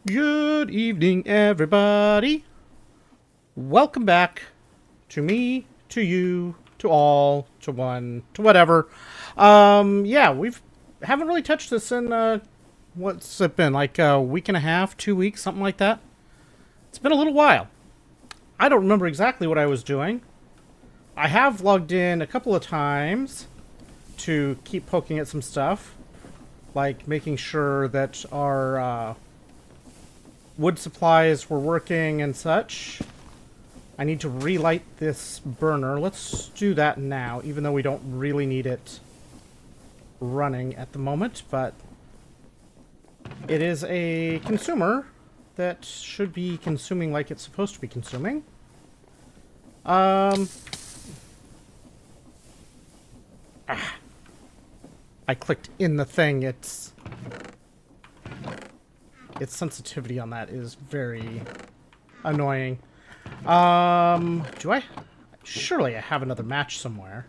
Good evening, everybody. Welcome back to me, to you, to all, to one, to whatever. Yeah, we've haven't really touched this in what's it been, like a week and a half, 2 weeks, something like that. It's been a little while. I don't remember exactly what I was doing. I have logged in a couple of times to keep poking at some stuff, like making sure that our wood supplies were working and such. I need to relight this burner. Let's do that now, even though we don't really need it running at the moment, but it is a consumer that should be consuming like it's supposed to be consuming. I clicked in the thing. Its sensitivity on that is very annoying. Do I? Surely I have another match somewhere.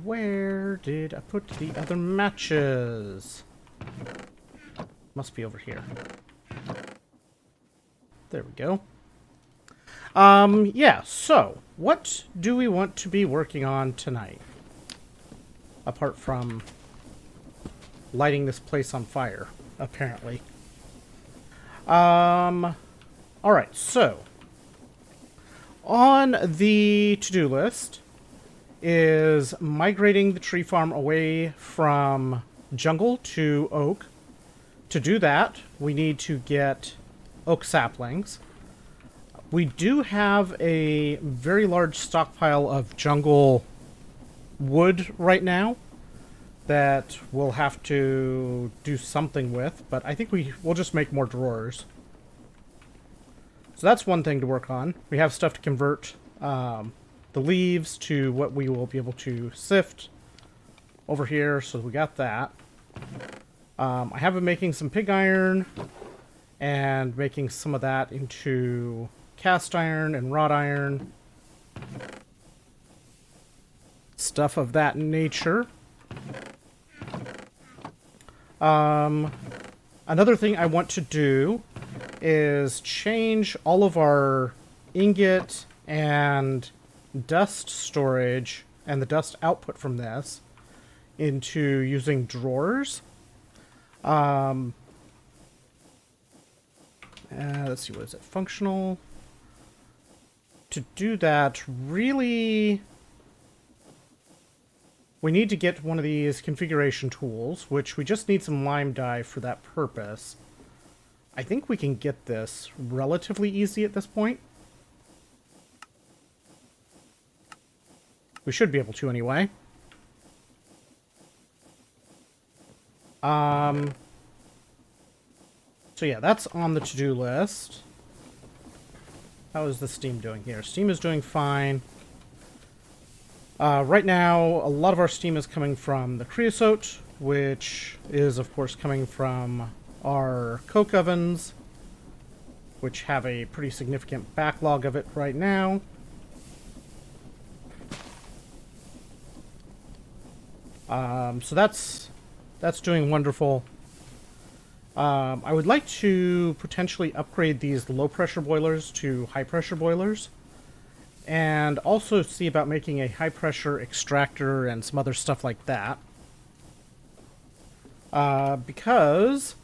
Where did I put the other matches? Must be over here. There we go. Yeah, so, what do we want to be working on tonight? Apart from lighting this place on fire, apparently. Alright, so, on the to-do list is migrating the tree farm away from jungle to oak. To do that, we need to get oak saplings. We do have a very large stockpile of jungle wood right now that we'll have to do something with, but I think we'll just make more drawers. So that's one thing to work on. We have stuff to convert the leaves to what we will be able to sift over here, so we got that. I have been making some pig iron and making some of that into cast iron and wrought iron. Stuff of that nature. Another thing I want to do is change all of our ingot and dust storage and the dust output from this into using drawers. Let's see, what is it? Functional. To do that, really, we need to get one of these configuration tools, which we just need some lime dye for that purpose. I think we can get this relatively easy at this point. We should be able to anyway. So yeah, that's on the to-do list. How is the steam doing here? Steam is doing fine. Right now, a lot of our steam is coming from the creosote, which is, of course, coming from our coke ovens, which have a pretty significant backlog of it right now. So that's doing wonderful. I would like to potentially upgrade these low-pressure boilers to high-pressure boilers, and also see about making a high-pressure extractor and some other stuff like that. Because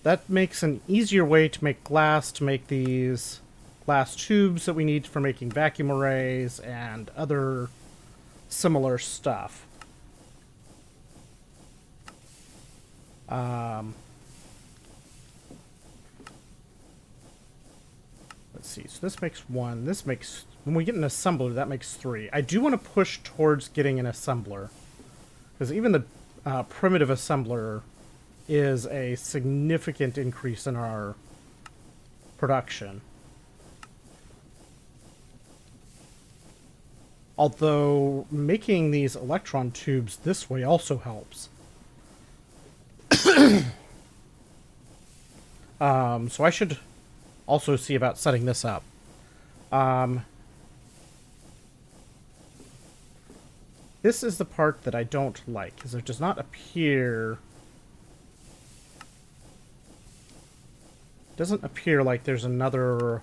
that makes an easier way to make glass, to make these glass tubes that we need for making vacuum arrays and other similar stuff. Let's see, so this makes one, this makes, when we get an assembler, that makes three. I do want to push towards getting an assembler, because even the primitive assembler is a significant increase in our production. Although, making these electron tubes this way also helps. So I should also see about setting this up. This is the part that I don't like, because it does not appear Doesn't appear like there's another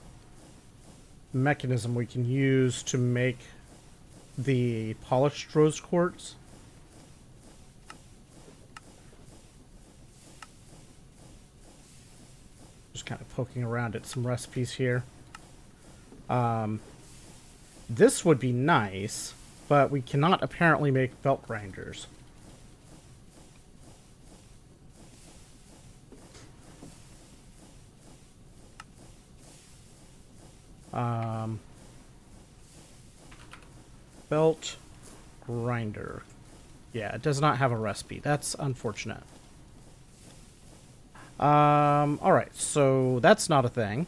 mechanism we can use to make the polished rose quartz. Just kind of poking around at some recipes here. This would be nice, but we cannot apparently make belt grinders. Belt grinder. Yeah, it does not have a recipe. That's unfortunate. Alright, so that's not a thing.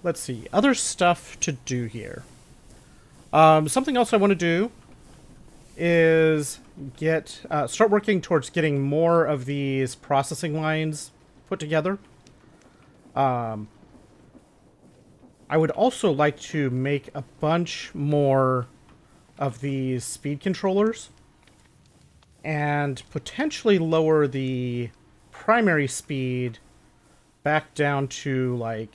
Let's see. Other stuff to do here. Something else I want to do is start working towards getting more of these processing lines put together. I would also like to make a bunch more of these speed controllers and potentially lower the primary speed back down to like,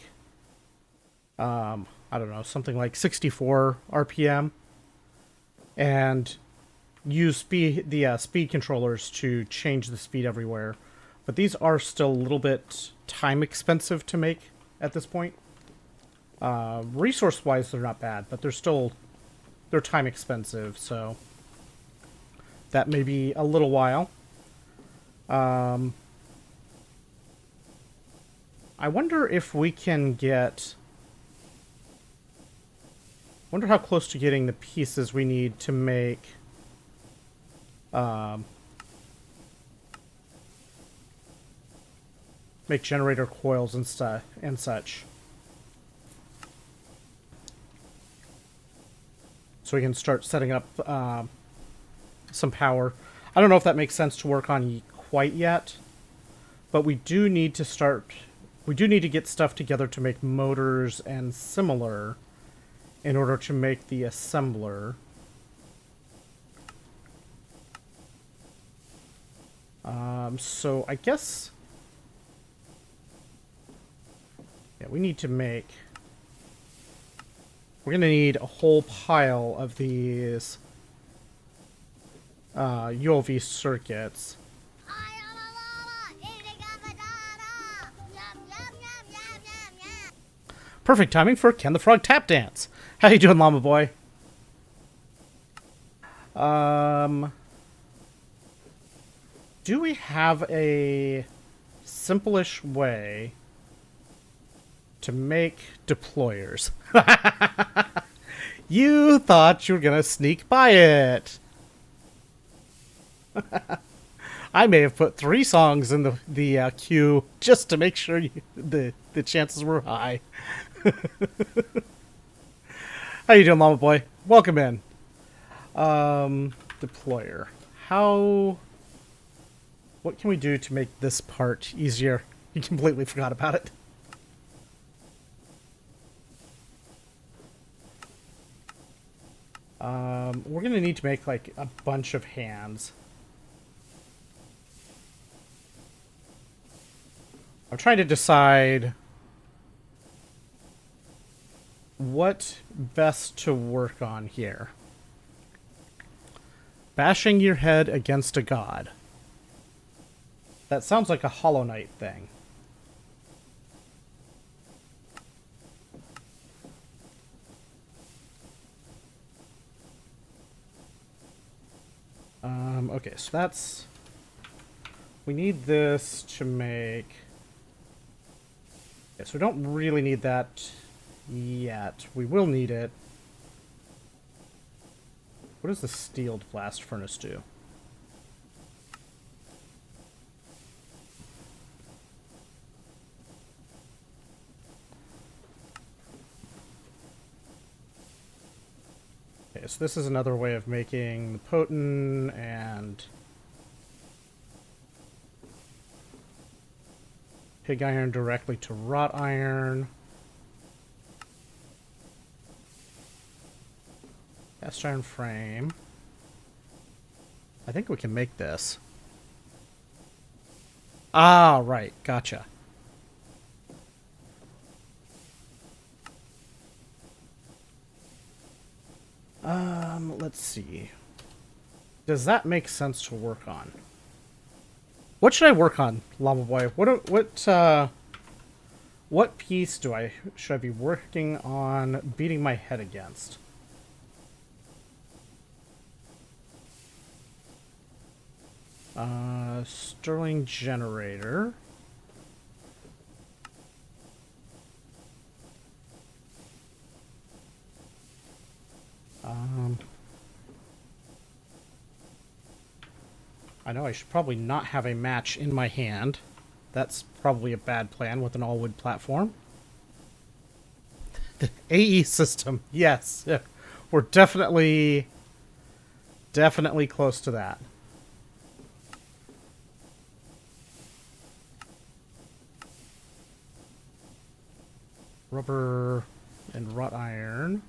I don't know, something like 64 RPM, and use the speed controllers to change the speed everywhere. But these are still a little bit time expensive to make at this point. Resource-wise, they're not bad, but they're time expensive, so that may be a little while. I wonder if we can get... wonder how close to getting the pieces we need to make... make generator coils and stuff and such. So we can start setting up some power. I don't know if that makes sense to work on quite yet, but we do need to start... we do need to get stuff together to make motors and similar in order to make the assembler. So I guess... yeah, we need to make... we're going to need a whole pile of these ULV circuits. Perfect timing for Ken the Frog tap dance. How you doing, Llama Boy? Do we have a simple-ish way to make deployers? You thought you were gonna sneak by it. I may have put 3 songs in the queue just to make sure the chances were high. How you doing, Llama Boy? Welcome in. Deployer. What can we do to make this part easier? You completely forgot about it. We're gonna need to make like a bunch of hands. I'm trying to decide what best to work on here. Bashing your head against a god. That sounds like a Hollow Knight thing. Okay, so that's... we need this to make... okay, so we don't really need that yet. We will need it. What does the steeled blast furnace do? Okay, so this is another way of making the potent and pig iron directly to wrought iron. Cast iron frame. I think we can make this. Ah, right. Gotcha. Let's see. Does that make sense to work on? What should I work on, Llama Boy? What piece should I be working on beating my head against? Sterling generator. I know I should probably not have a match in my hand. That's probably a bad plan with an all-wood platform. The AE system, yes. We're definitely close to that. Rubber and wrought iron.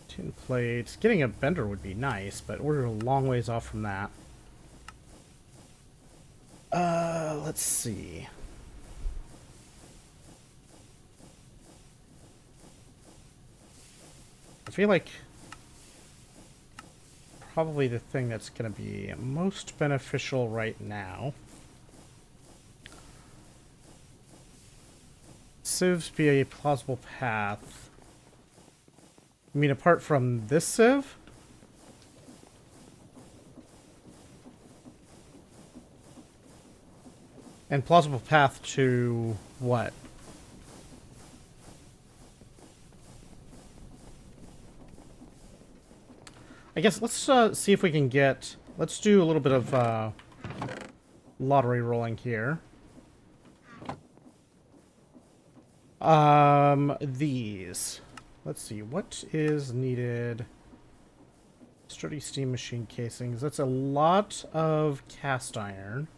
Tin plates. Getting a bender would be nice, but we're a long ways off from that. Let's see. I feel like probably the thing that's going to be most beneficial right now. Sieves be a plausible path. I mean, apart from this sieve? And plausible path to what? I guess let's see if we can get... Let's do a little bit of lottery rolling here. These. Let's see, what is needed? Sturdy steam machine casings. That's a lot of cast iron.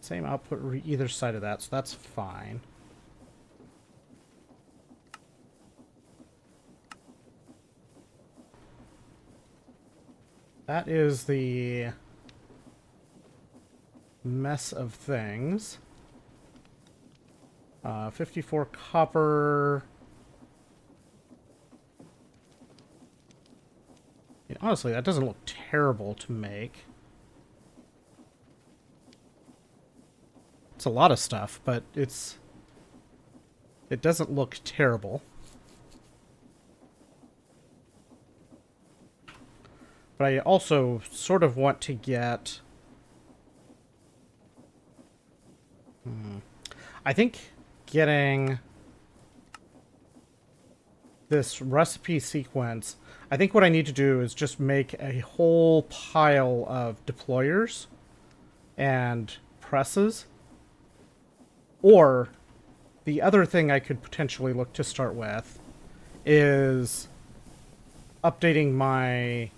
Same output either side of that, so that's fine. That is the mess of things. 54 copper. I mean, honestly, that doesn't look terrible to make. It's a lot of stuff, but it doesn't look terrible. But I also sort of want to get... I think getting this recipe sequence, I think what I need to do is just make a whole pile of deployers and presses. Or the other thing I could potentially look to start with is updating my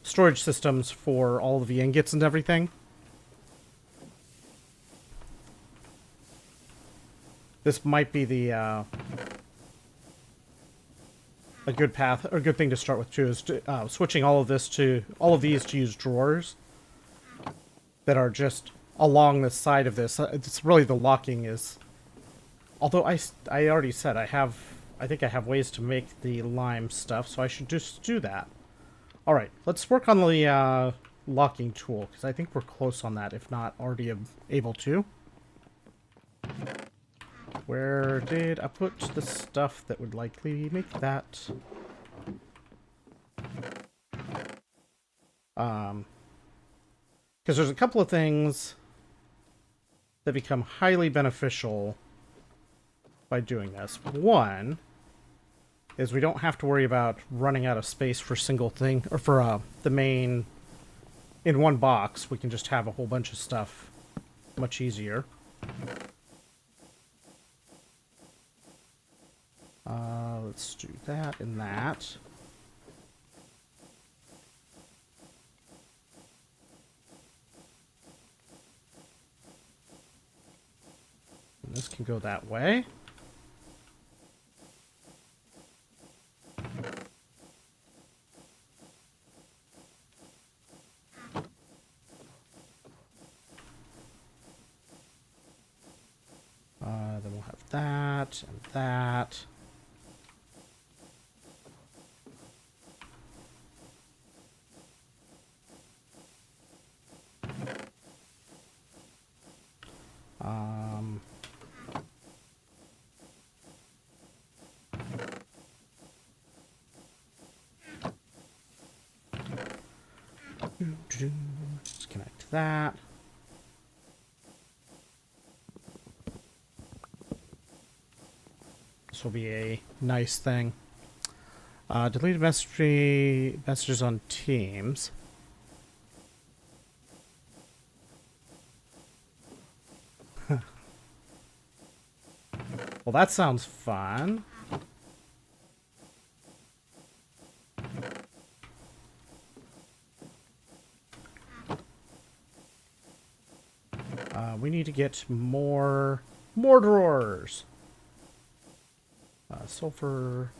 storage systems for all of the ingots and everything. This might be the a good path, or a good thing to start with too, is switching all of these to use drawers that are just along the side of this. It's really the locking is. Although I already said I think I have ways to make the lime stuff, so I should just do that. All right, let's work on the locking tool, because I think we're close on that, if not already able to. Where did I put the stuff that would likely make that? Because there's a couple of things that become highly beneficial by doing this. One is we don't have to worry about running out of space for single thing, or for the main in one box. We can just have a whole bunch of stuff much easier. Let's do that and that. can go that way. Then we'll have that and that. Let's connect that. This will be a nice thing. Delete messages on Teams. Well, that sounds fun. We need to get more drawers. Sulfur.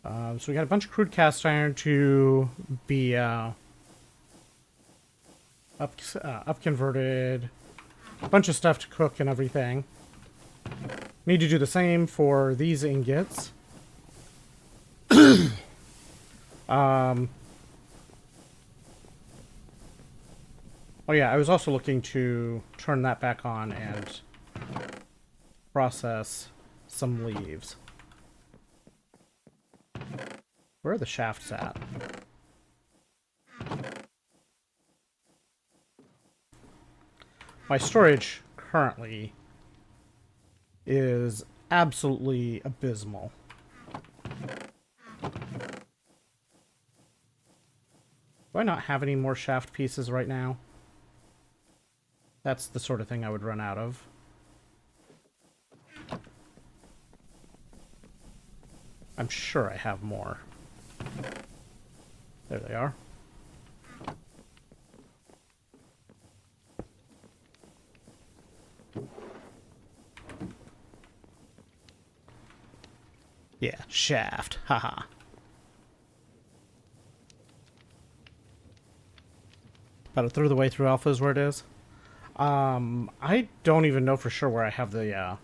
So we got a bunch of crude cast iron to be up converted. A bunch of stuff to cook and everything. Need to do the same for these ingots. Oh yeah, I was also looking to turn that back on and process some leaves. Where are the shafts at? My storage currently is absolutely abysmal. Do I not have any more shaft pieces right now? That's the sort of thing I would run out of. I'm sure I have more. There they are. Yeah, shaft. Haha. About a third of the way through alpha is where it is. I don't even know for sure where I have the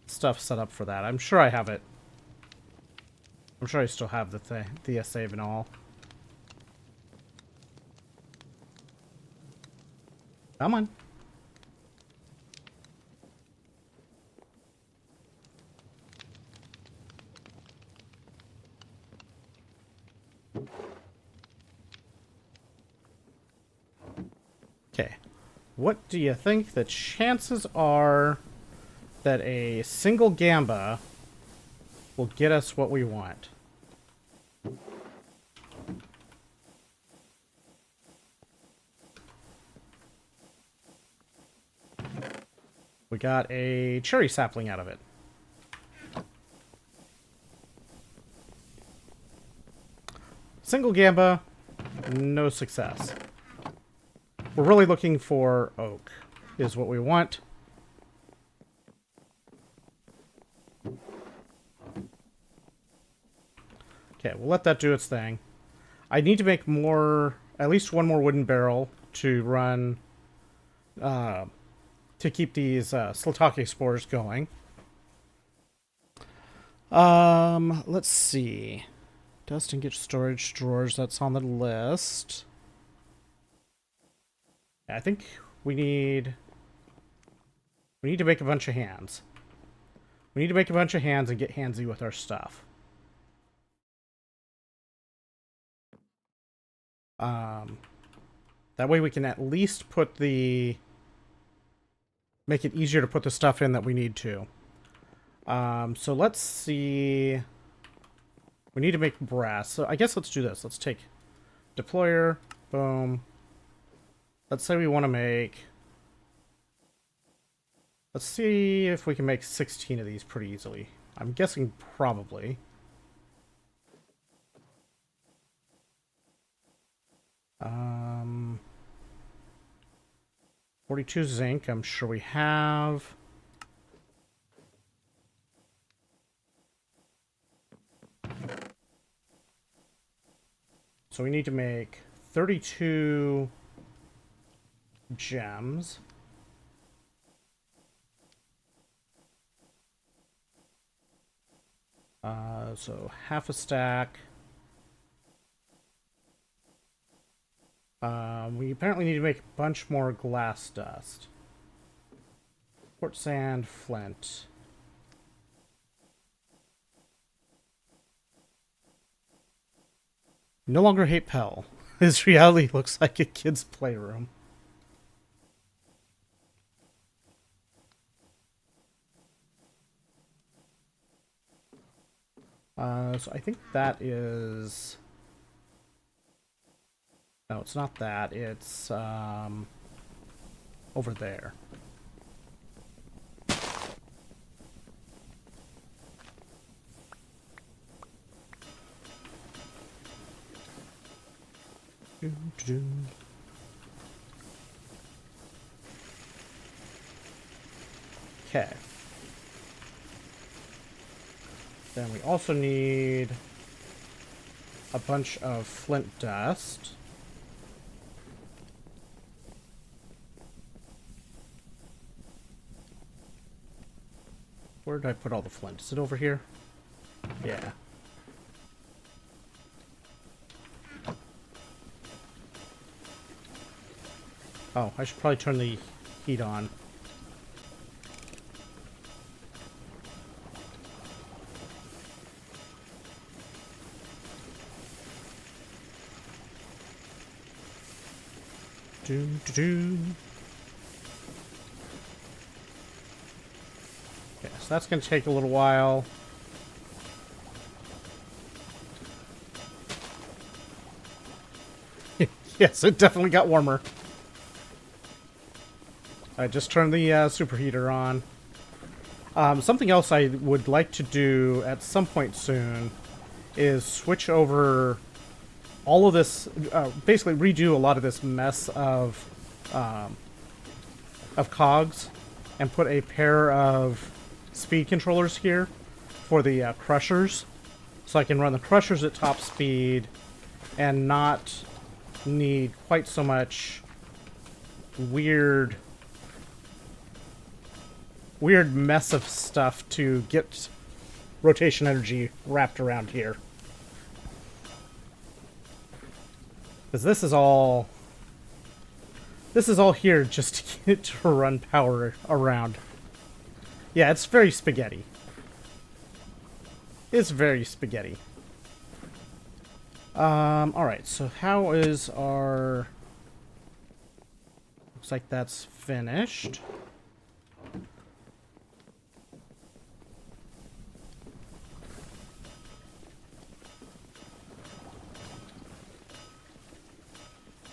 stuff set up for that. I'm sure I have it. I'm sure I still have the save and all. Come on. Okay. What do you think the chances are that a single gamba will get us what we want? We got a cherry sapling out of it. Single gamba, no success. We're really looking for oak, is what we want. Okay, we'll let that do its thing. I need to make more, at least one more wooden barrel to run, to keep these Slitake spores going. Let's see. Dust and get storage drawers, that's on the list. I think we need to make a bunch of hands. We need to make a bunch of hands and get handsy with our stuff. That way we can at least put make it easier to put the stuff in that we need to. So let's see. We need to make brass. So I guess let's do this. Let's take deployer, boom. Let's say we want to make... Let's see if we can make 16 of these pretty easily. I'm guessing probably. Um, 42 zinc, I'm sure we have. So we need to make 32 gems. So half a stack. We apparently need to make a bunch more glass dust. Quartz sand, flint. No longer hate Pell. His reality looks like a kid's playroom. So I think that is... No, it's not that. It's over there. Okay. Then we also need a bunch of flint dust. Where did I put all the flint? Is it over here? Yeah. Oh, I should probably turn the heat on. Okay, so that's going to take a little while. Yes, it definitely got warmer. I just turned the superheater on. Something else I would like to do at some point soon is switch over all of this, basically redo a lot of this mess of cogs, and put a pair of speed controllers here for the crushers, so I can run the crushers at top speed and not need quite so much weird mess of stuff to get rotation energy wrapped around here. Because this is all here just to get it to run power around. Yeah, it's very spaghetti. It's very spaghetti. Alright, so how is our... Looks like that's finished.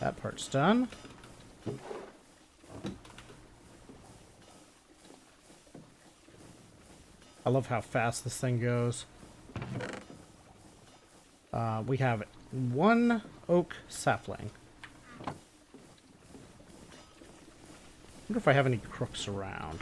That part's done. I love how fast this thing goes. We have one oak sapling. Wonder if I have any crooks around.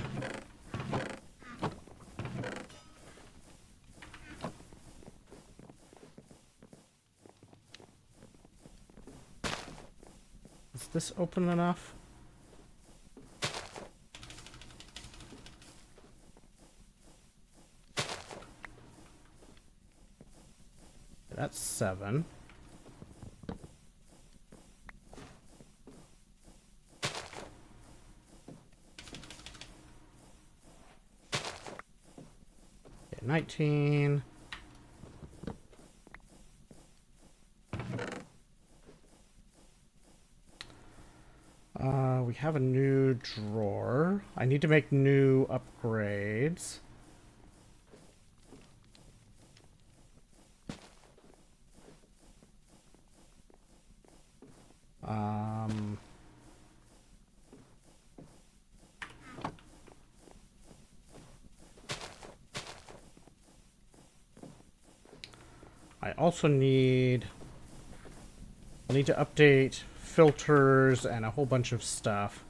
Is this open enough? That's 7. Okay, 19. We have a new drawer. I need to make new upgrades. I also need... I need to update filters and a whole bunch of stuff.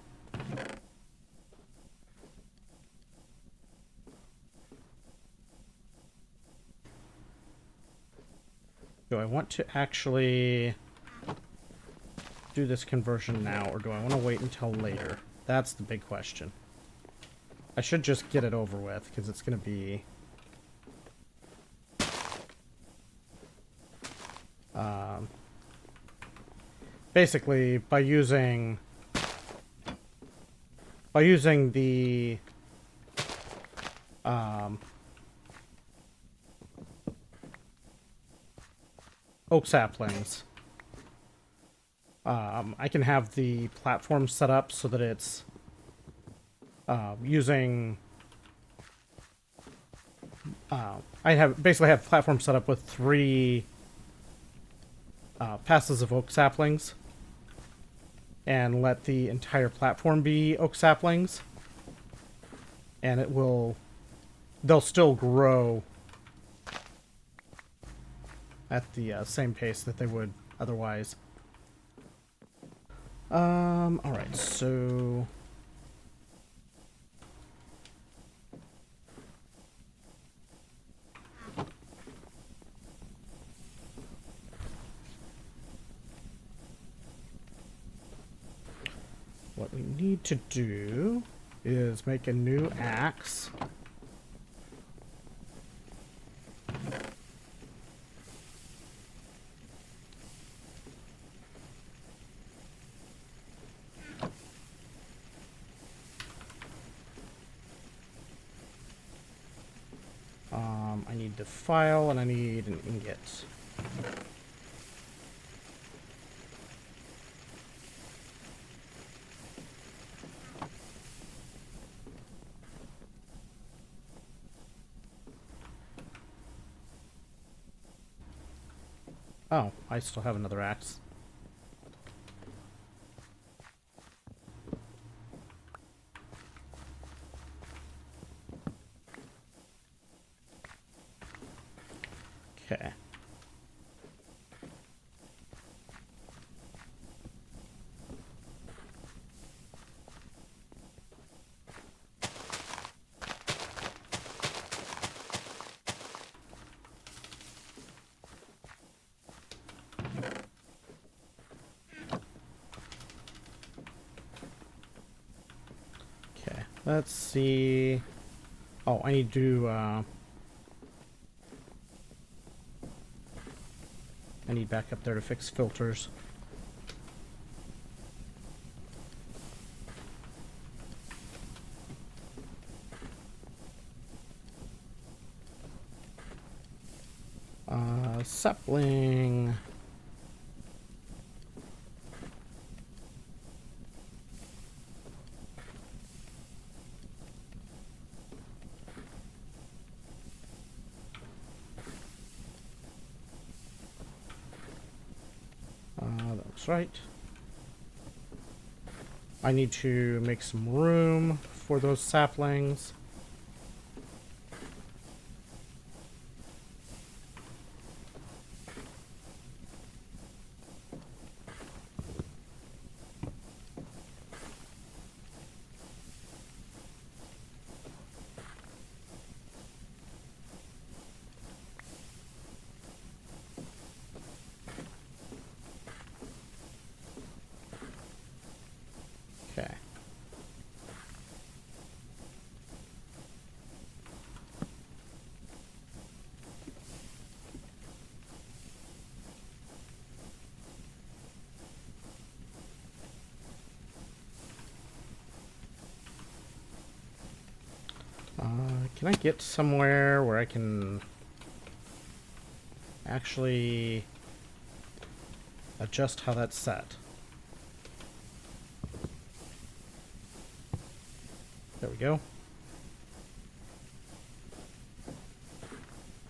Do I want to actually do this conversion now, or do I want to wait until later? That's the big question. I should just get it over with, because it's going to be... basically, by using the oak saplings, I can have the platform set up so that it's using... I basically have platform set up with 3 passes of oak saplings, and let the entire platform be oak saplings, and they'll still grow at the same pace that they would otherwise. Alright, so... what we need to do is make a new axe. I need the file and I need an ingot. Oh, I still have another axe. Okay. Let's see. Oh, I need to, I need back up there to fix filters. Sapling. That's right. I need to make some room for those saplings. Okay. Can I get somewhere where I can actually adjust how that's set? There we go.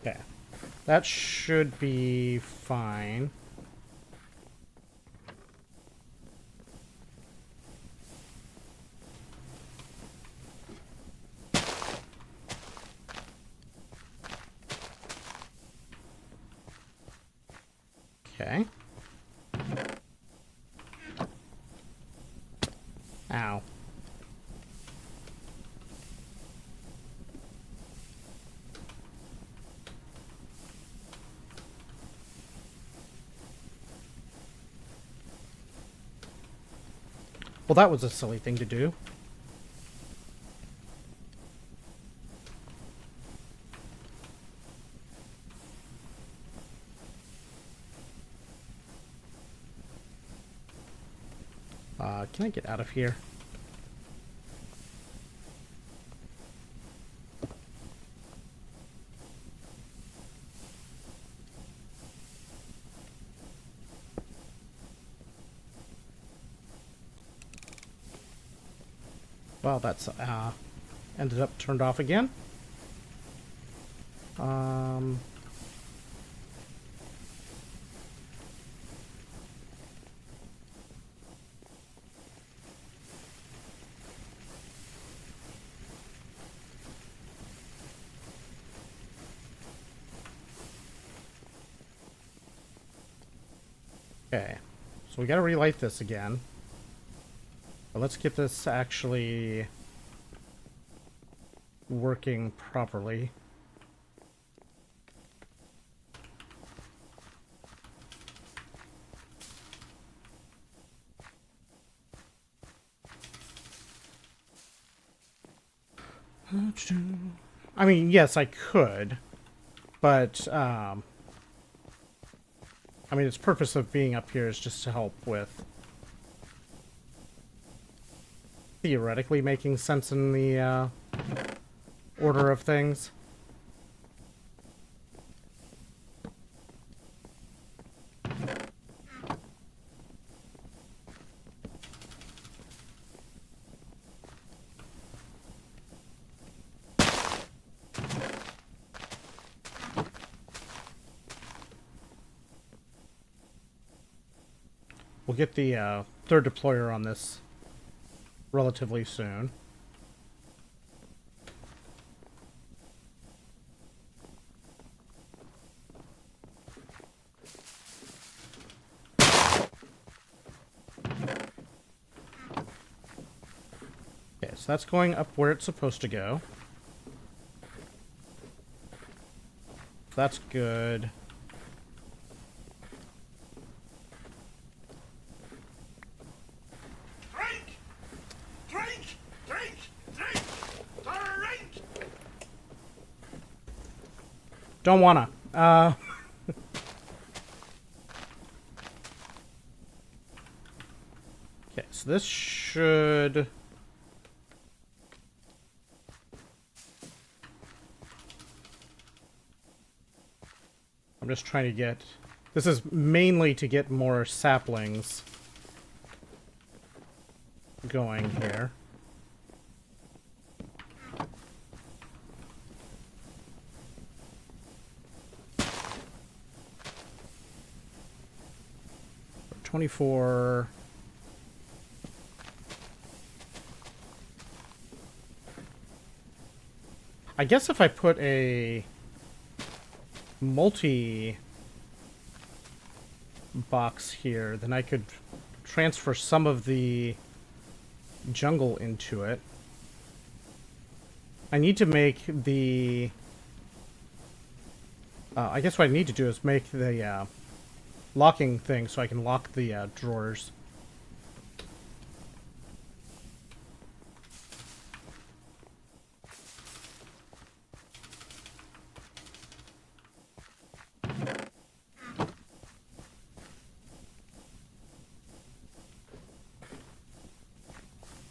Okay. That should be fine. Okay. Well, that was a silly thing to do. Can I get out of here? Well, that's ended up turned off again. Okay, so we gotta relight this again. But let's get this actually working properly. I mean, yes, I could, but I mean, its purpose of being up here is just to help with theoretically making sense in the order of things. We'll get the third deployer on this relatively soon. Okay, so that's going up where it's supposed to go. That's good. Don't wanna. Okay, so this should... I'm just trying to get... This is mainly to get more saplings going here. $24. I guess if I put a multi box here, then I could transfer some of the jungle into it. I need to make the... I guess what I need to do is make the locking thing so I can lock the drawers.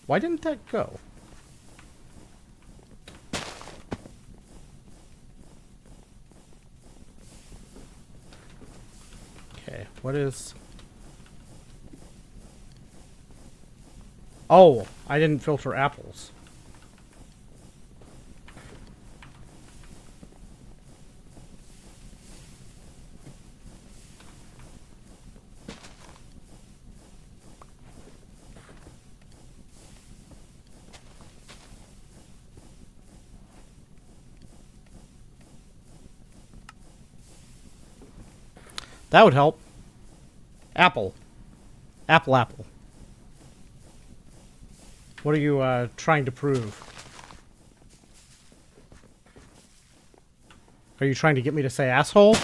Why didn't that go? Okay, what is... Oh, I didn't filter apples. That would help. Apple. Apple, apple. What are you trying to prove? Are you trying to get me to say asshole?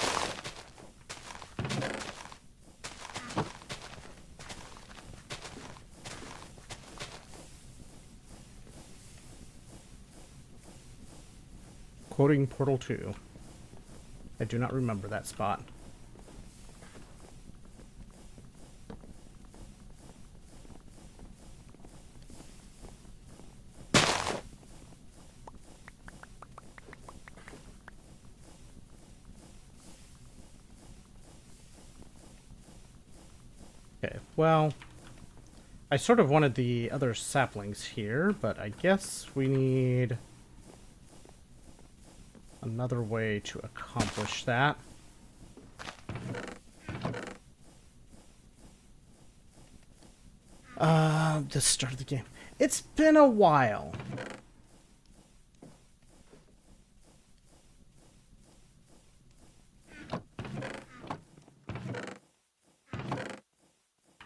quoting Portal 2. I do not remember that spot. Okay, well, I sort of wanted the other saplings here, but I guess we need another way to accomplish that. The start of the game. It's been a while.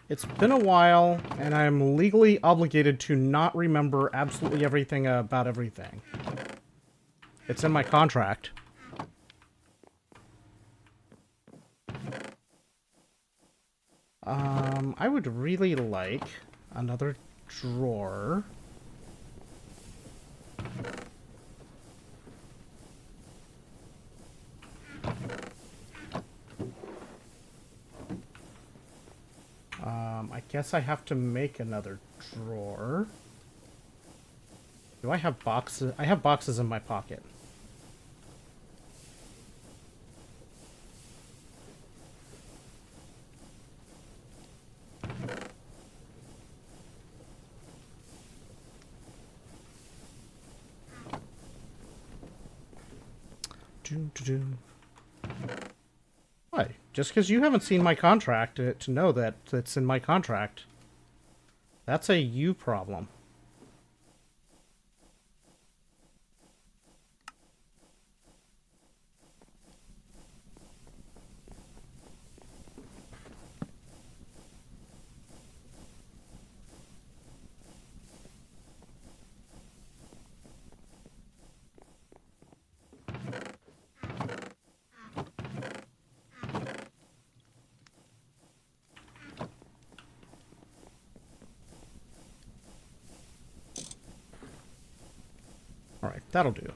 It's been a while, and I'm legally obligated to not remember absolutely everything about everything. It's in my contract. I would really like another drawer. I guess I have to make another drawer. Do I have boxes? I have boxes in my pocket. Why? Just because you haven't seen my contract to know that it's in my contract. That's a you problem. Alright, that'll do.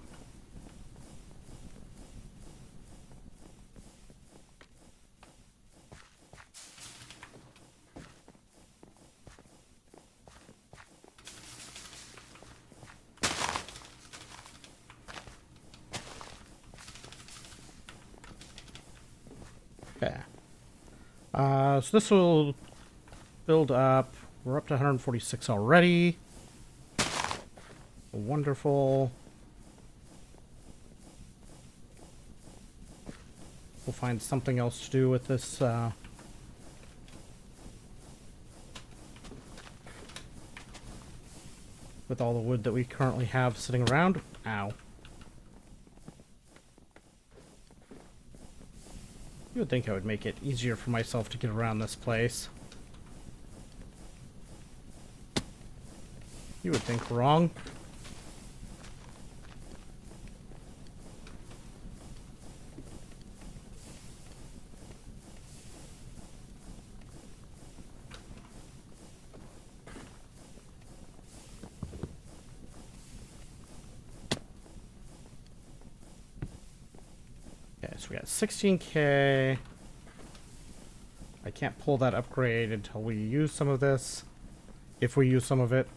Okay. So this will build up. We're up to 146 already. Wonderful. We'll find something else to do with this. With all the wood that we currently have sitting around. Ow. You would think I would make it easier for myself to get around this place. You would think wrong. Okay, so we got 16K. I can't pull that upgrade until we use some of this. If we use some of it.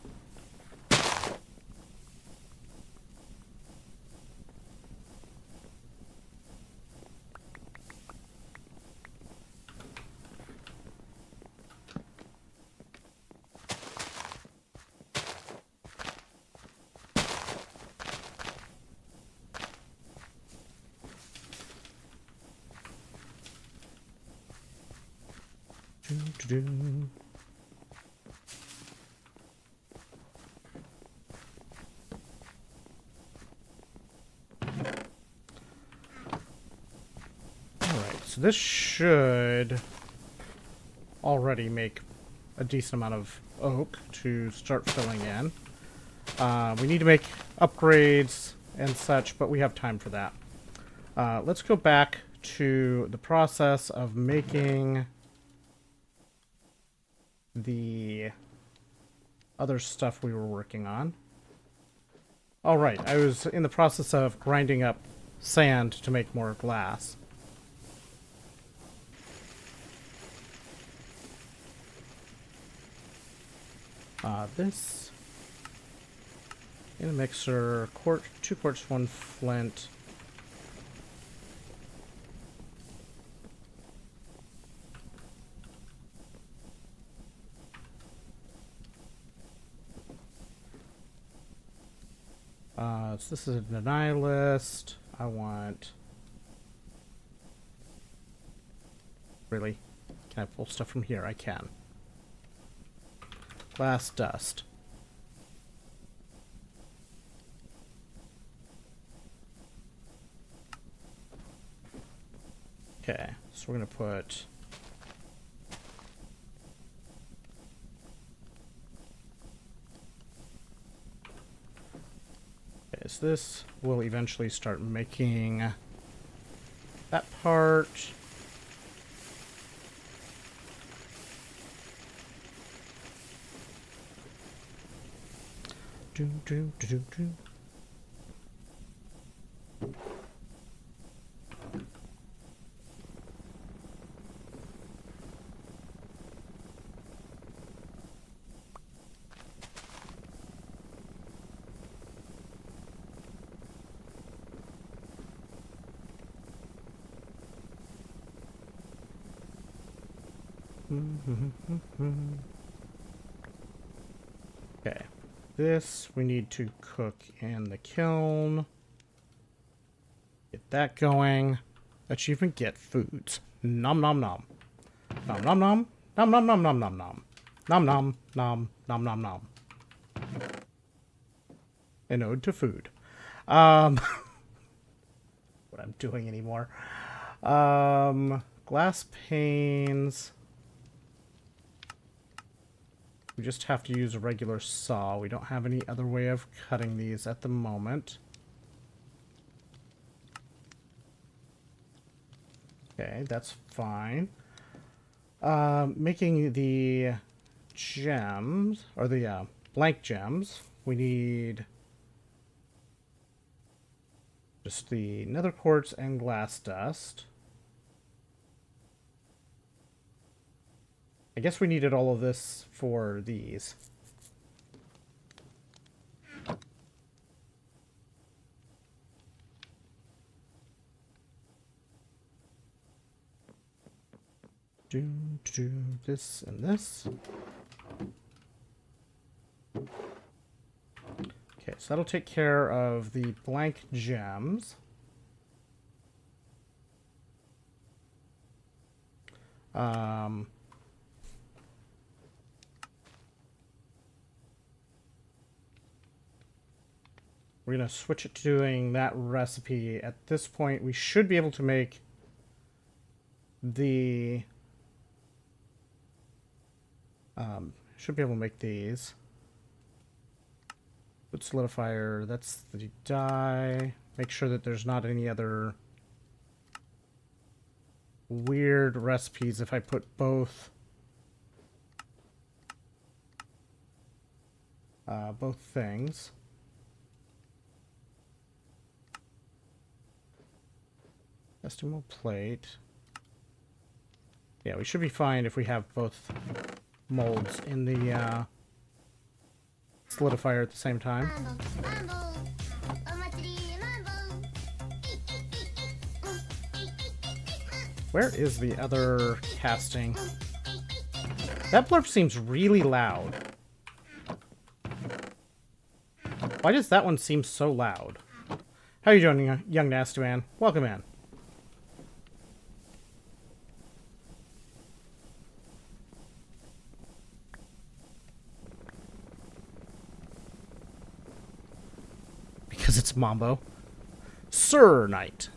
Alright, so this should already make a decent amount of oak to start filling in. We need to make upgrades and such, but we have time for that. Let's go back to the process of making the other stuff we were working on. Oh, right. I was in the process of grinding up sand to make more glass. This in a mixer, 2 quartz, 1 flint. So this is a deny list. I want... Really? Can I pull stuff from here? I can. Glass dust. Okay, so we're going to put... Okay, so this will eventually start making that part. Do, do, do, do, do. Okay, this we need to cook in the kiln. Get that going. Achievement get foods. Nom nom nom. Nom nom nom. Nom nom nom nom nom nom. Nom nom nom nom nom nom. An ode to food. What I'm doing anymore. Glass panes. We just have to use a regular saw. We don't have any other way of cutting these at the moment. Okay, that's fine. Making the gems, or the blank gems, we need just the nether quartz and glass dust. I guess we needed all of this for these. Do this and this. Okay, so that'll take care of the blank gems. We're going to switch it to doing that recipe. At this point, we should be able to make the... should be able to make these. Wood solidifier, that's the dye. Make sure that there's not any other weird recipes if I put both things. Estimable plate. Yeah, we should be fine if we have both molds in the solidifier at the same time. Where is the other casting? That blurb seems really loud. Why does that one seem so loud? How are you doing, young nasty man? Welcome in. Because it's Mambo. Sir Knight.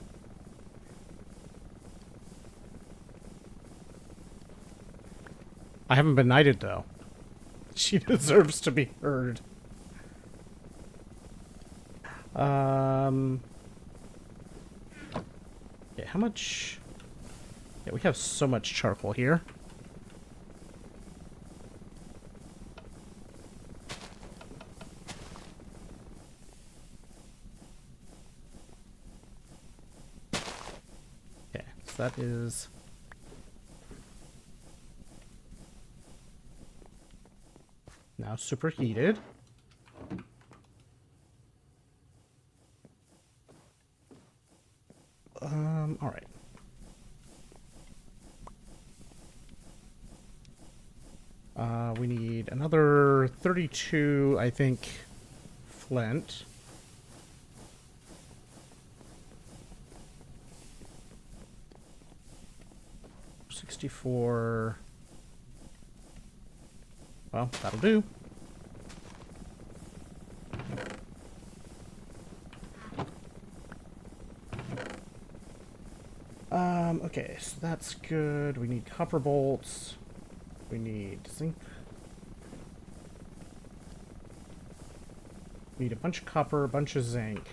I haven't been knighted, though. She deserves to be heard. Yeah, how much... Yeah, we have so much charcoal here. So that is... now superheated. All right. We need another 32, I think, flint. $64. Well, that'll do. Okay, so that's good. We need copper bolts. We need zinc. We need a bunch of copper, a bunch of zinc.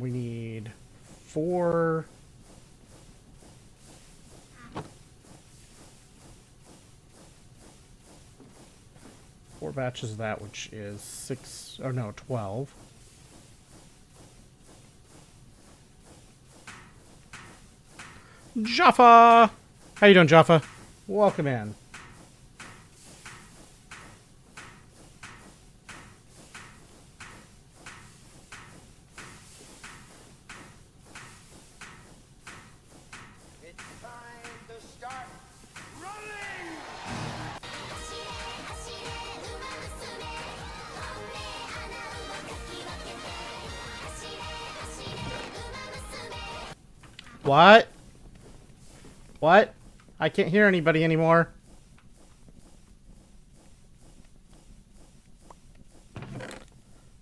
We need 4 batches of that, which is 6, or no, 12. Jaffa! How you doing, Jaffa? Welcome in. What? What? I can't hear anybody anymore.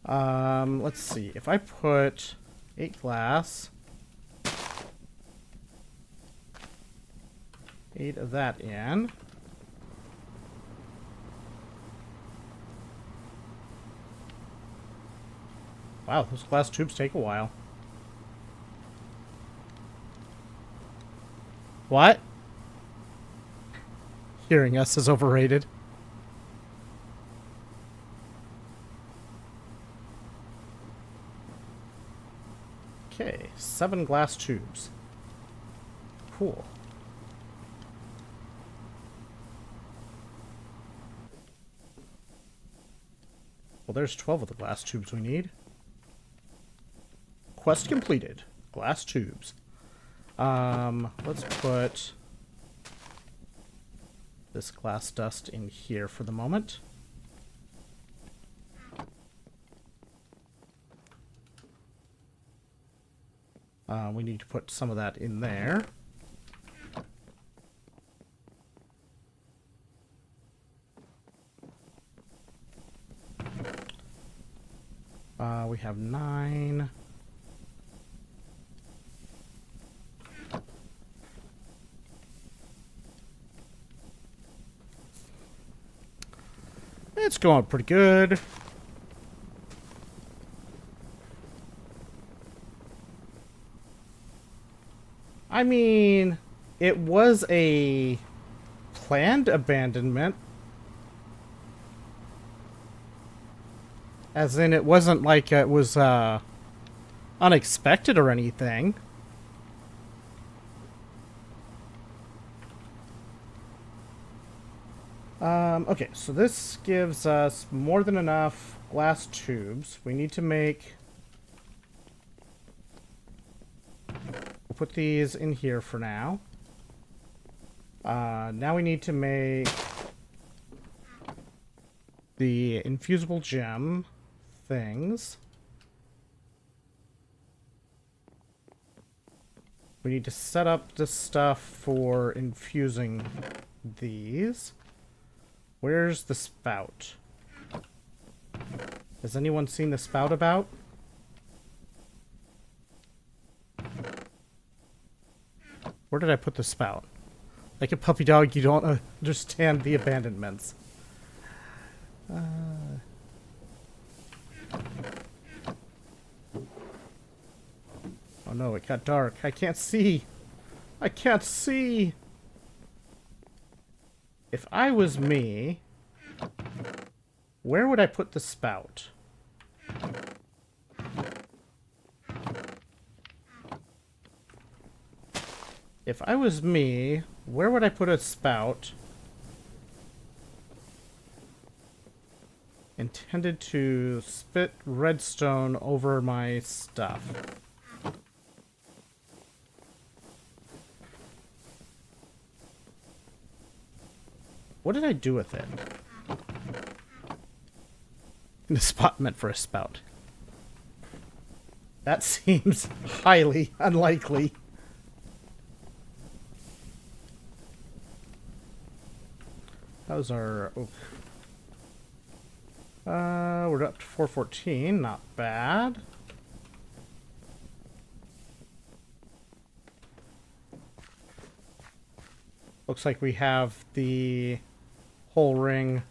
Let's see. If I put 8 glass, 8 of that in. Wow, those glass tubes take a while. What? Hearing us is overrated. Okay, 7 glass tubes. Cool. Well, there's 12 of the glass tubes we need. Quest completed. Glass tubes. Let's put this glass dust in here for the moment. We need to put some of that in there. We have 9. It's going pretty good. I mean, it was a planned abandonment. As in, it wasn't like it was unexpected or anything. Okay, so this gives us more than enough glass tubes. We need to make... we'll put these in here for now. Now we need to make the infusible gem things. We need to set up the stuff for infusing these. Where's the spout? Has anyone seen the spout about? Where did I put the spout? Like a puppy dog, you don't understand the abandonments. Oh no, it got dark. I can't see. I can't see. If I was me, where would I put the spout? If I was me, where would I put a spout intended to spit redstone over my stuff? What did I do with it? The spot meant for a spout. That seems highly unlikely. How's our oak? We're up to 414. Not bad. Looks like we have the whole ring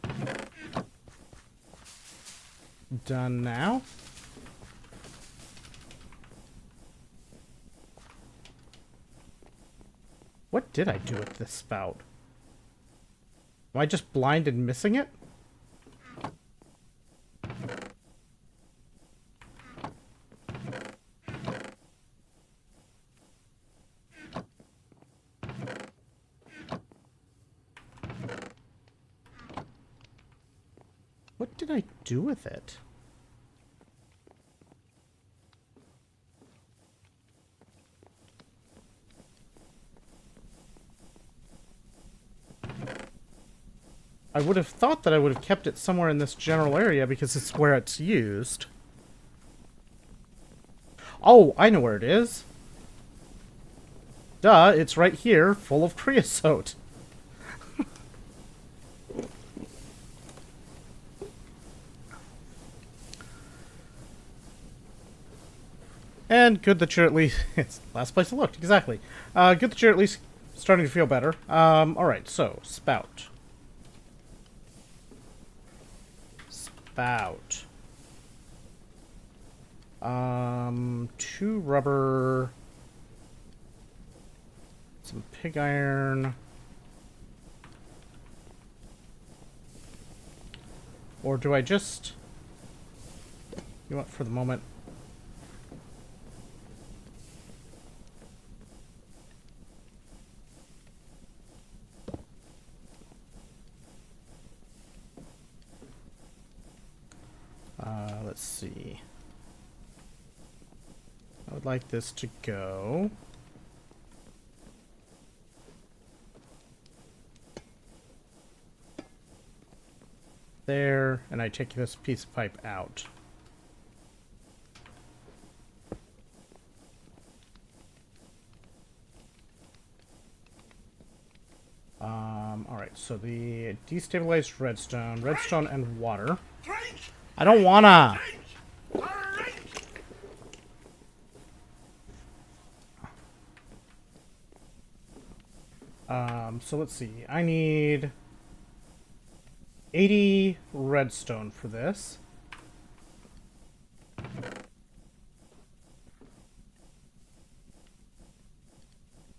done now. What did I do with this spout? Am I just blind and missing it? What did I do with it? I would have thought that I would have kept it somewhere in this general area because it's where it's used. Oh, I know where it is. Duh, it's right here, full of creosote. And good that you're at least... It's the last place I looked, exactly. Good that you're at least starting to feel better. Alright, so, spout. Spout. 2 rubber... Some pig iron... Or do I just... You know what, for the moment... let's see. I would like this to go. There, and I take this piece of pipe out. Alright, so the destabilized redstone and water. I don't wanna! So let's see. I need 80 redstone for this.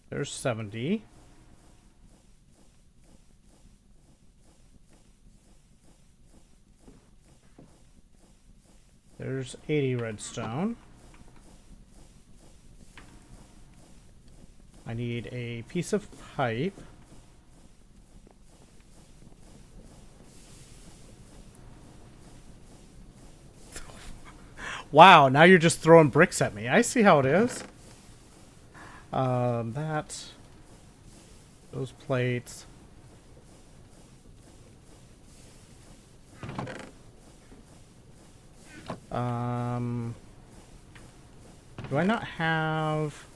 There's 70. There's 80 redstone. I need a piece of pipe. Wow, now you're just throwing bricks at me. I see how it is. Those plates. Do I not have...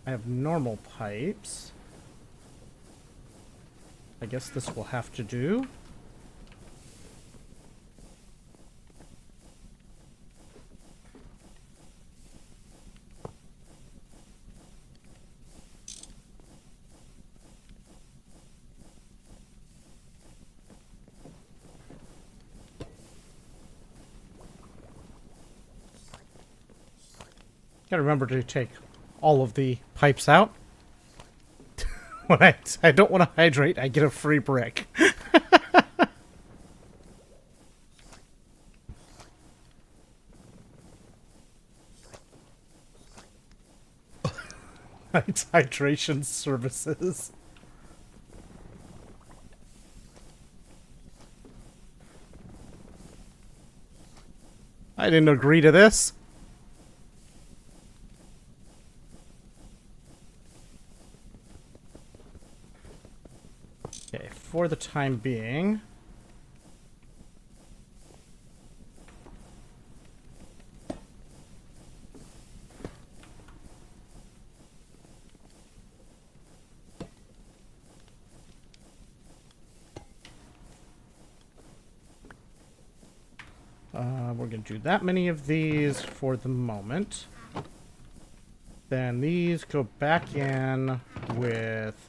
I have normal pipes. I guess this will have to do. Gotta remember to take all of the pipes out. When I don't want to hydrate, I get a free brick. It's hydration services. I didn't agree to this. Okay, for the time being. We're going to do that many of these for the moment. Then these go back in with...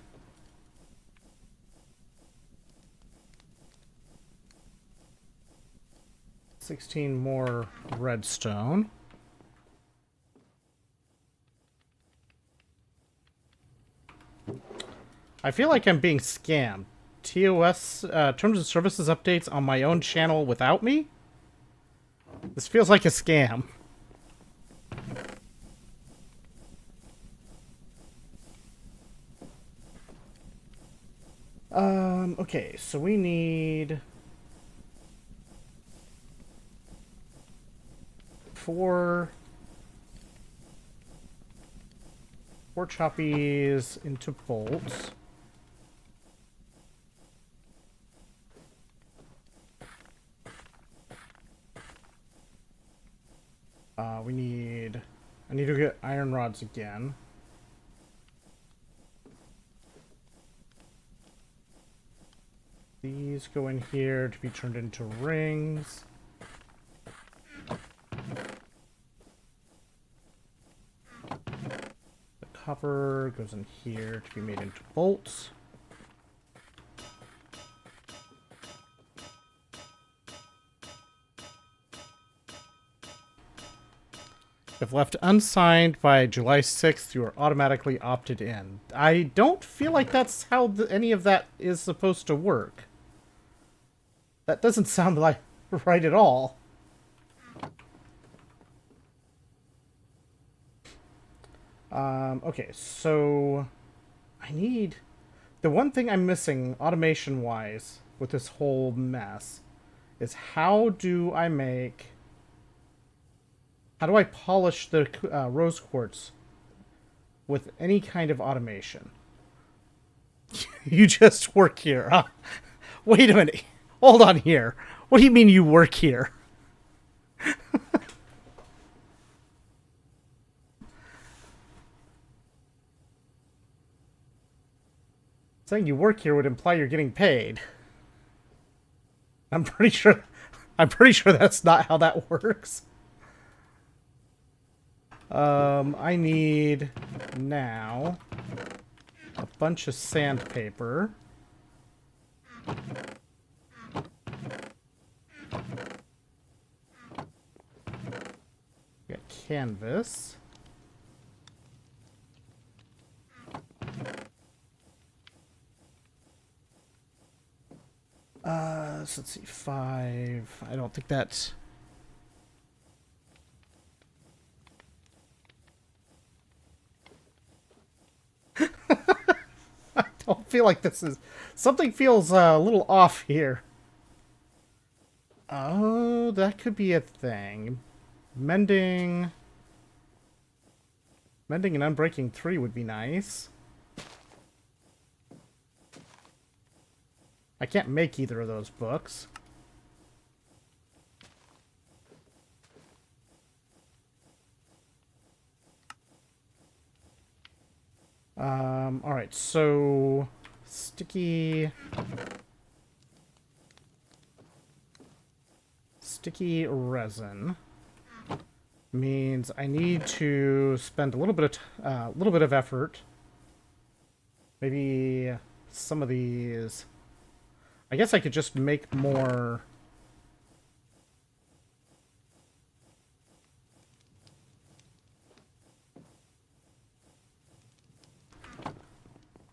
$16 more redstone. I feel like I'm being scammed. TOS, Terms of Services updates on my own channel without me? This feels like a scam. Okay, so we need... 4 choppies into bolts. I need to get iron rods again. These go in here to be turned into rings. The copper goes in here to be made into bolts. If left unsigned by July 6th, you are automatically opted in. I don't feel like that's how any of that is supposed to work. That doesn't sound like right at all. Okay, so I need... The one thing I'm missing, automation-wise, with this whole mess, is how do I polish the rose quartz with any kind of automation? You just work here, huh? Wait a minute. Hold on here. What do you mean you work here? Saying you work here would imply you're getting paid. I'm pretty sure that's not how that works. I need now a bunch of sandpaper. Got canvas. So let's see, 5. I don't think that's... I don't feel like this is... Something feels a little off here. Oh, that could be a thing. Mending and unbreaking 3 would be nice. I can't make either of those books. Alright, so... Sticky resin means I need to spend a little bit of effort. Maybe some of these... I guess I could just make more...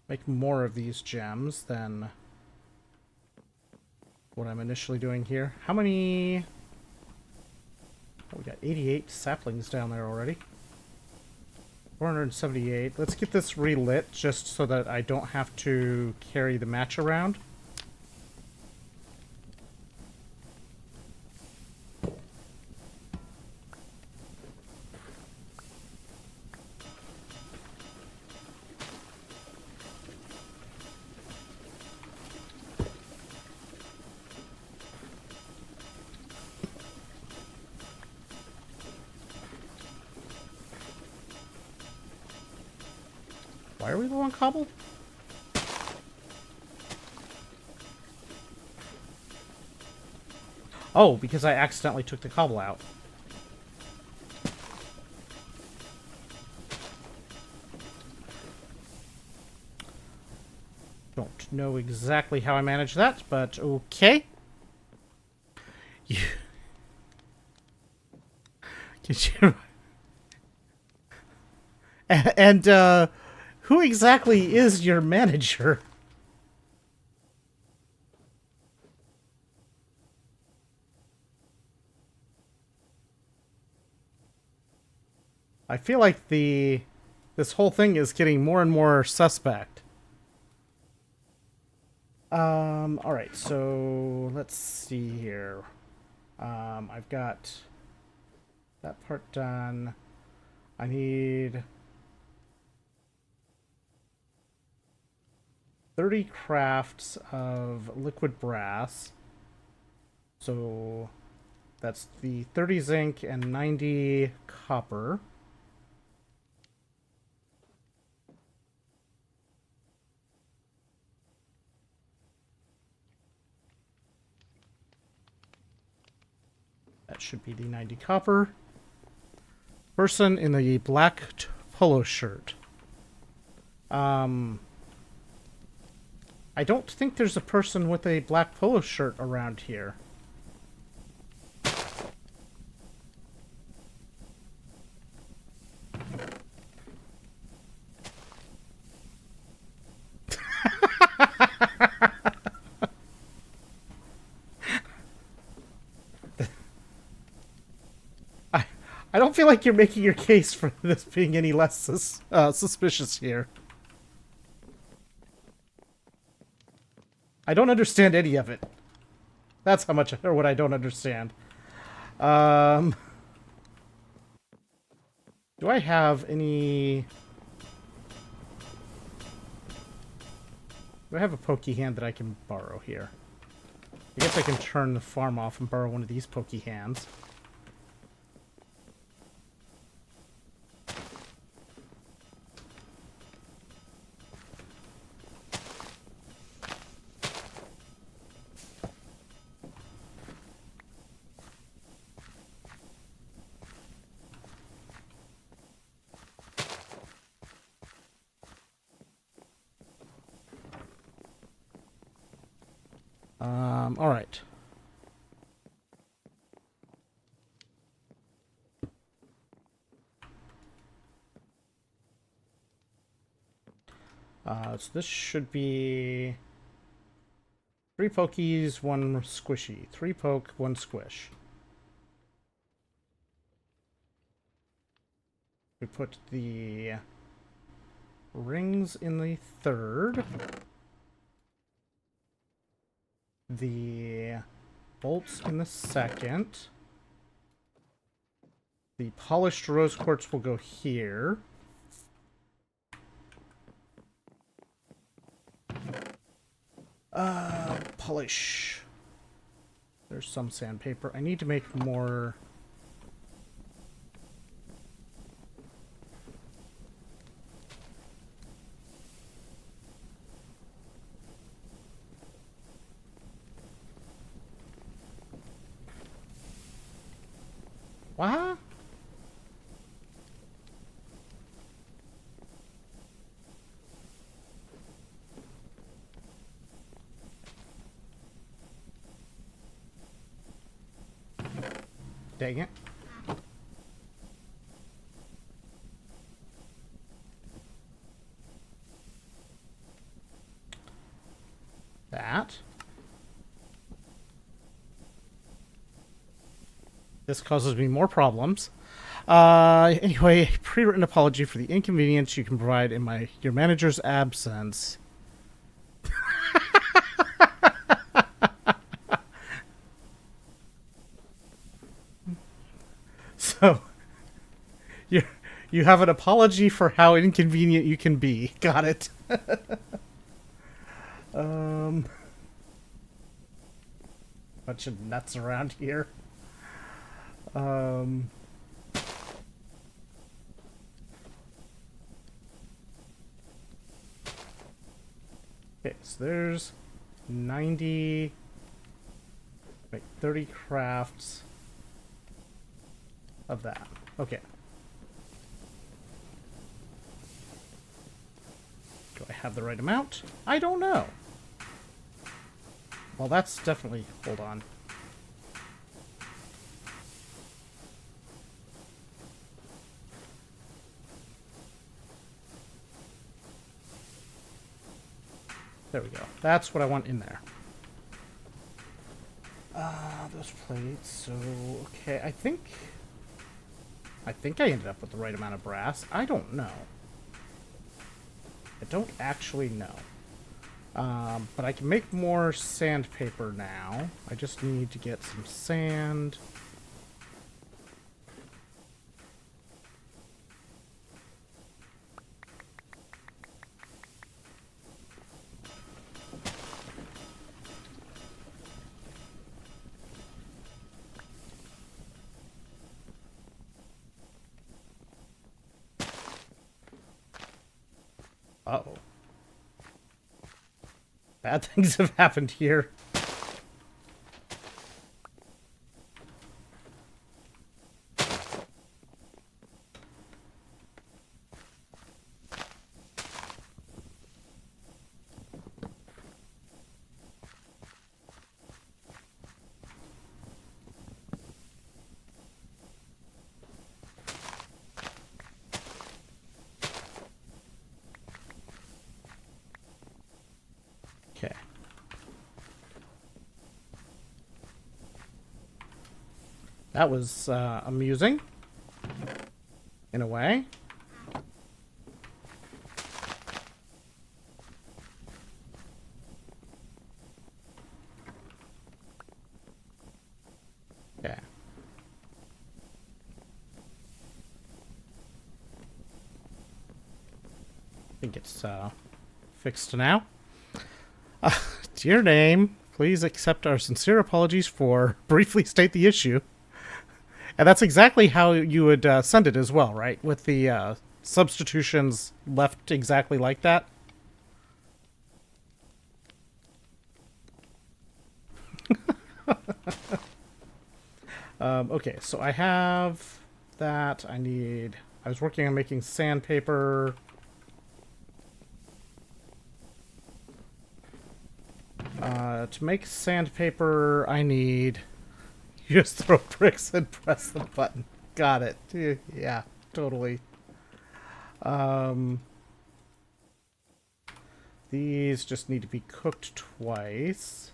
make more of these gems than what I'm initially doing here. How many... Oh, we got 88 saplings down there already. 478. Let's get this relit just so that I don't have to carry the match around. Why are we low on cobble? Oh, because I accidentally took the cobble out. Don't know exactly how I managed that, but okay. You... Did you... And, who exactly is your manager? I feel like this whole thing is getting more and more suspect. Alright, so let's see here. I've got that part done. I need 30 crafts of liquid brass. So that's the 30 zinc and 90 copper. That should be the 90 copper. Person in the black polo shirt. I don't think there's a person with a black polo shirt around here. I don't feel like you're making your case for this being any less suspicious here. I don't understand any of it. That's how much or what I don't understand. Do I have any... Do I have a pokey hand that I can borrow here? I guess I can turn the farm off and borrow one of these pokey hands. All right. So this should be 3 pokies, 1 squishy. 3 poke, 1 squish. We put the rings in the 3rd. The bolts in the 2nd. The polished rose quartz will go here. Polish. There's some sandpaper. I need to make more... What? Dang it. This causes me more problems. Anyway, pre-written apology for the inconvenience you can provide in your manager's absence. So, you have an apology for how inconvenient you can be. Got it. Bunch of nuts around here. Okay, so there's 90, wait, 30 crafts of that. Okay. Do I have the right amount? I don't know. Well, that's definitely... Hold on. There we go. That's what I want in there. Those plates. So, okay, I think I ended up with the right amount of brass. I don't know. I don't actually know. But I can make more sandpaper now. I just need to get some sand. Uh-oh. Bad things have happened here. Okay. That was amusing, in a way. Okay. I think it's fixed now. Dear name, please accept our sincere apologies for briefly state the issue. And that's exactly how you would send it as well, right? With the substitutions left exactly like that. Okay, so I have that. I was working on making sandpaper. To make sandpaper, I need... You just throw bricks and press the button. Got it. Yeah, totally. These just need to be cooked twice.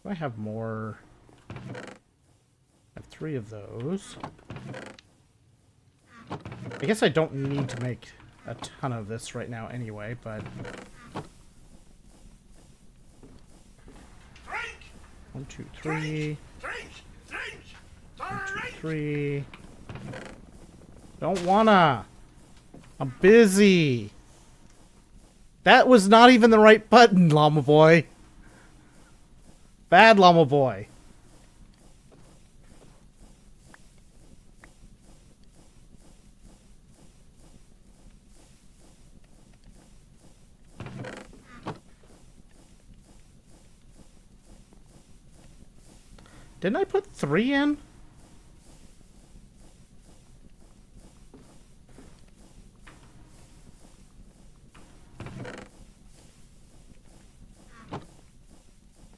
I have more. I have 3 of those. I guess I don't need to make a ton of this right now anyway, but... 1, 2, 3. 1, 2, 3. Don't wanna. I'm busy. That was not even the right button, Llama Boy. Bad Llama Boy. Didn't I put 3 in?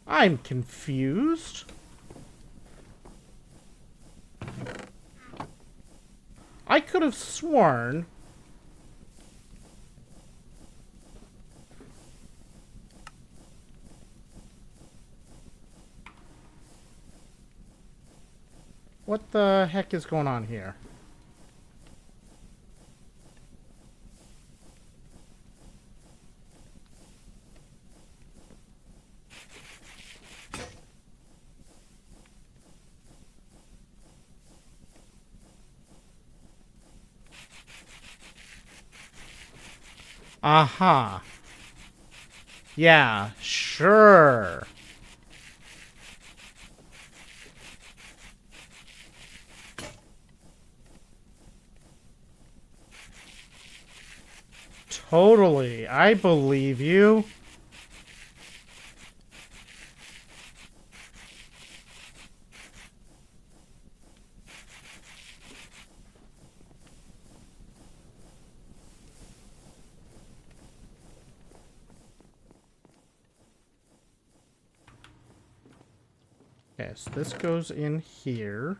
I'm confused. I could have sworn... What the heck is going on here? Aha. Yeah, sure. Totally. I believe you. Okay, so this goes in here.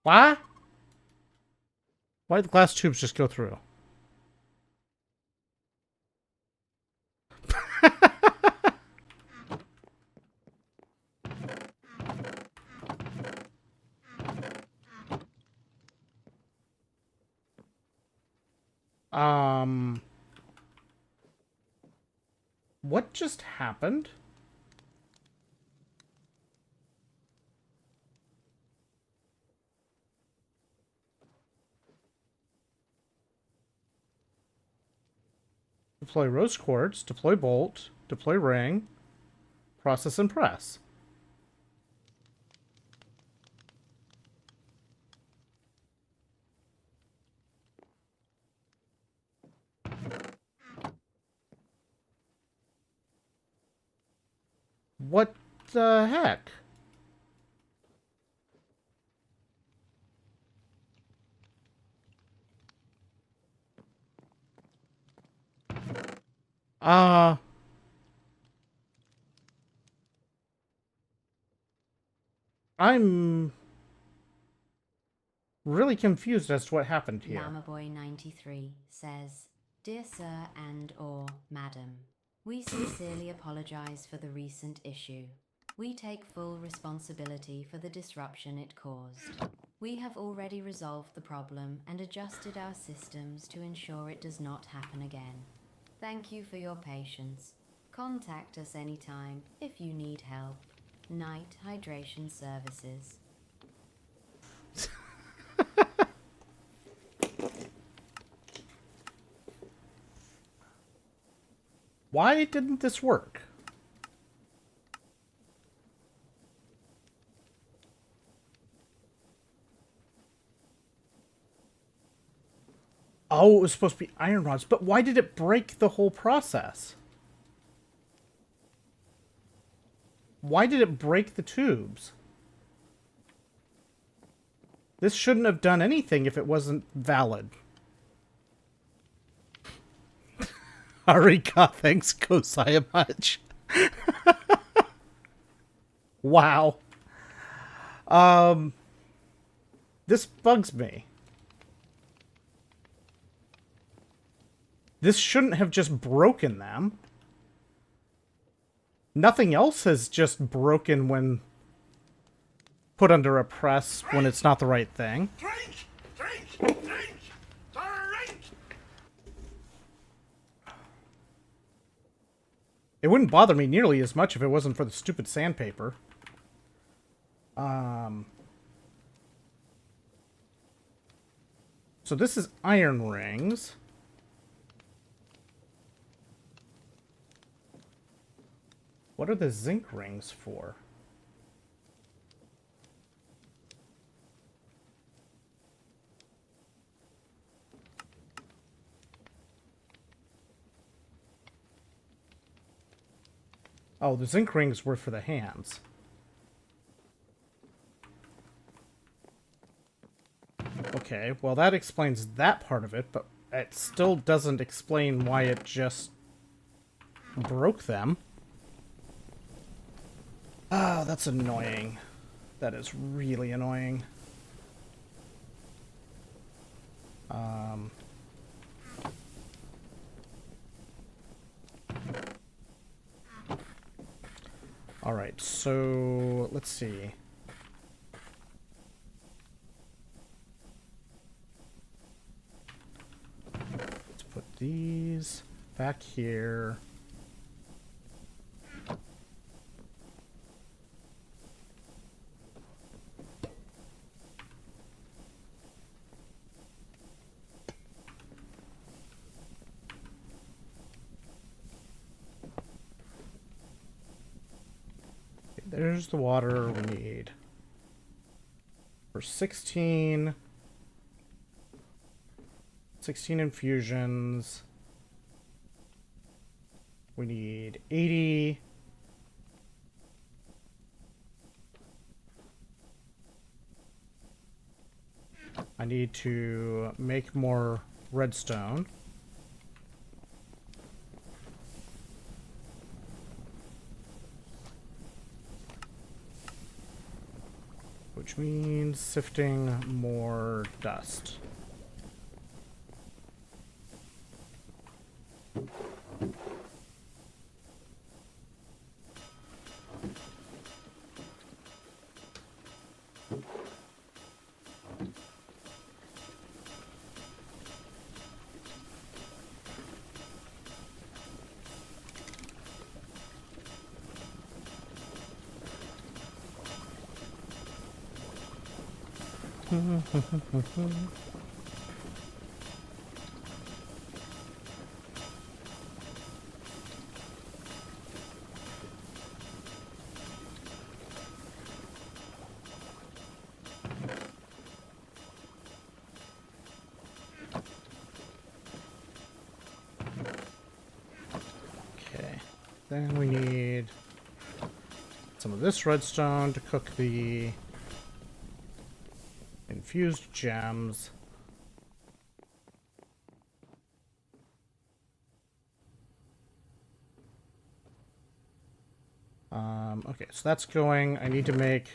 What? Why did the glass tubes just go through? Um... What just happened? Deploy rose quartz, deploy bolt, deploy ring, process and press. What the heck? Uh... I'm really confused as to what happened here. Llamaboy93 says, Dear Sir and or Madam, we sincerely apologize for the recent issue. We take full responsibility for the disruption it caused. We have already resolved the problem and adjusted our systems to ensure it does not happen again. Thank you for your patience. Contact us anytime if you need help. Night Hydration Services. Why didn't this work? Oh, it was supposed to be iron rods, but why did it break the whole process? Why did it break the tubes? This shouldn't have done anything if it wasn't valid. Harika, thanks, Kosaya much. Wow. This bugs me. This shouldn't have just broken them. Nothing else has just broken when put under a press when it's not the right thing. Drink! Drink! Drink! Drink! It wouldn't bother me nearly as much if it wasn't for the stupid sandpaper. So this is iron rings. What are the zinc rings for? Oh, the zinc rings were for the hands. Okay, well that explains that part of it, but it still doesn't explain why it just broke them. Oh, that's annoying. That is really annoying. All right, so let's see. Let's put these back here. There's the water we need. For 16 infusions. We need 80. I need to make more redstone. Which means sifting more dust. Okay, then we need some of this redstone to cook the infused gems. Okay, so that's going. I need to make...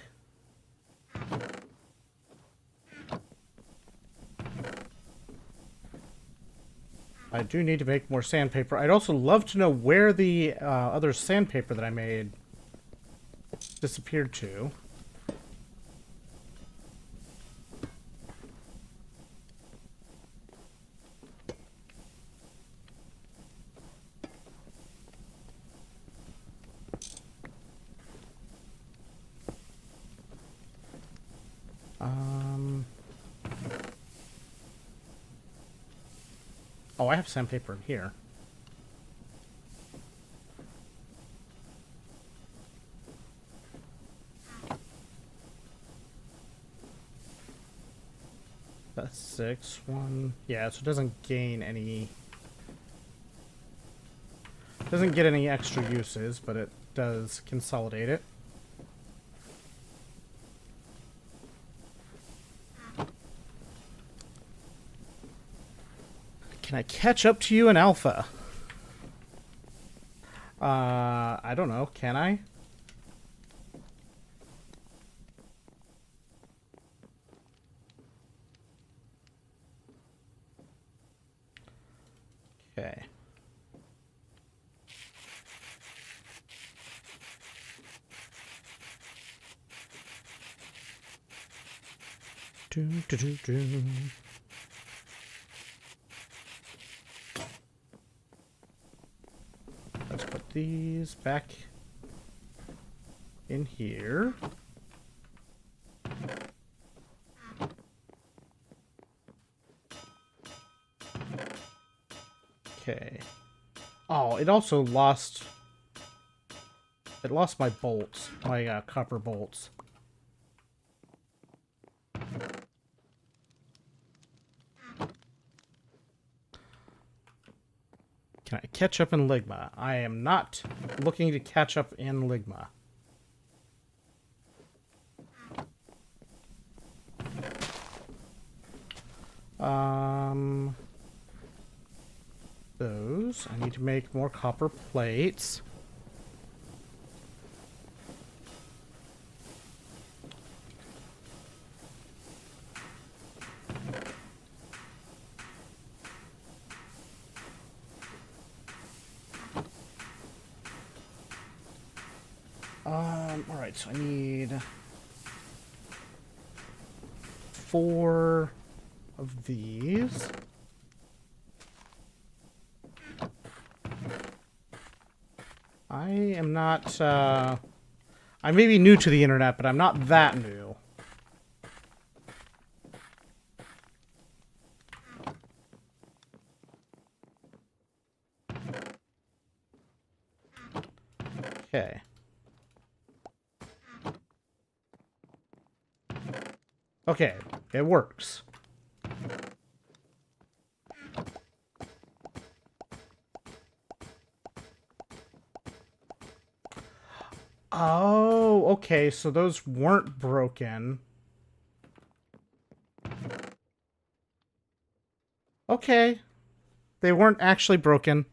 I do need to make more sandpaper. I'd also love to know where the other sandpaper that I made disappeared to. Oh, I have sandpaper in here. That's 6. 1. Yeah, so it doesn't gain any... Doesn't get any extra uses, but it does consolidate it. Can I catch up to you in alpha? I don't know. Can I? Okay. Do, do, do, do. Let's put these back in here. Okay. Oh, it also lost... It lost my bolts. My copper bolts. Can I catch up in Ligma? I am not looking to catch up in Ligma. those. I need to make more copper plates. Alright, so I need 4 of these. I am not, I may be new to the internet, but I'm not that new. Okay. Okay, it works. Oh, okay, so those weren't broken. Okay. They weren't actually broken.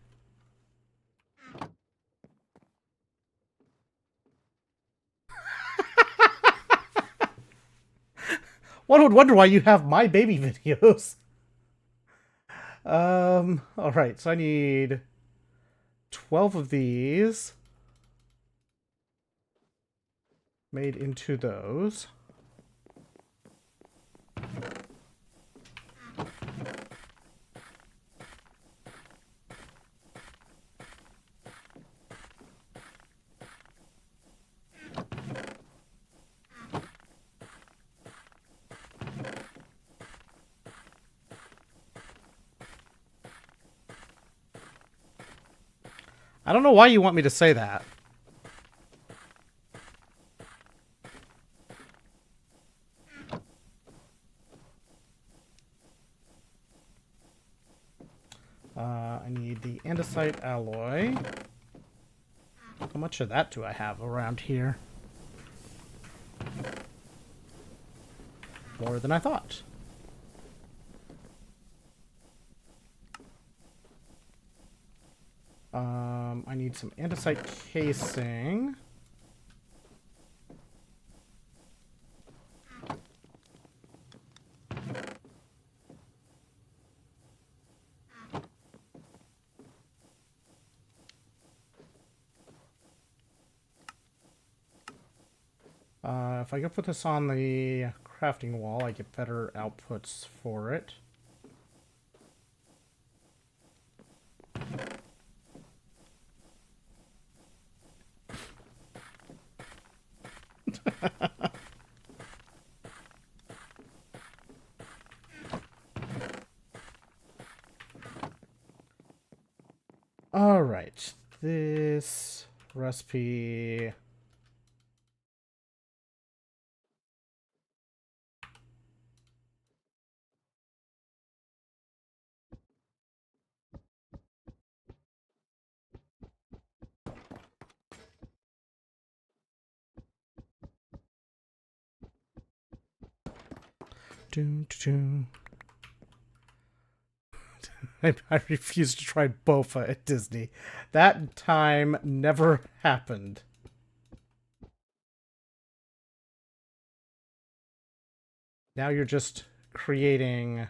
One would wonder why you have my baby videos. Alright, so I need 12 of these made into those. I don't know why you want me to say that. I need the andesite alloy. How much of that do I have around here? More than I thought. I need some andesite casing. If I go put this on the crafting wall, I get better outputs for it. All right, this recipe. Doo, doo, doo. I refuse to try Bofa at Disney. That time never happened. Now you're just creating...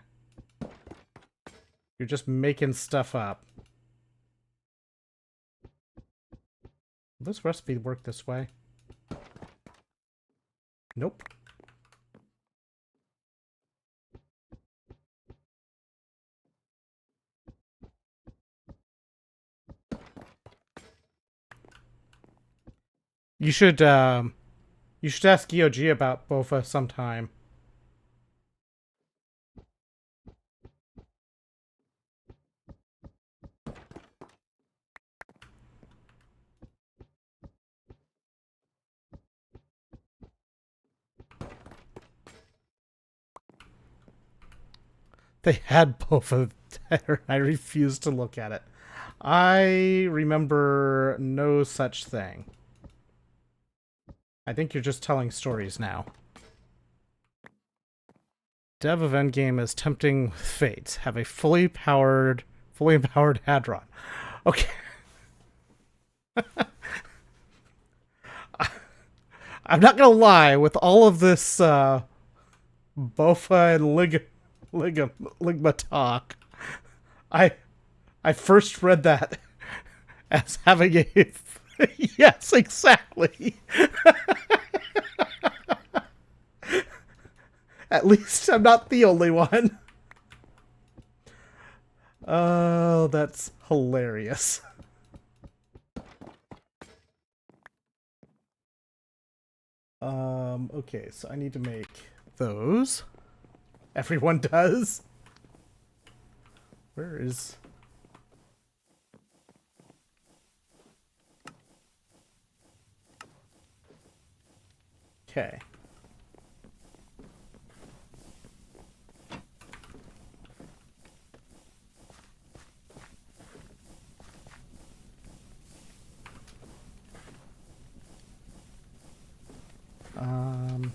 You're just making stuff up. Will this recipe work this way? Nope. You should ask EOG about Bofa sometime. They had Bofa there. I refused to look at it. I remember no such thing. I think you're just telling stories now. Dev of Endgame is tempting with fate. Have a fully powered Fully empowered Hadron. Okay. I'm not gonna lie, with all of this Bofa and Ligma talk, I first read that as having a yes, exactly. At least I'm not the only one. Oh, that's hilarious. Okay, so I need to make those. Everyone does. Where is... Okay. Um...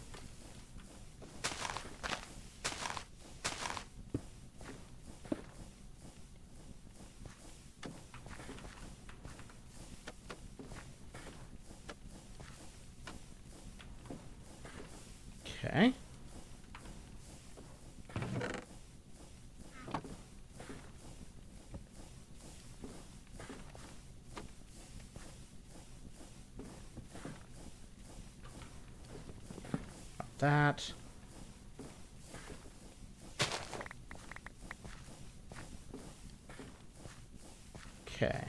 Okay. That. Okay.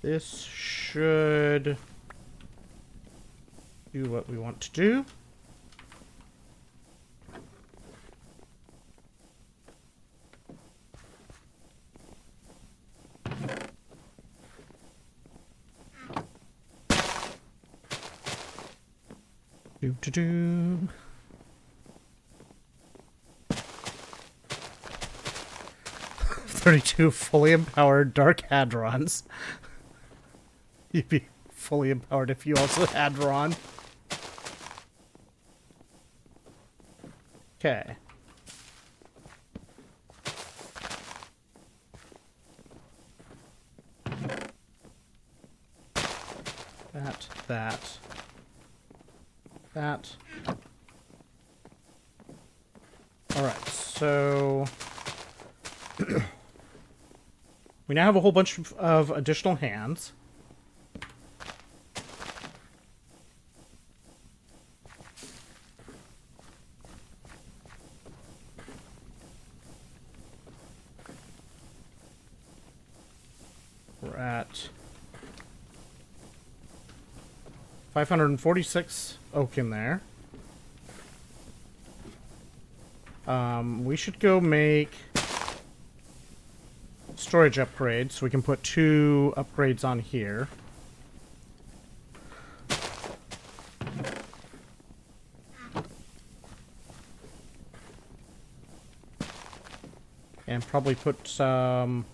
This should do what we want to do. Do. 32 fully empowered Dark Hadrons. You'd be fully empowered if you also had Ron. Okay. That. Alright, so... we now have a whole bunch of additional hands. We're at 546 oak in there. We should go make storage upgrades so we can put 2 upgrades on here. And probably put some...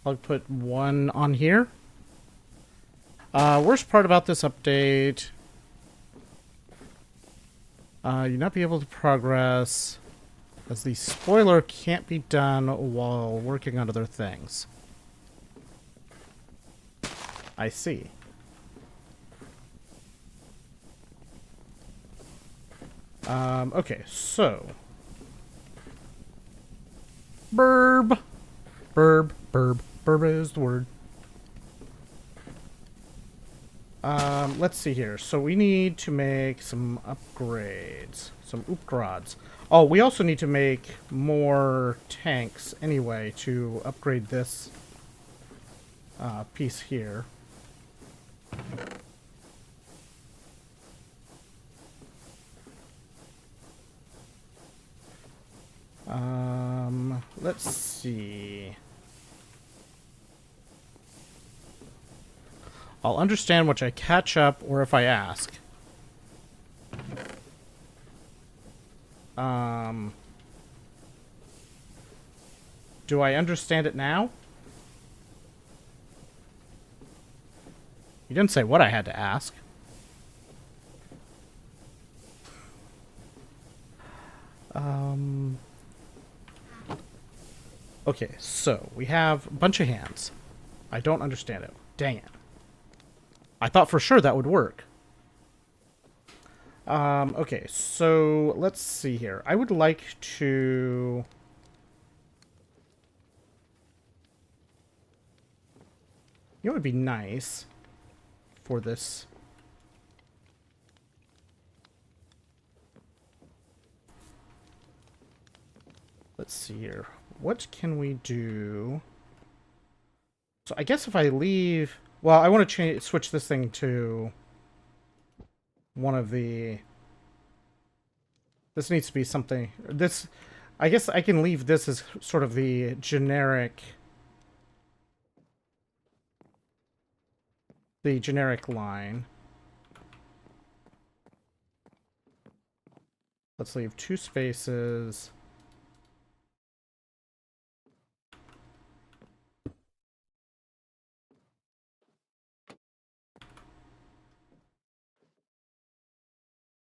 I'll put 1 on here. Worst part about this update... you'll not be able to progress, as the spoiler can't be done while working on other things. I see. Okay, so... Burb is the word. Let's see here. So we need to make some upgrades. Some upgrades. Oh, we also need to make more tanks anyway to upgrade this piece here. Let's see. I'll understand which I catch up or if I ask. Do I understand it now? You didn't say what I had to ask. Okay, so we have a bunch of hands. I don't understand it. Dang it. I thought for sure that would work. Okay, so let's see here. I would like to... You know what would be nice for this? Let's see here. What can we do? So I guess if I leave... Well, I want to switch this thing to one of the... This needs to be something... This... I guess I can leave this as sort of the generic... The generic line. Let's leave 2 spaces.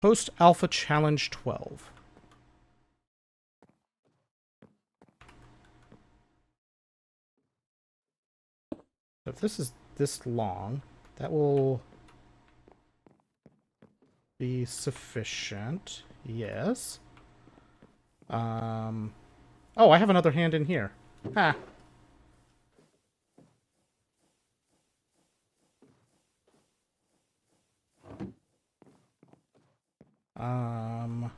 Post Alpha Challenge 12. So if this is this long, that will be sufficient. Yes. Oh, I have another hand in here. Ha. Um...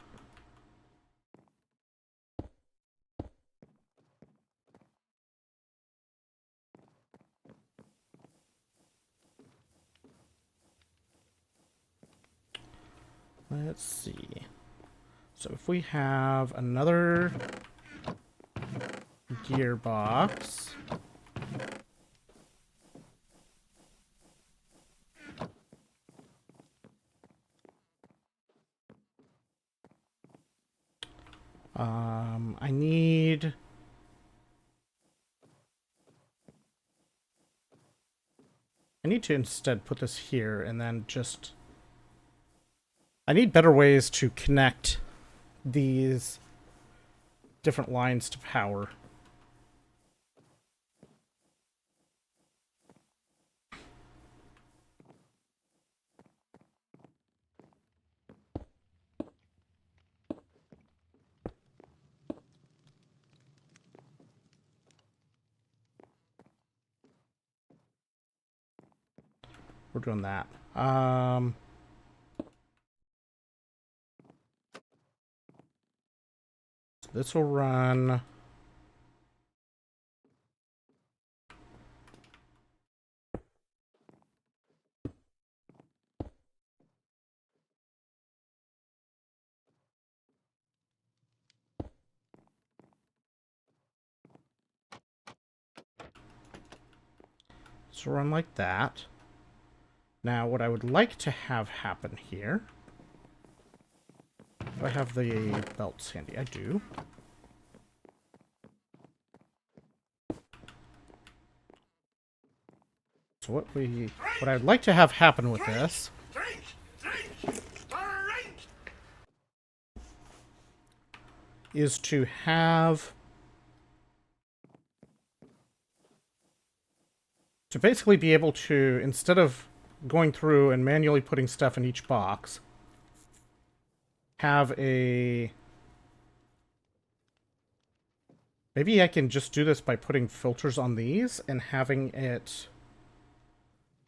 Let's see. So if we have another gearbox. I need... I need to instead put this here and then just... I need better ways to connect these different lines to power. We're doing that. So this will run... So run like that. Now, what I would like to have happen here... Do I have the belts handy? I do. So what I'd like to have happen with this is to have... To basically be able to, instead of going through and manually putting stuff in each box, have a... Maybe I can just do this by putting filters on these and having it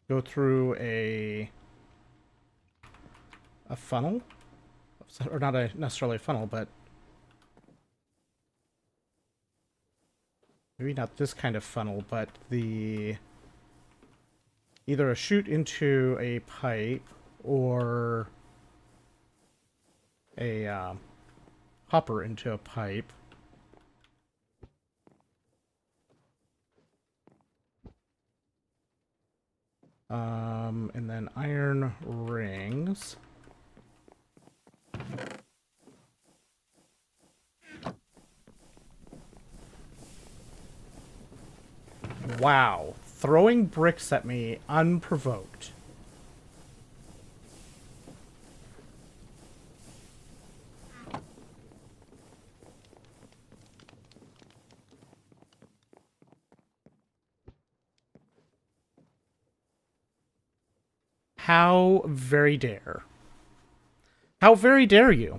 go through a funnel. Or not necessarily a funnel, but maybe not this kind of funnel, but the... Either a chute into a pipe or a hopper into a pipe. And then iron rings. Wow. Throwing bricks at me unprovoked. How very dare. How very dare you?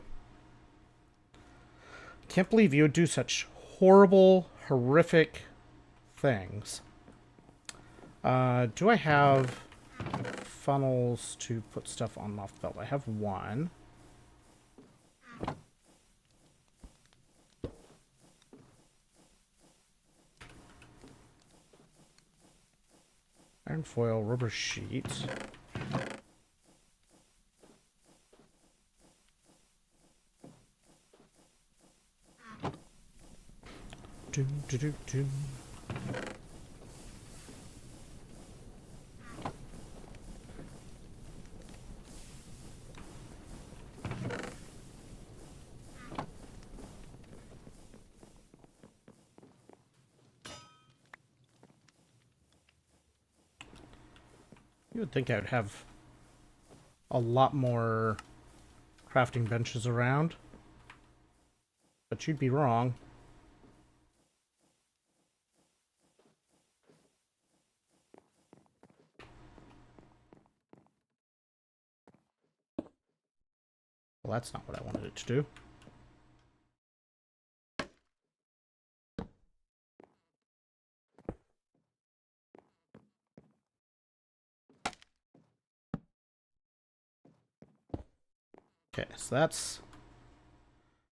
Can't believe you would do such horrible, horrific things. Do I have funnels to put stuff on off the belt? I have one. Iron foil, rubber sheet. Do, do, do, do. You would think I would have a lot more crafting benches around, but you'd be wrong. Well, that's not what I wanted it to do. Okay, so that's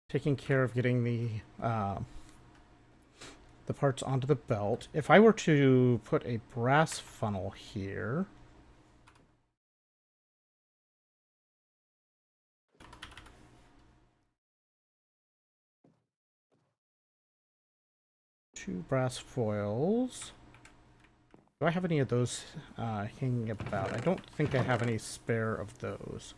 taking care of getting the parts onto the belt. If I were to put a brass funnel here, two brass foils. Do I have any of those hanging about? I don't think I have any spare of those.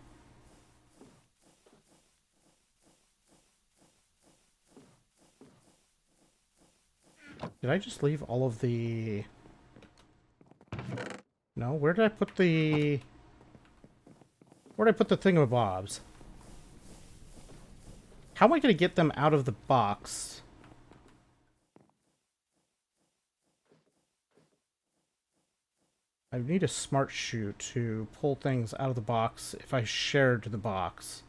Did I just leave all of the... No, where did I put the... Where did I put the thingamabobs? How am I going to get them out of the box? I need a smart shoe to pull things out of the box if I shared the box.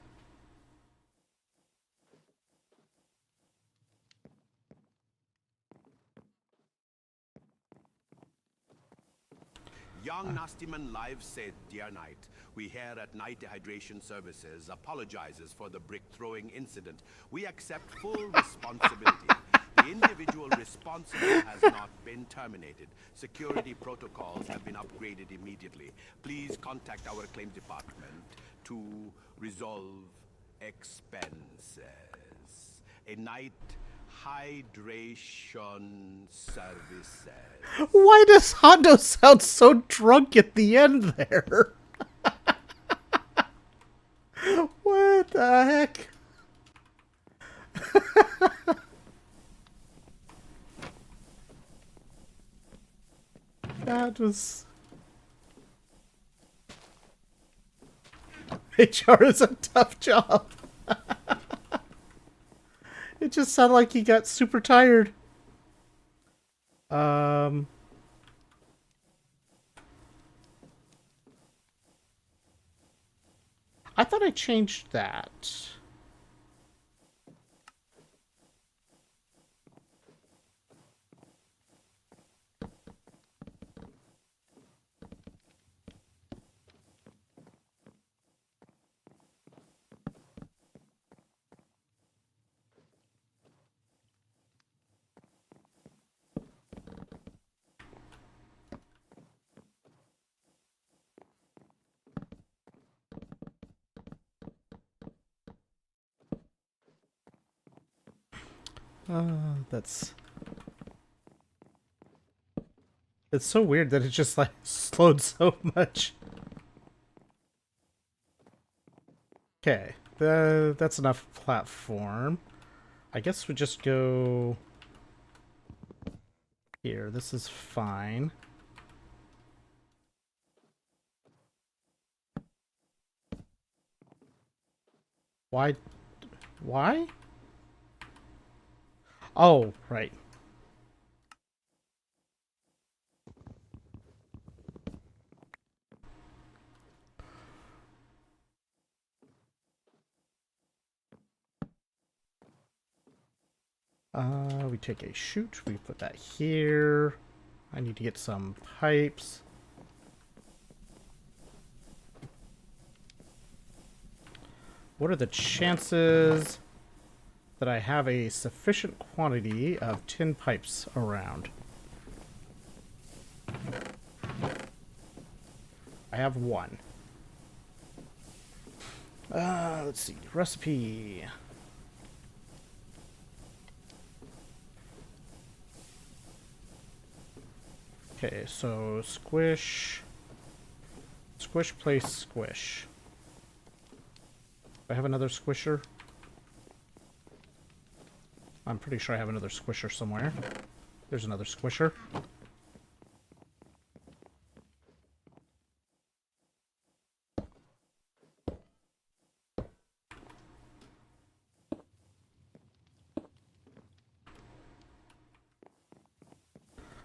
Young Nastyman Live said, "Dear Knight, we here at Night Dehydration Services apologizes for the brick-throwing incident. We accept full responsibility. The individual responsible has not been terminated. Security protocols have been upgraded immediately. Please contact our claim department to resolve expenses. A night hydration services." Why does Hondo sound so drunk at the end there? What the heck? That was... HR is a tough job. It just sounded like he got super tired. I thought I changed that. That's... It's so weird that it just, like, slowed so much. Okay, that's enough platform. I guess we just go... Here, this is fine. Why? Why? Oh, right. We take a chute. We put that here. I need to get some pipes. What are the chances that I have a sufficient quantity of tin pipes around? I have one. Let's see. Recipe. Okay, so squish. Squish, place, squish. Do I have another squisher? I'm pretty sure I have another squisher somewhere. There's another squisher.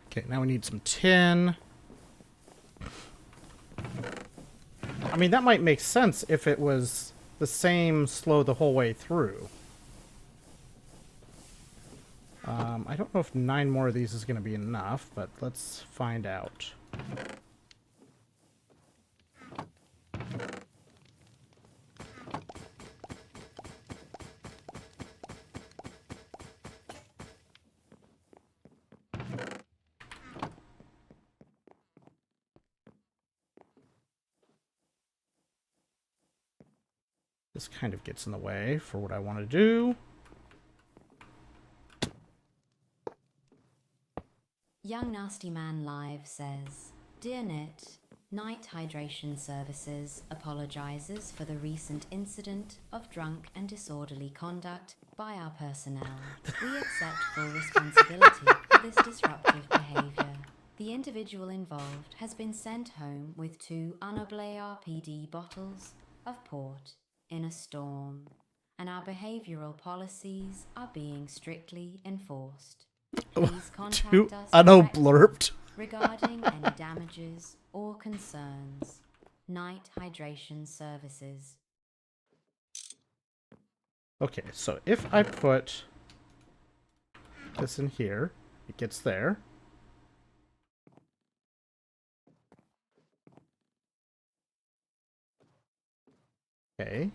Okay, now we need some tin. I mean, that might make sense if it was the same slow the whole way through. I don't know if 9 more of these is going to be enough, but let's find out. This kind of gets in the way for what I want to do. Young Nasty Man Live says, Dear Knit, Night Hydration Services apologizes for the recent incident of drunk and disorderly conduct by our personnel. We accept full responsibility for this disruptive behavior. The individual involved has been sent home with 2 Unoblé RPD bottles of port in a storm, and our behavioral policies are being strictly enforced. Please contact us Unblurped regarding any damages or concerns. Night Hydration Services. Okay, so if I put this in here, it gets there. Okay.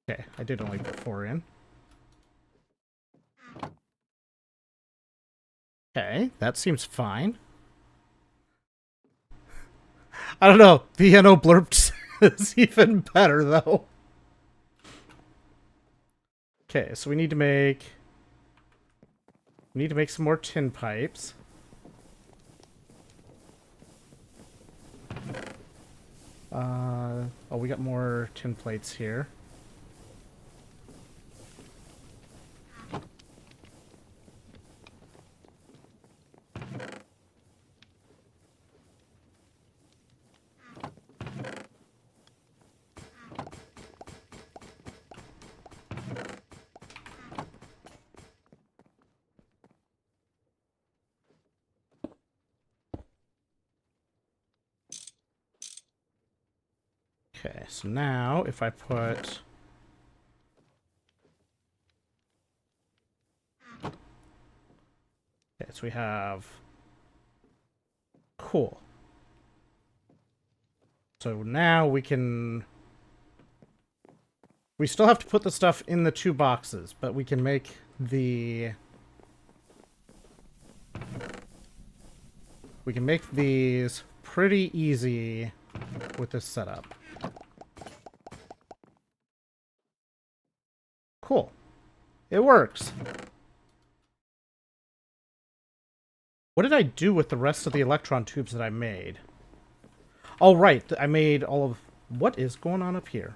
Okay, I did only put 4 in. Okay, that seems fine. I don't know. The blurped is even better, though. Okay, so we need to make some more tin pipes. Oh, we got more tin plates here. Okay, so now if I put... Okay, so we have... Cool. So now we can... We still have to put the stuff in the 2 boxes, but we can make the... We can make these pretty easy with this setup. Cool. It works. What did I do with the rest of the electron tubes that I made? Oh, right. I made all of... What is going on up here?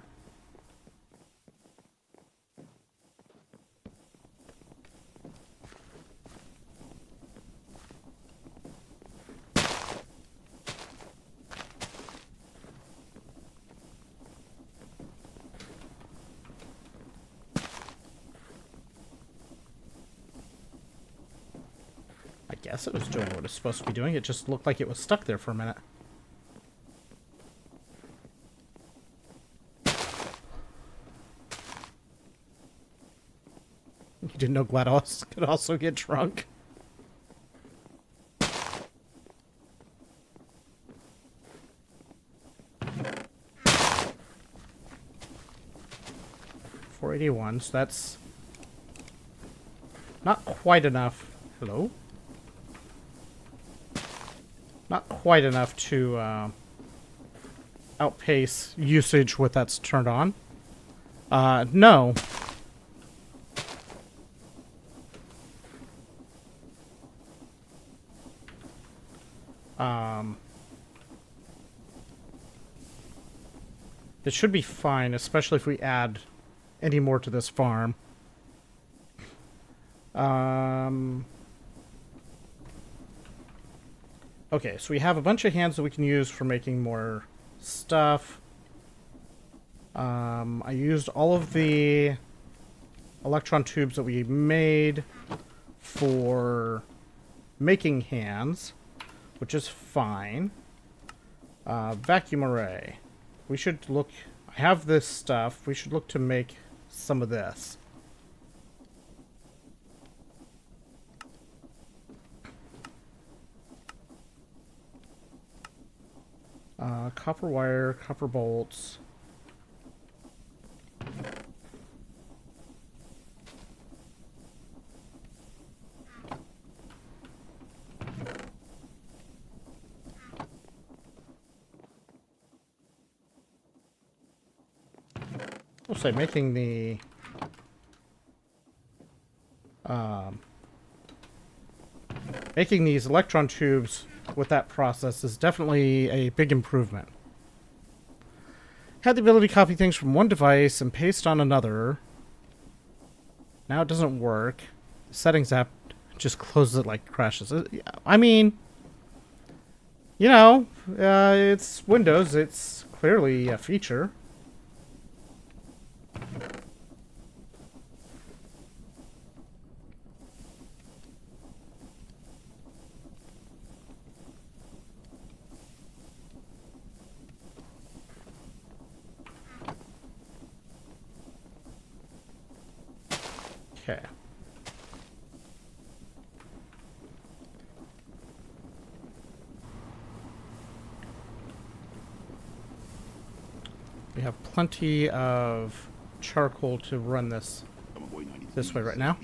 I guess it was doing what it's supposed to be doing. It just looked like it was stuck there for a minute. You didn't know GLaDOS could also get drunk? $481, so that's not quite enough. Hello? Not quite enough to outpace usage with that's turned on. No. It should be fine, especially if we add any more to this farm. Okay, so we have a bunch of hands that we can use for making more stuff. I used all of the electron tubes that we made for making hands, which is fine. Vacuum array. We should look... I have this stuff. We should look to make some of this. Copper wire, copper bolts. I'll say making the making these electron tubes with that process is definitely a big improvement. Had the ability to copy things from one device and paste on another. Now it doesn't work. The settings app just closes it like crashes. I mean, you know, it's Windows. It's clearly a feature. Okay. We have plenty of charcoal to run this way right now.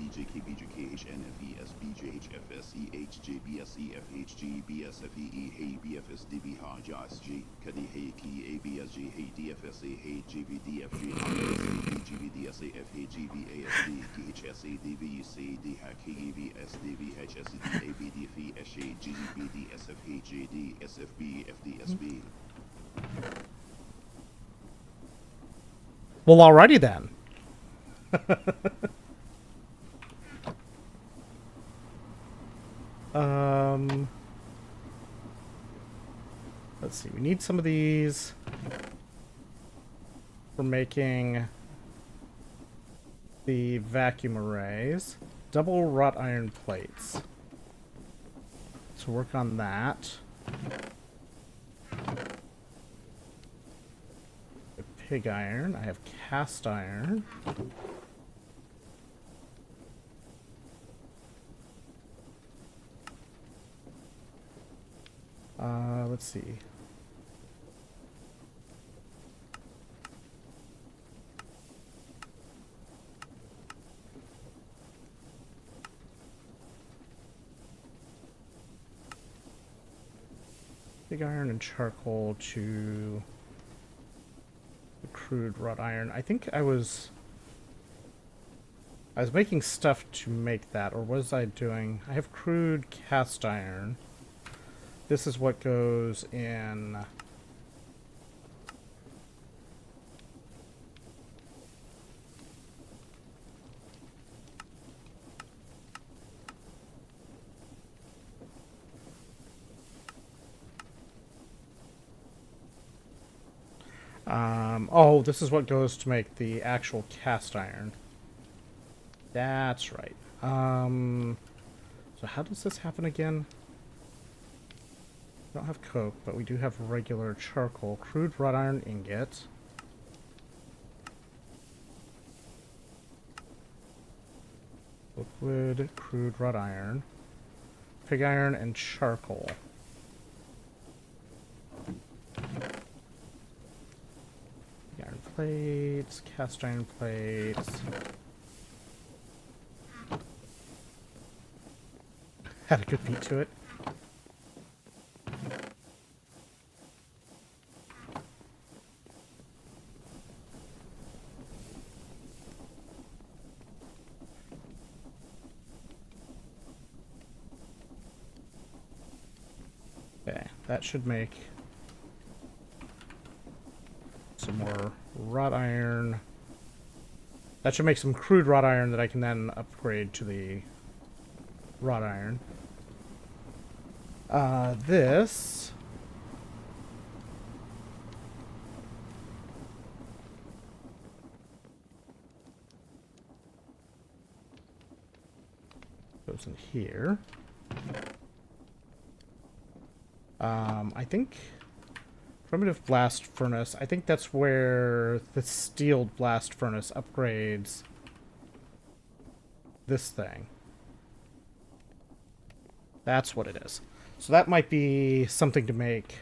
Well, alrighty then. Let's see. We need some of these for making the vacuum arrays. Double wrought iron plates. So work on that. Pig iron. I have cast iron. Let's see. Pig iron and charcoal to the crude wrought iron. I think I was making stuff to make that, or was I doing? I have crude cast iron. This is what goes in oh, this is what goes to make the actual cast iron. That's right. So how does this happen again? We don't have coke, but we do have regular charcoal. Crude wrought iron ingot. Liquid, crude, wrought iron, pig iron, and charcoal. Iron plates, cast iron plates. Had a good beat to it. Okay, that should make some more wrought iron. That should make some crude wrought iron that I can then upgrade to the wrought iron. This goes in here. I think primitive blast furnace. I think that's where the steel blast furnace upgrades this thing. That's what it is. So that might be something to make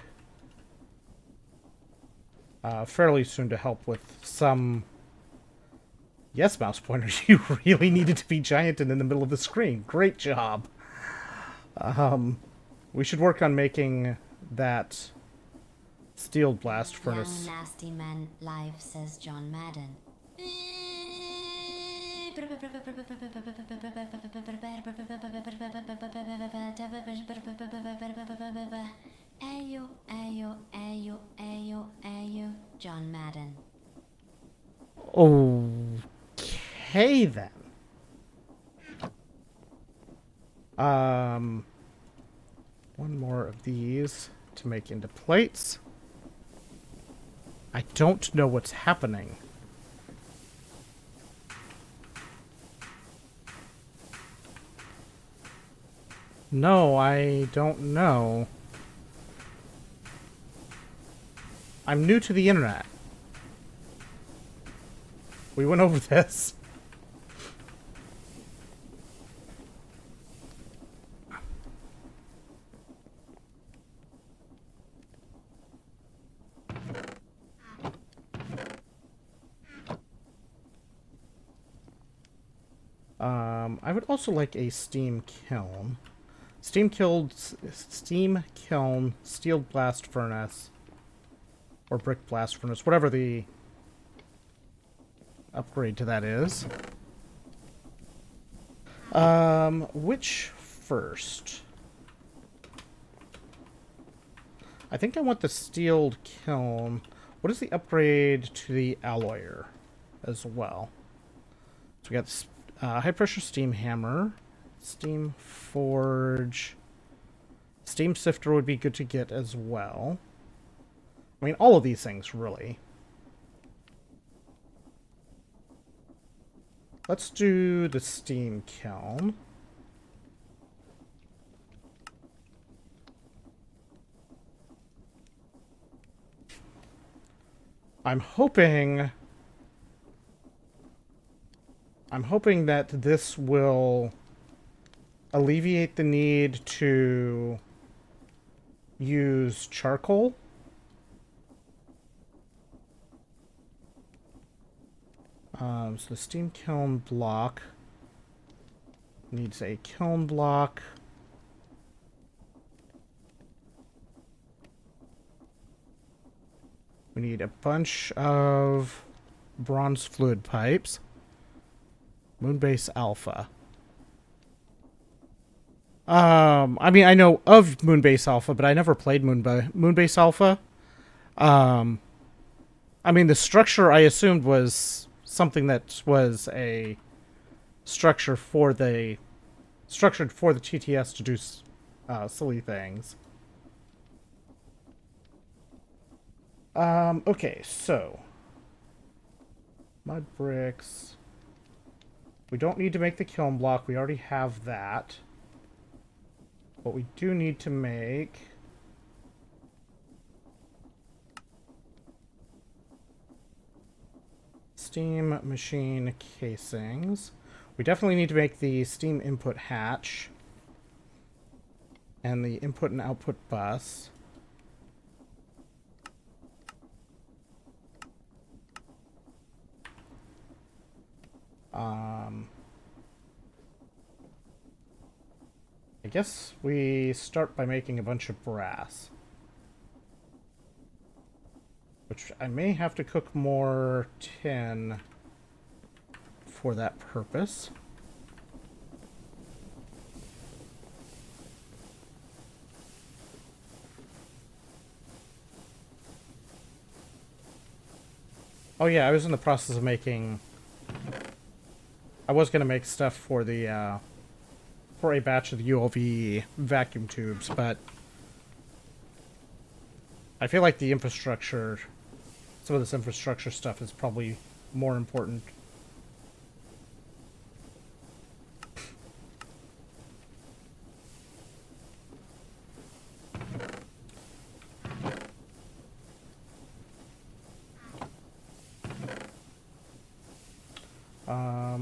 fairly soon to help with some... Yes, mouse pointer, you really needed to be giant and in the middle of the screen. Great job. We should work on making that steel blast furnace. Young nasty man live, says John Madden. Ayo, ayo, ayo, ayo, ayo, John Madden. Okay, then. One more of these to make into plates. I don't know what's happening. No, I don't know. I'm new to the internet. We went over this. I would also like a steam kiln. Steam kiln, steel blast furnace, or brick blast furnace, whatever the upgrade to that is. Which first? I think I want the steel kiln. What is the upgrade to the alloyer as well? So we got this, high pressure steam hammer, steam forge, steam sifter would be good to get as well. I mean, all of these things, really. Let's do the steam kiln. I'm hoping that this will alleviate the need to use charcoal. So the steam kiln block needs a kiln block. We need a bunch of bronze fluid pipes. Moonbase Alpha. I mean, I know of Moonbase Alpha, but I never played Moonbase Alpha. I mean, the structure I assumed was something that was a structure for the structured for the TTS to do silly things. Okay, so mud bricks. We don't need to make the kiln block. We already have that. But we do need to make steam machine casings. We definitely need to make the steam input hatch and the input and output bus. I guess we start by making a bunch of brass. Which I may have to cook more tin for that purpose. Oh yeah, I was in the process of making... I was going to make stuff for the, for a batch of the ULV vacuum tubes, but I feel like the infrastructure, some of this infrastructure stuff is probably more important.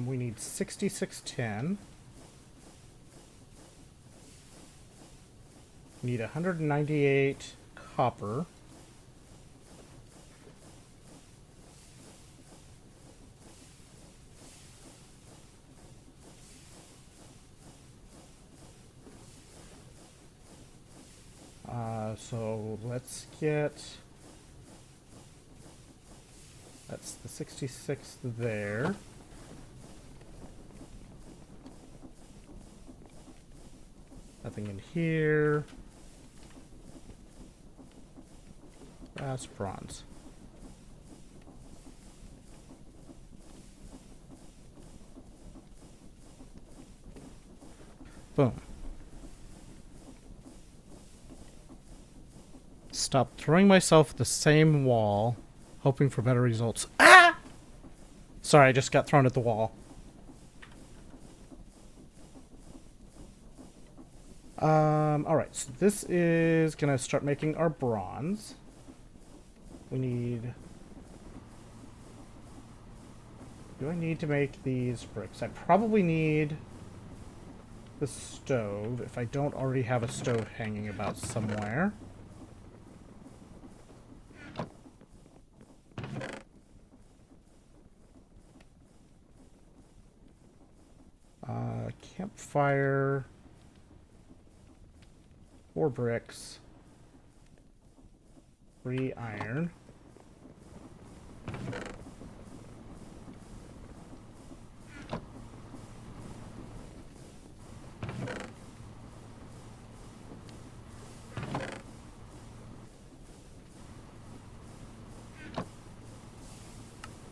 We need 6610. We need 198 copper. So let's get... That's the 66th there. Nothing in here. That's bronze. Boom. Stop throwing myself at the same wall, hoping for better results. Ah! Sorry, I just got thrown at the wall. Alright, so this is gonna start making our bronze. We need... Do I need to make these bricks? I probably need the stove, if I don't already have a stove hanging about somewhere. Campfire... 4 bricks, 3 iron,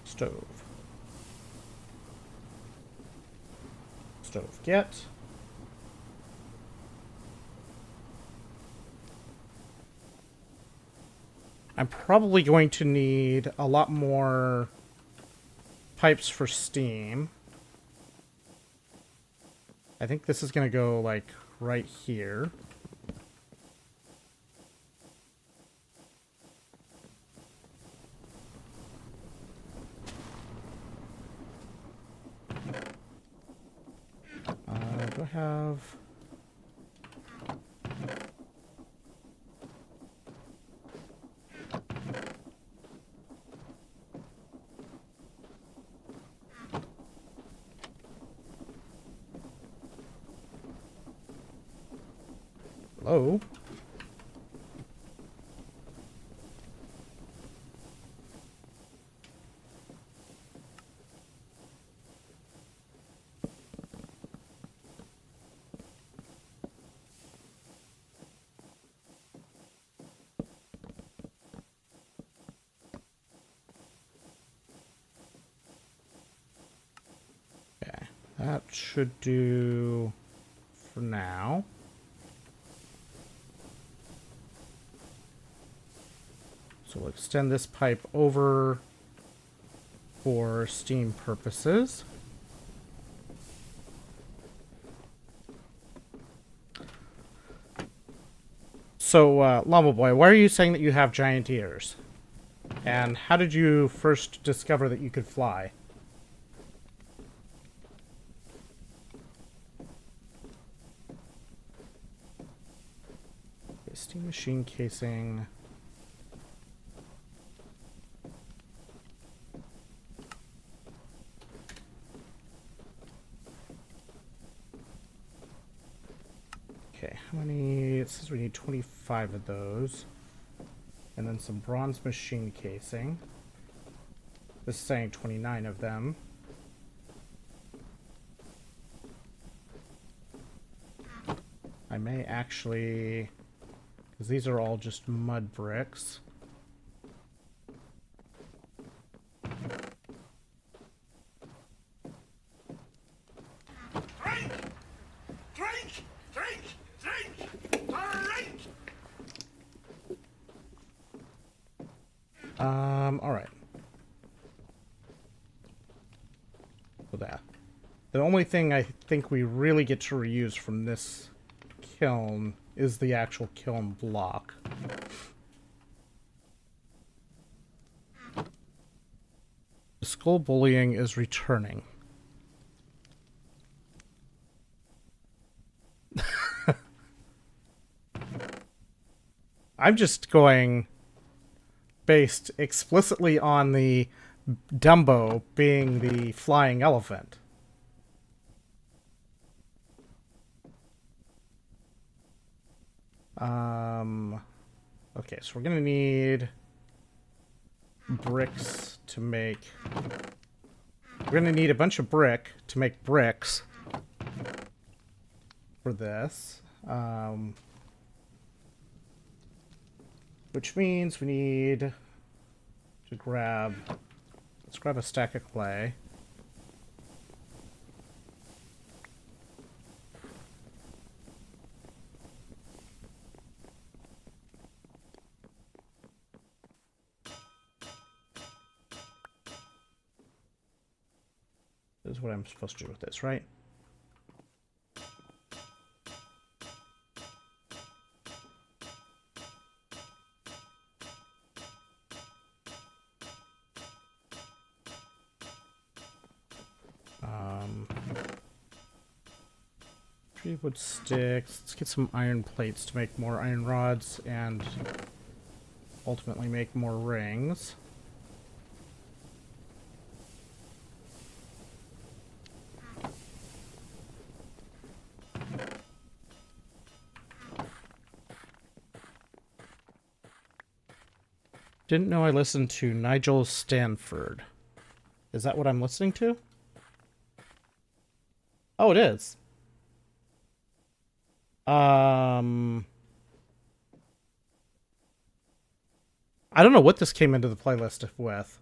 stove, stove get. I'm probably going to need a lot more pipes for steam. I think this is going to go, like, right here. Do I have... Hello? Okay, that should do for now. So we'll extend this pipe over for steam purposes. So, Llama Boy, why are you saying that you have giant ears? And how did you first discover that you could fly? steam machine casing. Okay, how many? It says we need 25 of those. And then some bronze machine casing. This is saying 29 of them. I may actually, because these are all just mud bricks. All right. So that. The only thing I think we really get to reuse from this kiln is the actual kiln block. The skull bullying is returning. I'm just going based explicitly on the Dumbo being the flying elephant. Okay, so we're gonna need bricks to make... We're gonna need a bunch of brick to make bricks for this. Which means we need to grab... Let's grab a stack of clay. This is what I'm supposed to do with this, right? Tree wood sticks. Let's get some iron plates to make more iron rods and ultimately make more rings. Didn't know I listened to Nigel Stanford. Is that what I'm listening to? Oh, it is. I don't know what this came into the playlist with.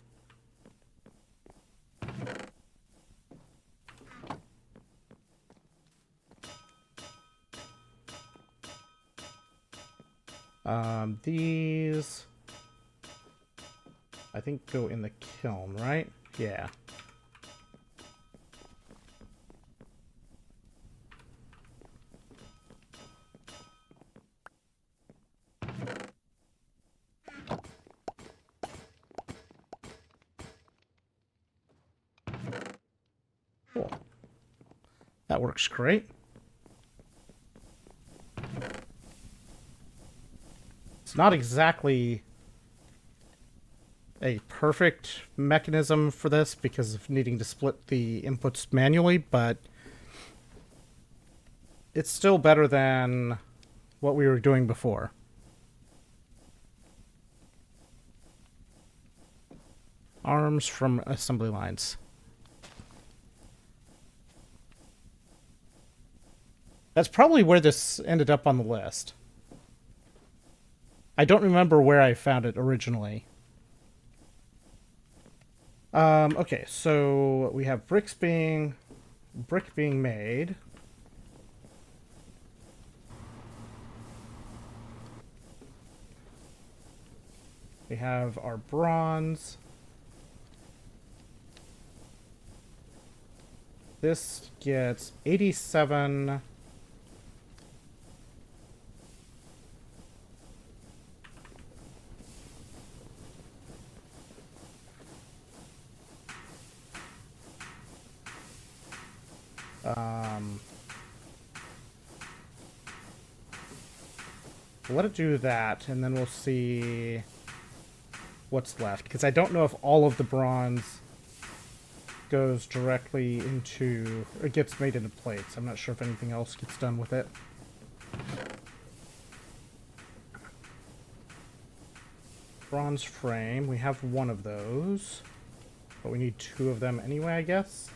These I think go in the kiln, right? Yeah. Cool. That works great. It's not exactly a perfect mechanism for this because of needing to split the inputs manually, but it's still better than what we were doing before. Arms from assembly lines. That's probably where this ended up on the list. I don't remember where I found it originally. Okay, so we have brick being made. We have our bronze. This gets 87. So let it do that, and then we'll see what's left. Because I don't know if all of the bronze goes directly into, or gets made into plates. I'm not sure if anything else gets done with it. Bronze frame. We have one of those. But we need 2 of them anyway, I guess.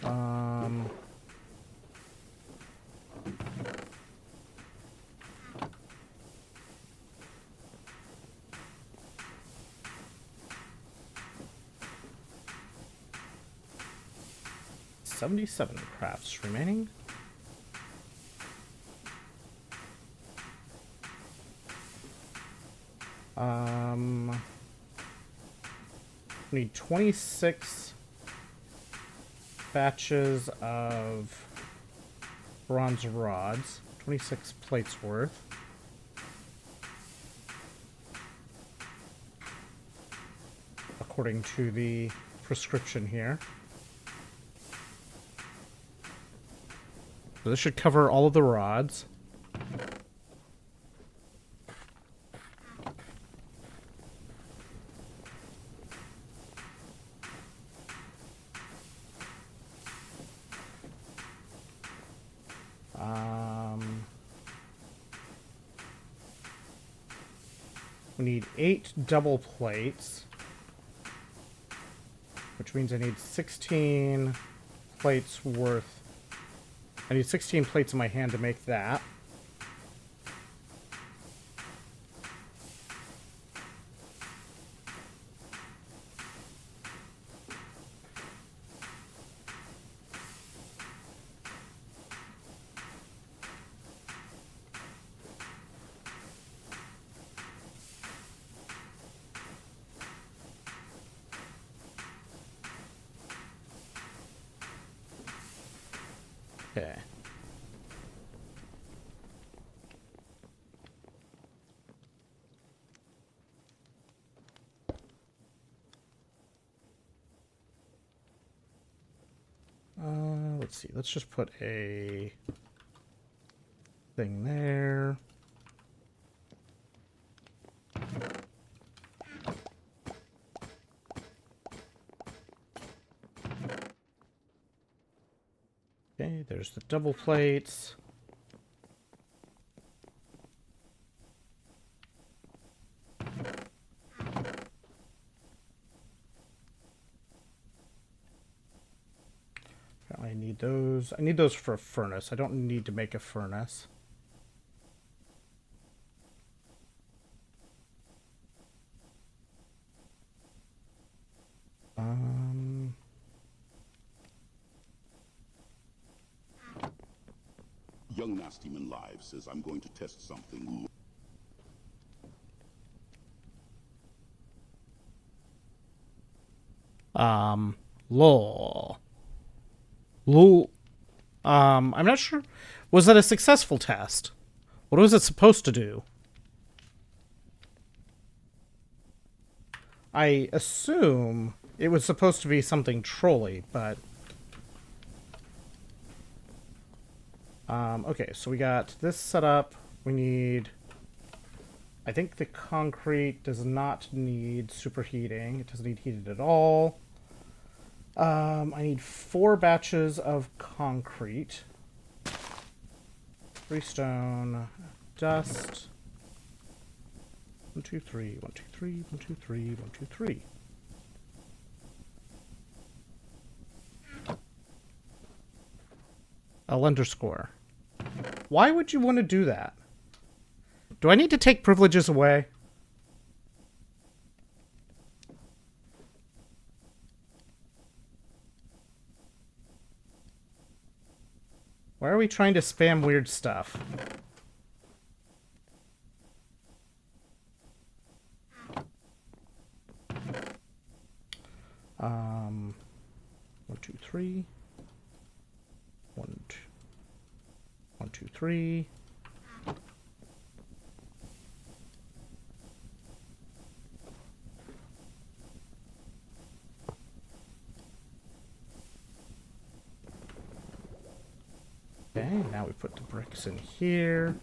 Um... 77 crafts remaining. We need 26 batches of bronze rods, 26 plates worth. According to the prescription here. So this should cover all of the rods. We need 8 double plates, which means I need 16 plates worth. I need 16 plates in my hand to make that. Okay. Let's see. Let's just put a thing there. Okay, there's the double plates. I need those. I need those for a furnace. I don't need to make a furnace. Young Nastyman Live says I'm going to test something. Lol. Lol. I'm not sure. Was that a successful test? What was it supposed to do? I assume it was supposed to be something trolly, but... okay, so we got this set up. We need... I think the concrete does not need superheating. It doesn't need heated at all. I need 4 batches of concrete. 3 stone. Dust. 1, 2, 3. 1, 2, 3. 1, 2, 3. 1, 2, 3. I'll underscore. Why would you want to do that? Do I need to take privileges away? Why are we trying to spam weird stuff? 2, 3. 1, 2, 1, 2, 3. Okay, now we put the bricks in here.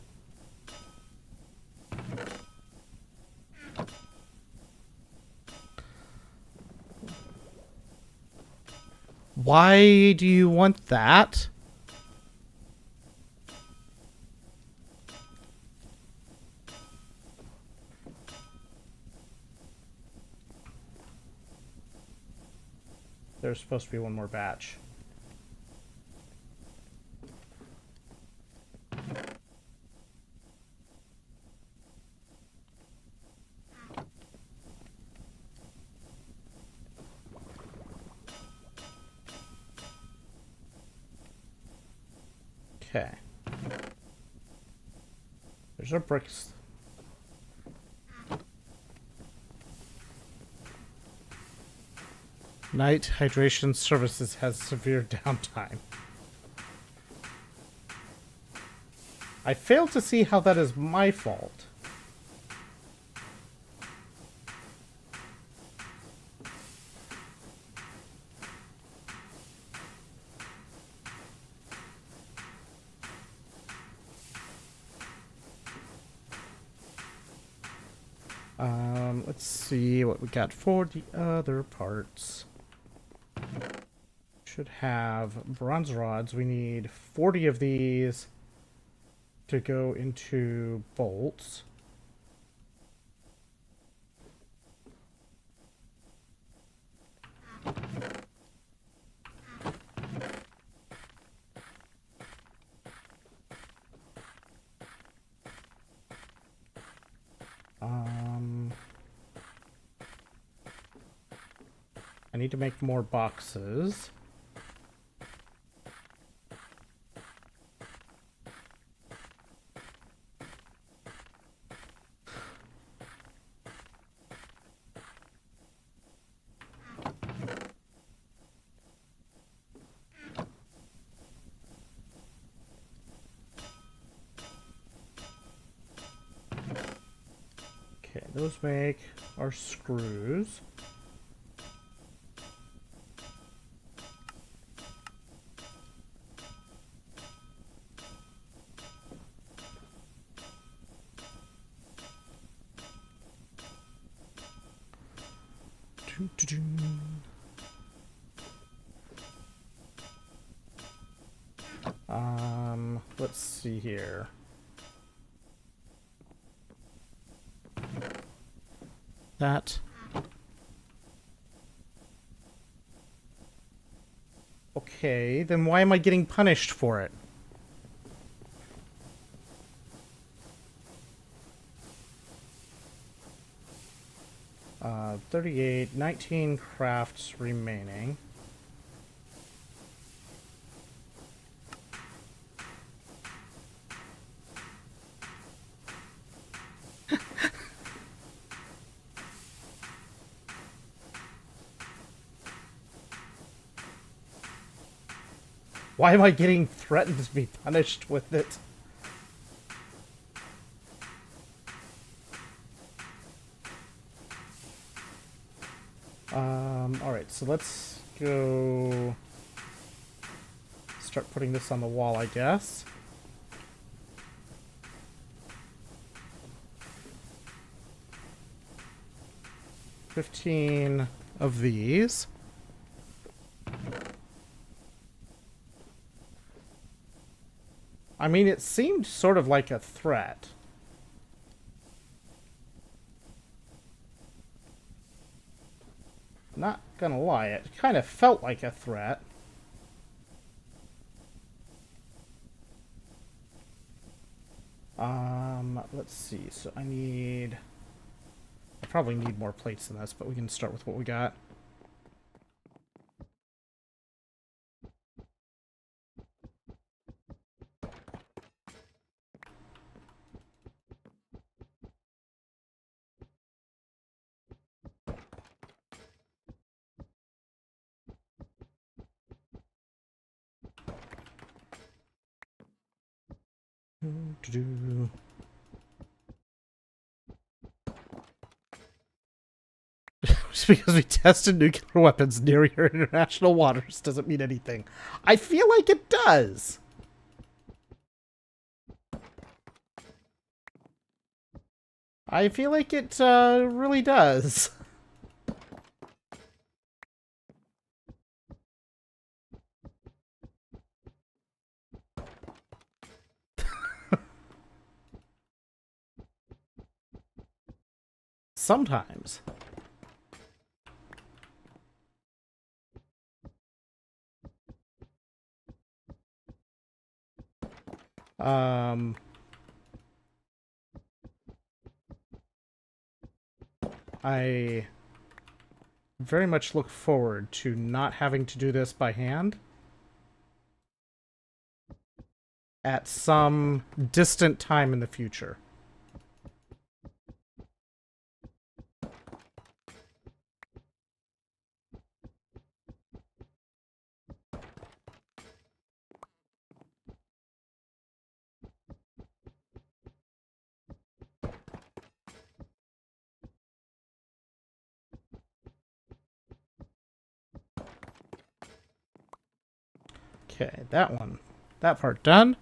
Why do you want that? There's supposed to be one more batch. Okay. There's our bricks. Night Hydration Services has severe downtime. I fail to see how that is my fault. Let's see what we got for the other parts. Should have bronze rods. We need 40 of these to go into bolts. I need to make more boxes. Okay, those make our screws. Let's see here. That. Okay, then why am I getting punished for it? Uh, 38, 19 crafts remaining. Why am I getting threatened to be punished with it? Alright, so let's go start putting this on the wall, I guess. $15 of these. I mean, it seemed sort of like a threat. Not gonna lie, it kind of felt like a threat. Let's see. So I probably need more plates than this, but we can start with what we got. Do. Just because we tested nuclear weapons near your international waters doesn't mean anything. I feel like it does. I feel like it really does. Sometimes. I very much look forward to not having to do this by hand at some distant time in the future. Okay, that part done.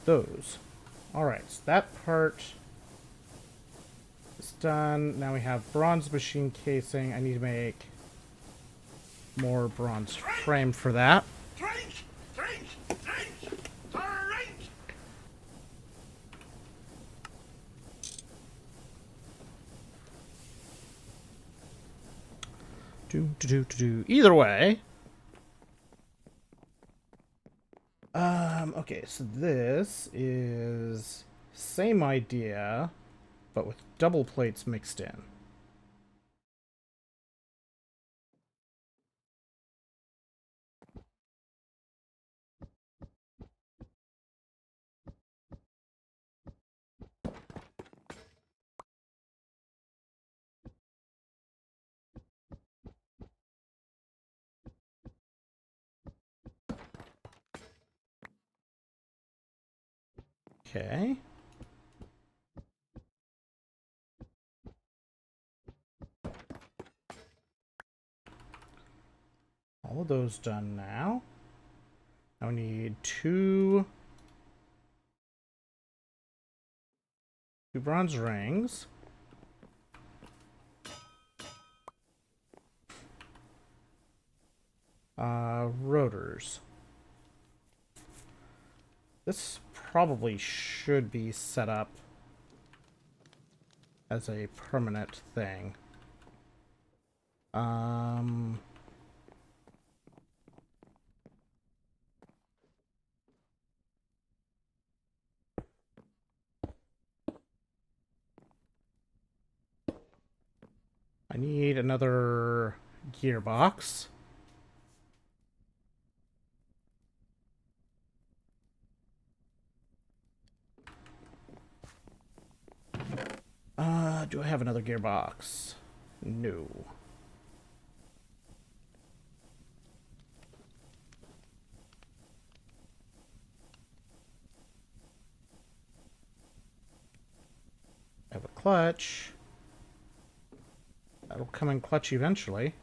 Those. Alright, so that part is done. Now we have bronze machine casing. I need to make more bronze frame for that. Drink! Drink! Drink! Drink! Either way. Okay, so this is same idea, but with double plates mixed in. Okay. All of those done now. Now we need two bronze rings. Rotors. This probably should be set up as a permanent thing. I need another gearbox. Do I have another gearbox? No. I have a clutch. That'll come in clutch eventually.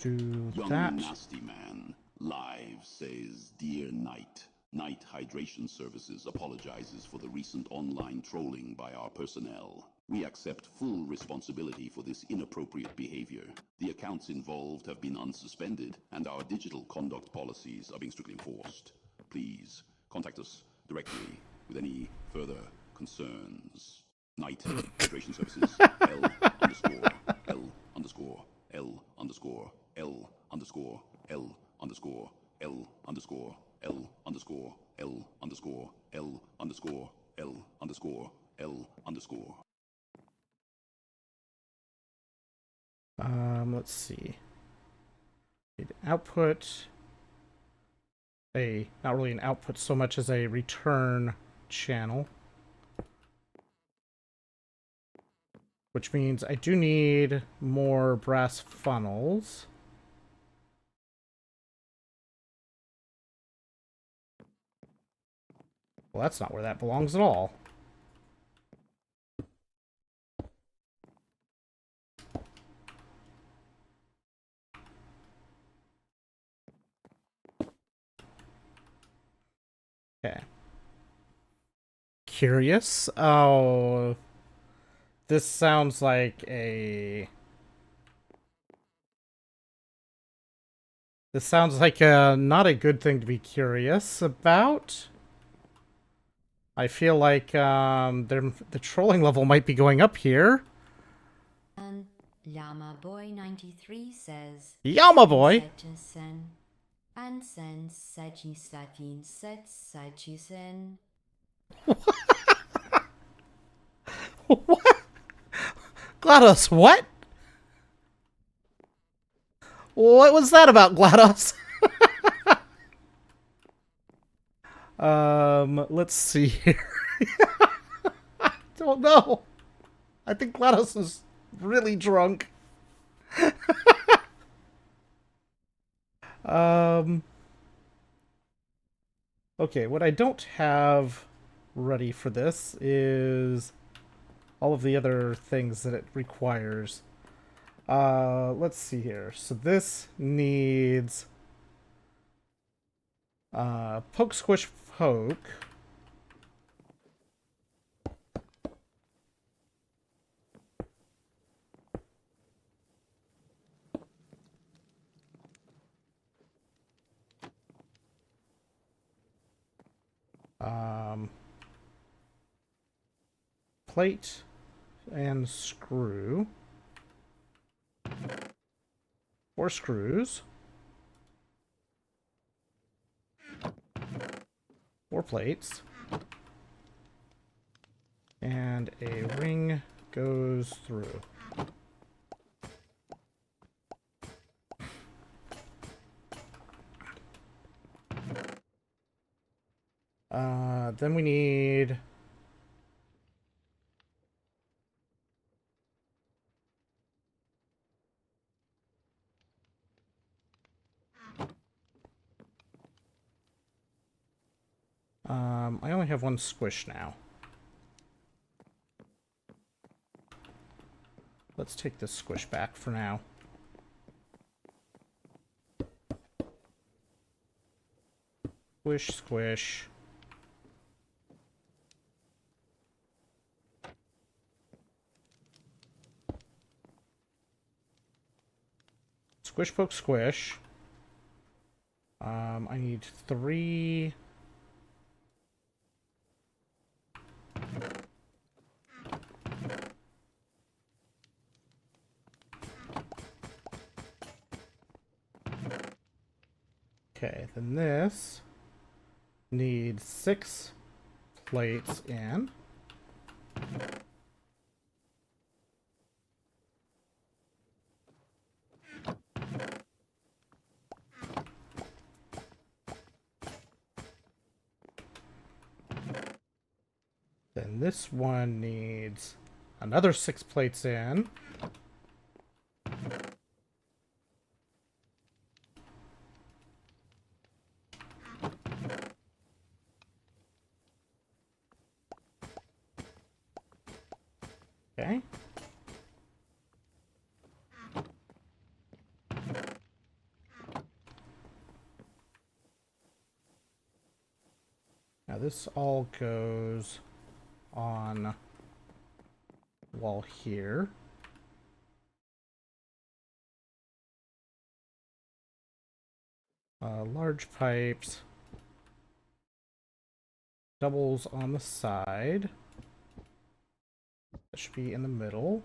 Do Young that. Nasty Man live says, "Dear Knight, Knight Hydration Services apologizes for the recent online trolling by our personnel. We accept full responsibility for this inappropriate behavior. The accounts involved have been unsuspended, and our digital conduct policies are being strictly enforced. Please contact us directly with any further concerns. Knight Hydration Services, L underscore L underscore L underscore L underscore L underscore L underscore L underscore L underscore L underscore L underscore L underscore." Let's see. Output not really an output so much as a return channel, which means I do need more brass funnels. Well, that's not where that belongs at all. Okay. Curious. Oh, this sounds like a... This sounds like not a good thing to be curious about. I feel like the trolling level might be going up here. And Llama Boy 93 says, Llama Boy? And sen saji slatin set saji sen. What? GLaDOS, what? What was that about, GLaDOS? Let's see here. I don't know. I think GLaDOS is really drunk. Okay, what I don't have ready for this is all of the other things that it requires. Let's see here. So this needs poke, squish, poke. Plate and screw. 4 screws. 4 plates. And a ring goes through. Then we need... I only have 1 squish now. Let's take this squish back for now. Squish, squish. Squish, poke, squish. I need 3... Okay, then this needs 6 plates in. Then this one needs another 6 plates in. Okay. Now this all goes on wall here. Large pipes. Doubles on the side. That should be in the middle.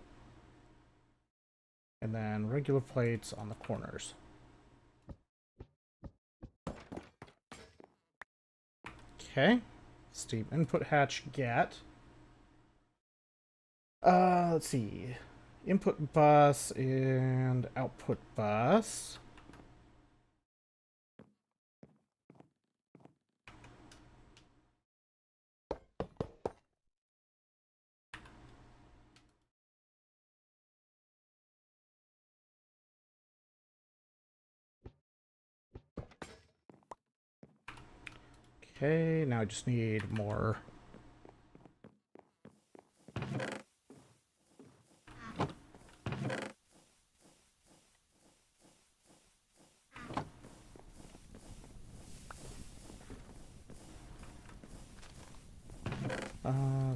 And then regular plates on the corners. Okay. Steam input hatch get. Let's see. Input bus and output bus. Okay, now I just need more.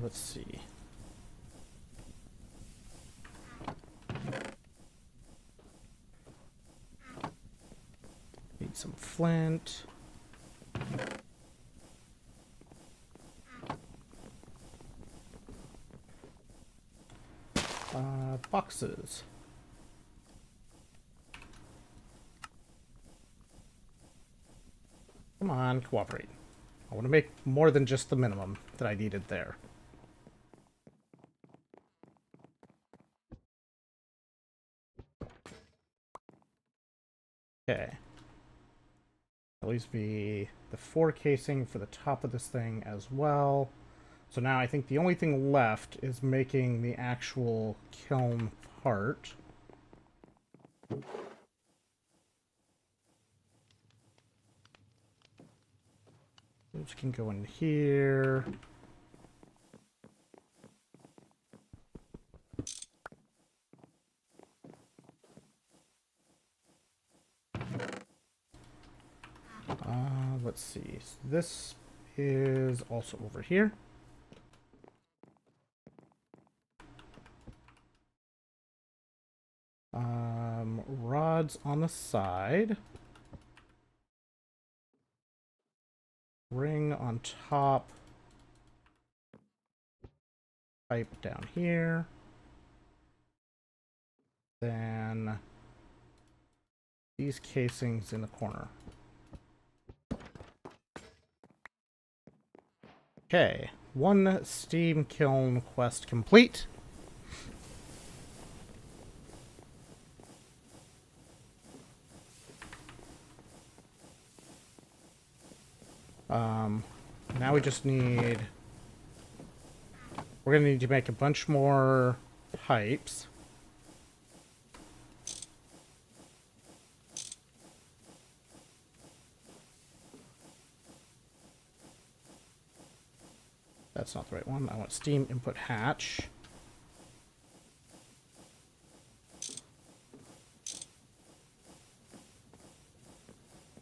Let's see. Need some flint. Boxes. Come on, cooperate. I want to make more than just the minimum that I needed there. Okay. At least be the 4 casing for the top of this thing as well. So now I think the only thing left is making the actual kiln part. Those can go in here. Let's see. So this is also over here. Rods on the side. Ring on top. Pipe down here. Then these casings in the corner. Okay, 1 steam kiln quest complete. Now we just need... We're gonna need to make a bunch more pipes. That's not the right one. I want steam input hatch.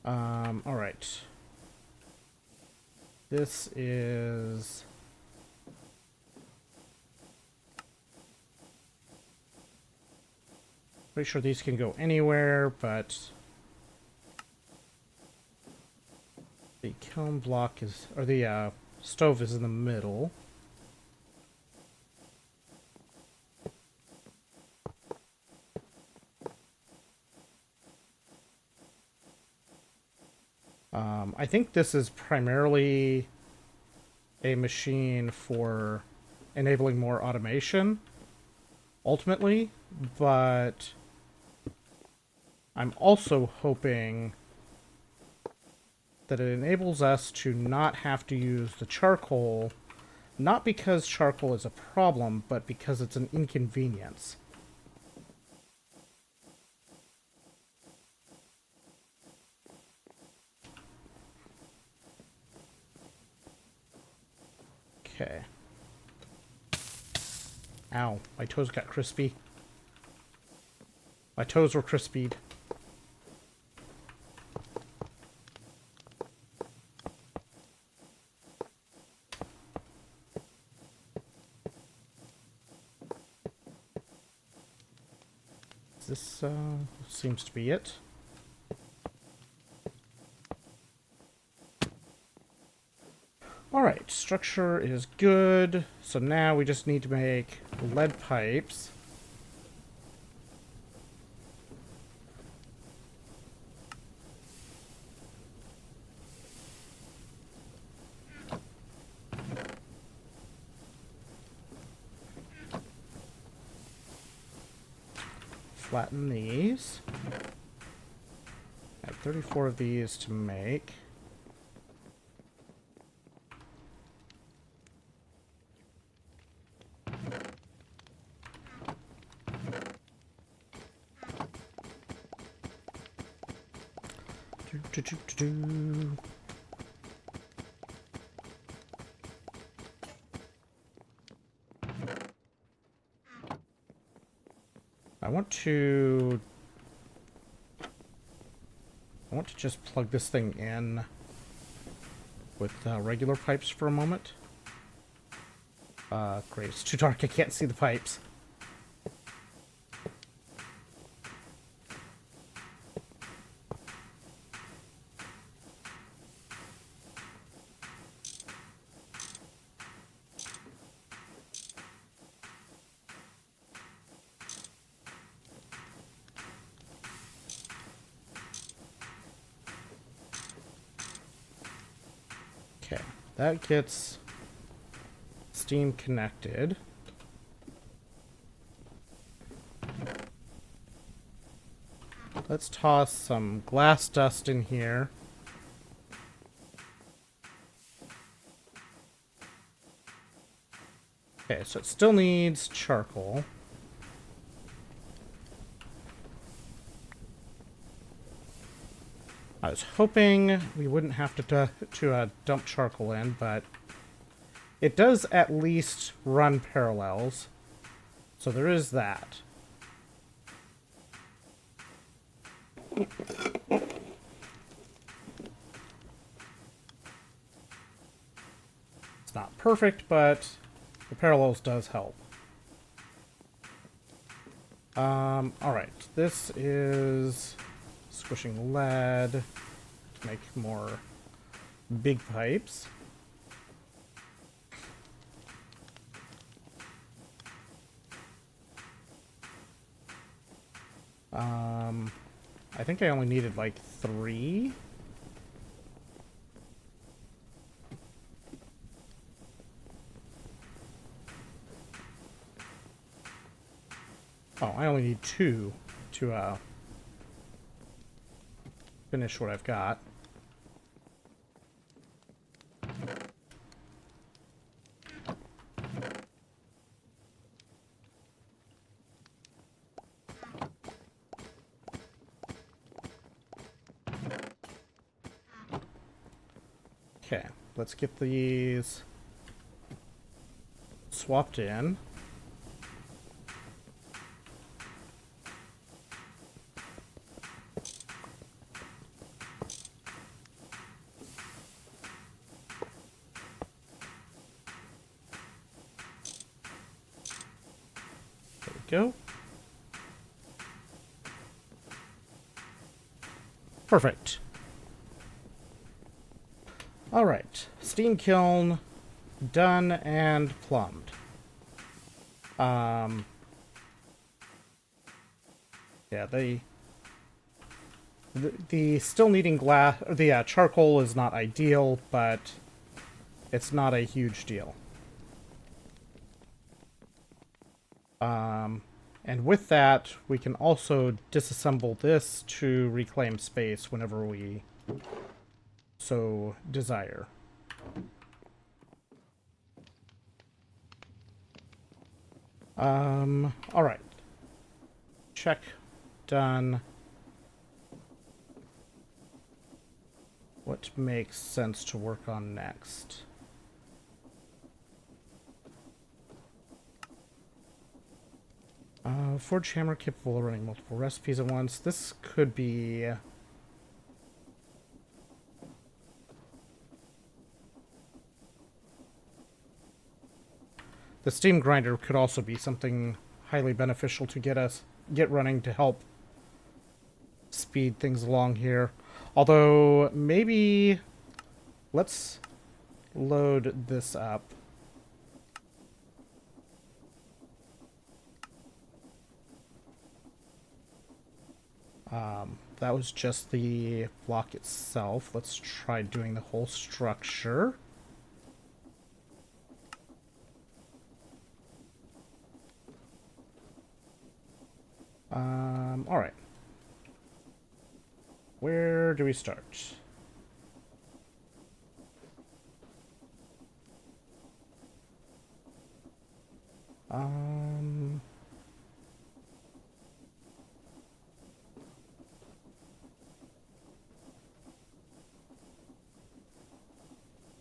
All right. This is... Pretty sure these can go anywhere, but... The kiln block is... Or the, stove is in the middle. I think this is primarily a machine for enabling more automation, ultimately, but I'm also hoping that it enables us to not have to use the charcoal, not because charcoal is a problem, but because it's an inconvenience. Okay. Ow, my toes got crispy. My toes were crispied. This seems to be it. Alright, structure is good. So now we just need to make lead pipes. Flatten these. I have 34 of these to make. Do. I want to just plug this thing in with regular pipes for a moment. Great, it's too dark, I can't see the pipes. Okay, that gets Steam connected. Let's toss some glass dust in here. Okay, so it still needs charcoal. I was hoping we wouldn't have to dump charcoal in, but it does at least run parallels. So there is that. It's not perfect, but the parallels does help. Alright, this is squishing lead to make more big pipes. I think I only needed like 3. Oh, I only need 2 to finish what I've got. Okay, let's get these swapped in. There we go. Perfect. Alright, steam kiln done and plumbed. Yeah, the still needing glass, or the charcoal is not ideal, but it's not a huge deal. And with that, we can also disassemble this to reclaim space whenever we so desire. Alright. Check. Done. What makes sense to work on next? Forge hammer capable of running multiple recipes at once. This could be... The steam grinder could also be something highly beneficial to get running to help speed things along here. Although, maybe... Let's load this up. That was just the block itself. Let's try doing the whole structure. Alright. Where do we start?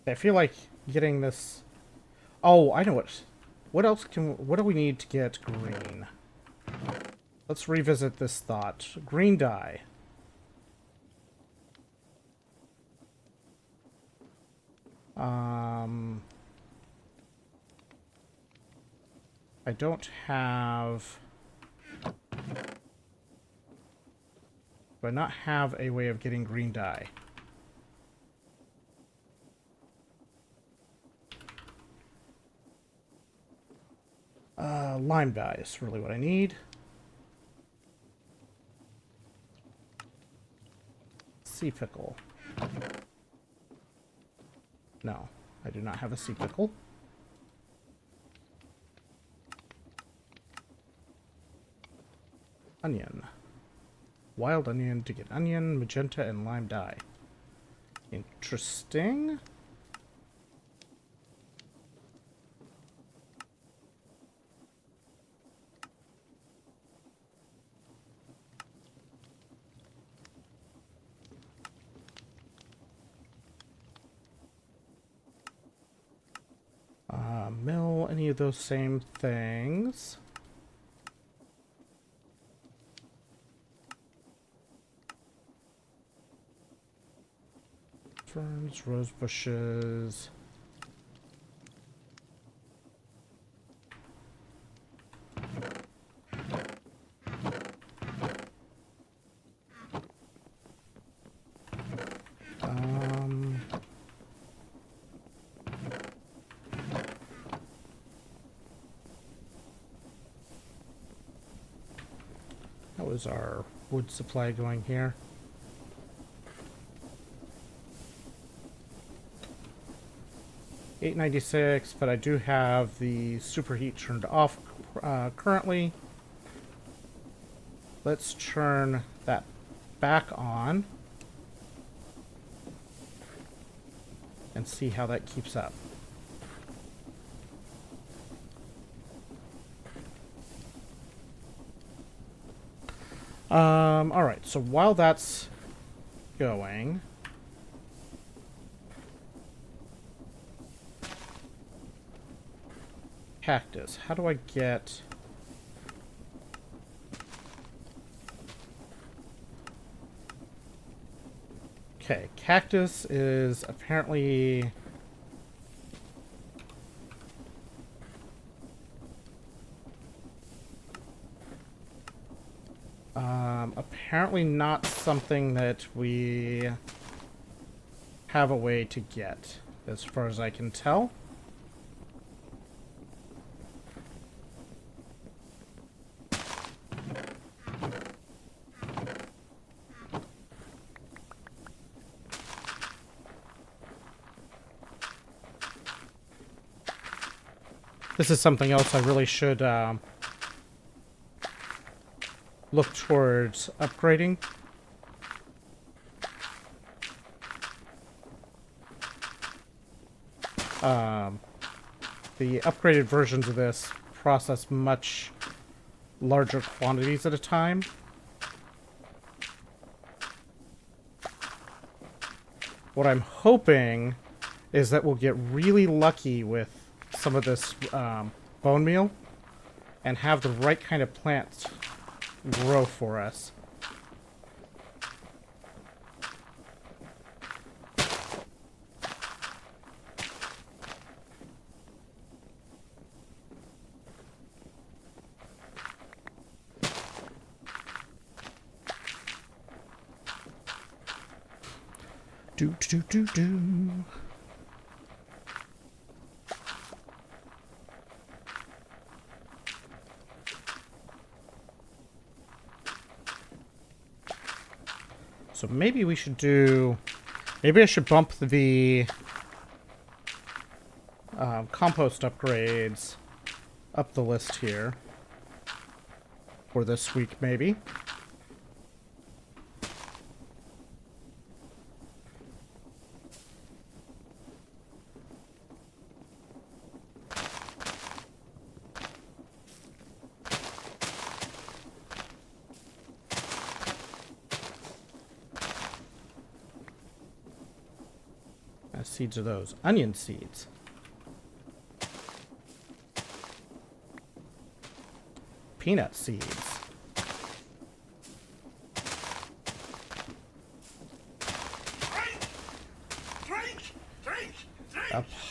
I feel like getting this... Oh, I know what. What else what do we need to get green? Let's revisit this thought. Green dye. I don't have... Do I not have a way of getting green dye? Lime dye is really what I need. Sea pickle. No, I do not have a sea pickle. Onion. Wild onion to get onion, magenta, and lime dye. Interesting. Mill, any of those same things. Ferns, rose bushes. How is our wood supply going here? $8.96, but I do have the superheat turned off currently. Let's turn that back on and see how that keeps up. Alright, so while that's going... Cactus. How do I get... Okay, cactus is apparently... apparently not something that we have a way to get, as far as I can tell. This is something else I really should look towards upgrading. The upgraded versions of this process much larger quantities at a time. What I'm hoping is that we'll get really lucky with some of this bone meal and have the right kind of plants grow for us. Do. So maybe we should do... Maybe I should bump the compost upgrades up the list here. For this week, maybe. Seeds are those? Onion seeds. Peanut seeds.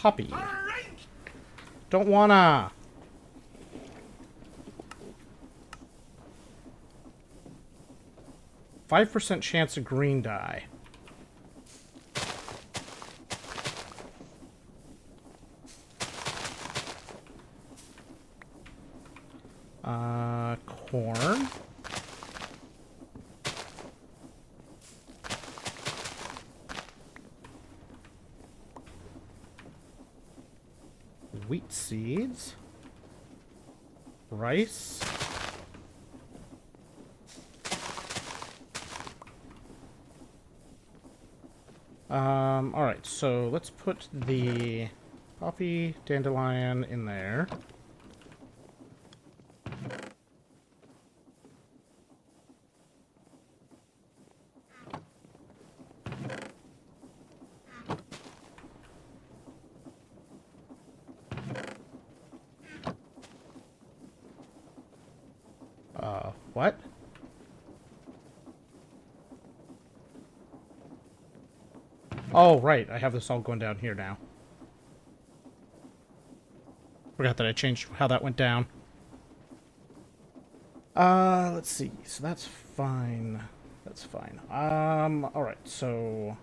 poppy. Don't wanna. %5 chance of green dye. Corn. Wheat seeds. Rice. Alright, so let's put the poppy dandelion in there. What? Oh, right. I have this all going down here now. Forgot that I changed how that went down. Let's see. So that's fine. That's fine. Alright. So,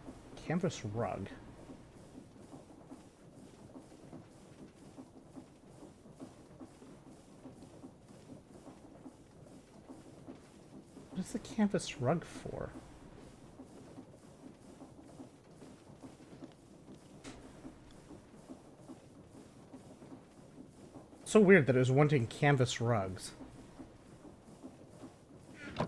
canvas rug. What is the canvas rug for? So weird that it was wanting canvas rugs. Do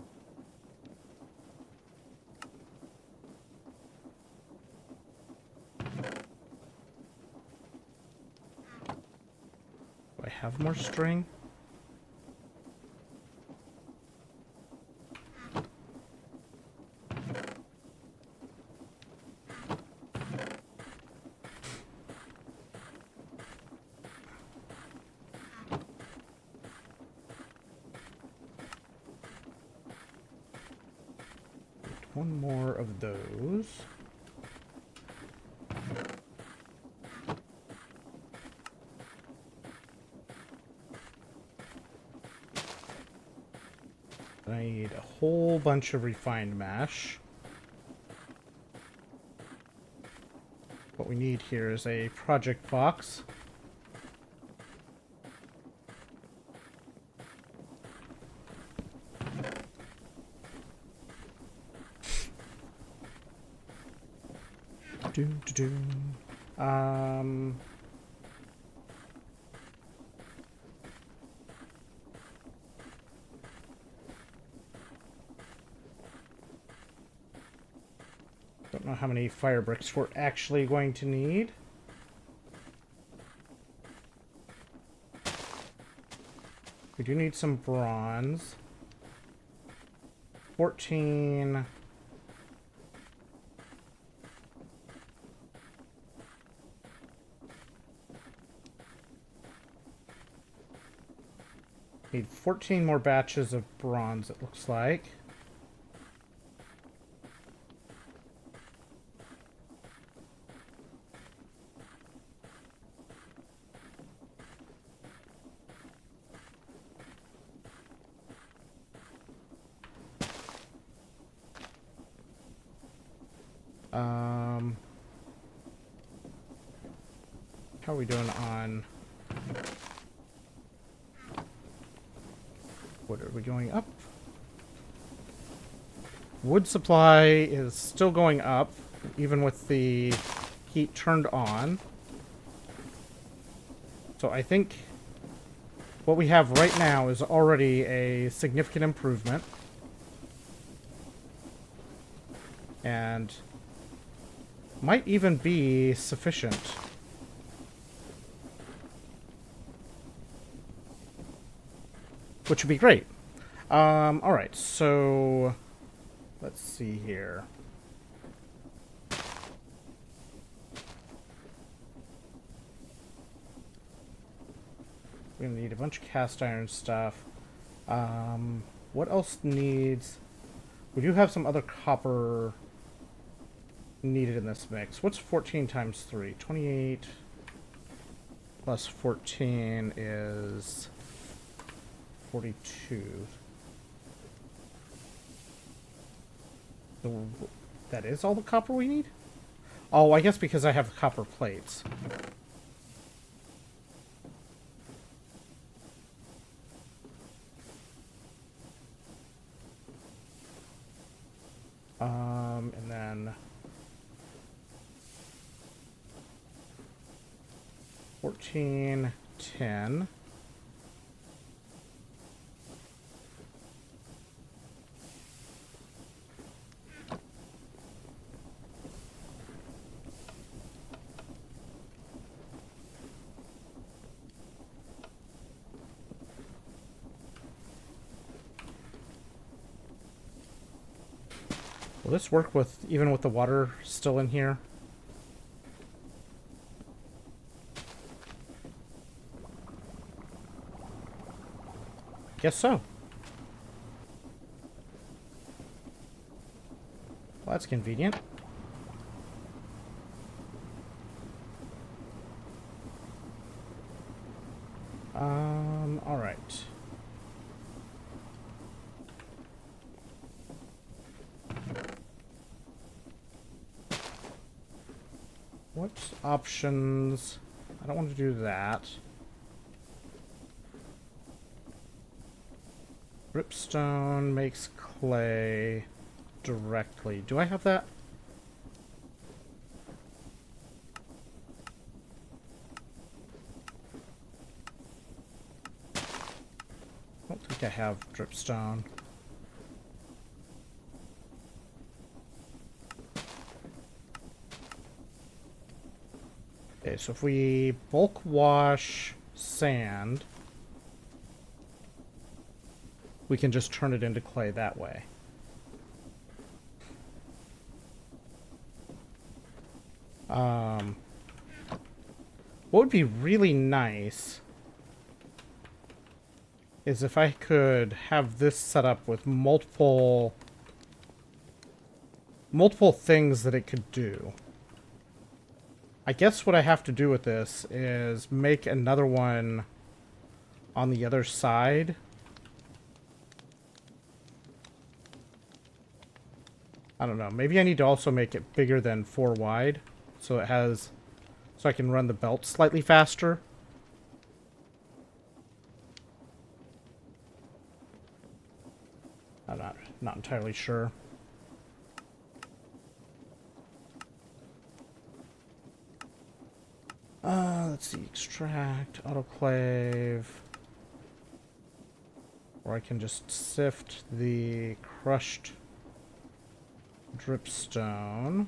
I have more string? One more of those. I need a whole bunch of refined mash. What we need here is a project box. Don't know how many fire bricks we're actually going to need. We do need some bronze. 14. Need 14 more batches of bronze, it looks like. How are we doing on... What are we going up? Wood supply is still going up, even with the heat turned on. So I think what we have right now is already a significant improvement. And might even be sufficient. Which would be great. Alright, so let's see here. We're gonna need a bunch of cast iron stuff. What else needs... We do have some other copper needed in this mix. What's 14 times 3? 28. plus 14 is 42. That is all the copper we need? Oh, I guess because I have copper plates. And then 14, 10. Will this work with even with the water still in here? Guess so. Well, that's convenient. All right. What options? I don't want to do that. Dripstone makes clay directly. Do I have that? I don't think I have dripstone. Okay, so if we bulk wash sand, we can just turn it into clay that way. What would be really nice is if I could have this set up with multiple things that it could do. I guess what I have to do with this is make another one on the other side. I don't know. Maybe I need to also make it bigger than 4 wide so it has, so I can run the belt slightly faster. I'm not entirely sure. Let's see, extract, autoclave. Or I can just sift the crushed dripstone,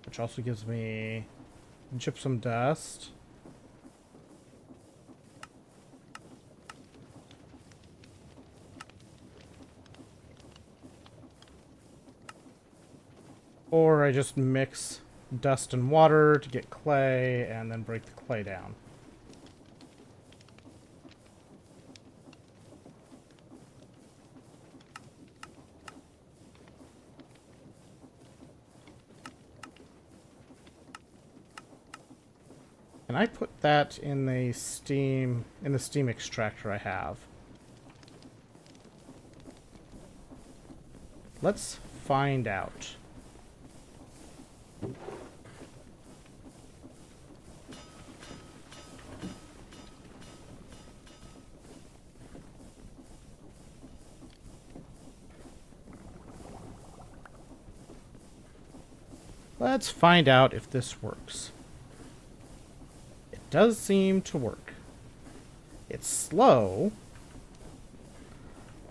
which also gives me gypsum dust. Or I just mix dust and water to get clay and then break the clay down. Can I put that in the steam extractor I have? Let's find out. Let's find out if this works. It does seem to work. It's slow,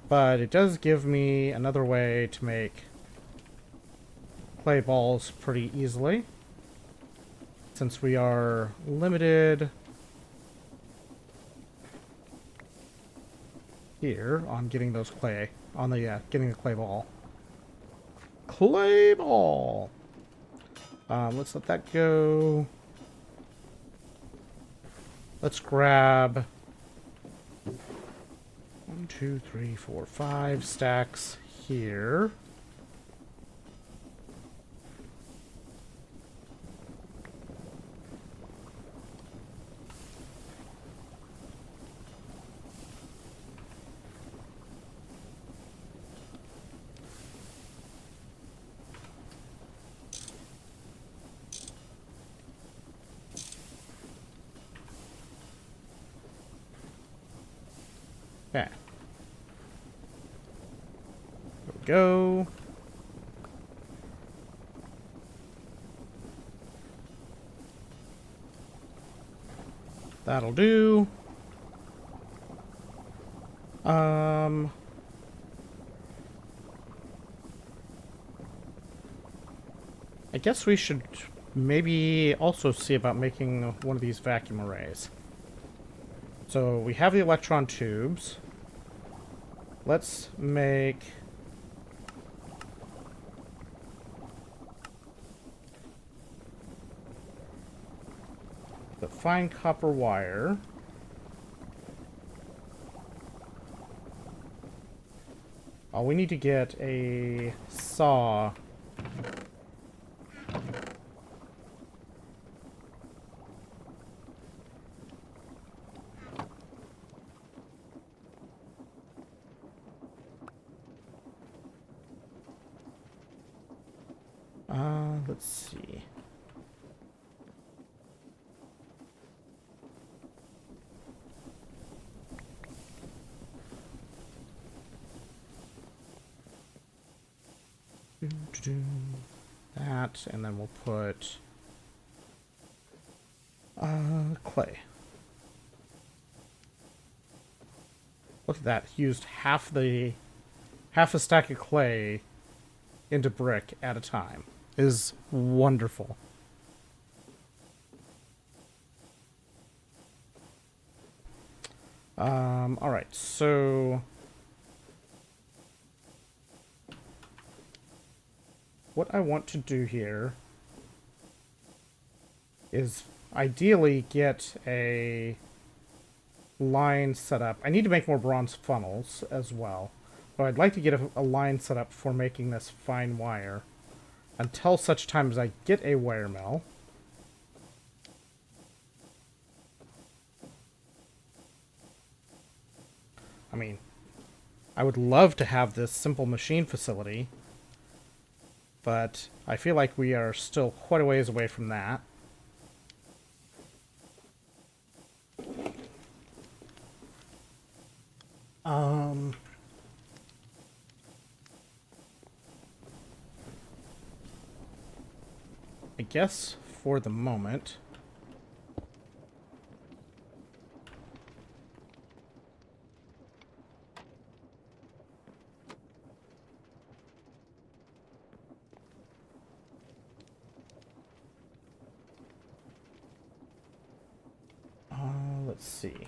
but it does give me another way to make clay balls pretty easily, since we are limited here on getting those clay, on the getting the clay ball. Clay ball. Let's let that go. Let's grab 1, 2, 3, 4, 5 stacks here. Okay. There we go. That'll do. I guess we should maybe also see about making one of these vacuum arrays. So we have the electron tubes. Let's make... the fine copper wire. Oh, we need to get a saw. Let's see. That, and then we'll put clay. Look at that. Used half a stack of clay into brick at a time. It is wonderful. Alright, so what I want to do here is ideally get a line set up. I need to make more bronze funnels as well. But I'd like to get a line set up for making this fine wire until such time as I get a wire mill. I mean, I would love to have this simple machine facility, but I feel like we are still quite a ways away from that. I guess for the moment, let's see.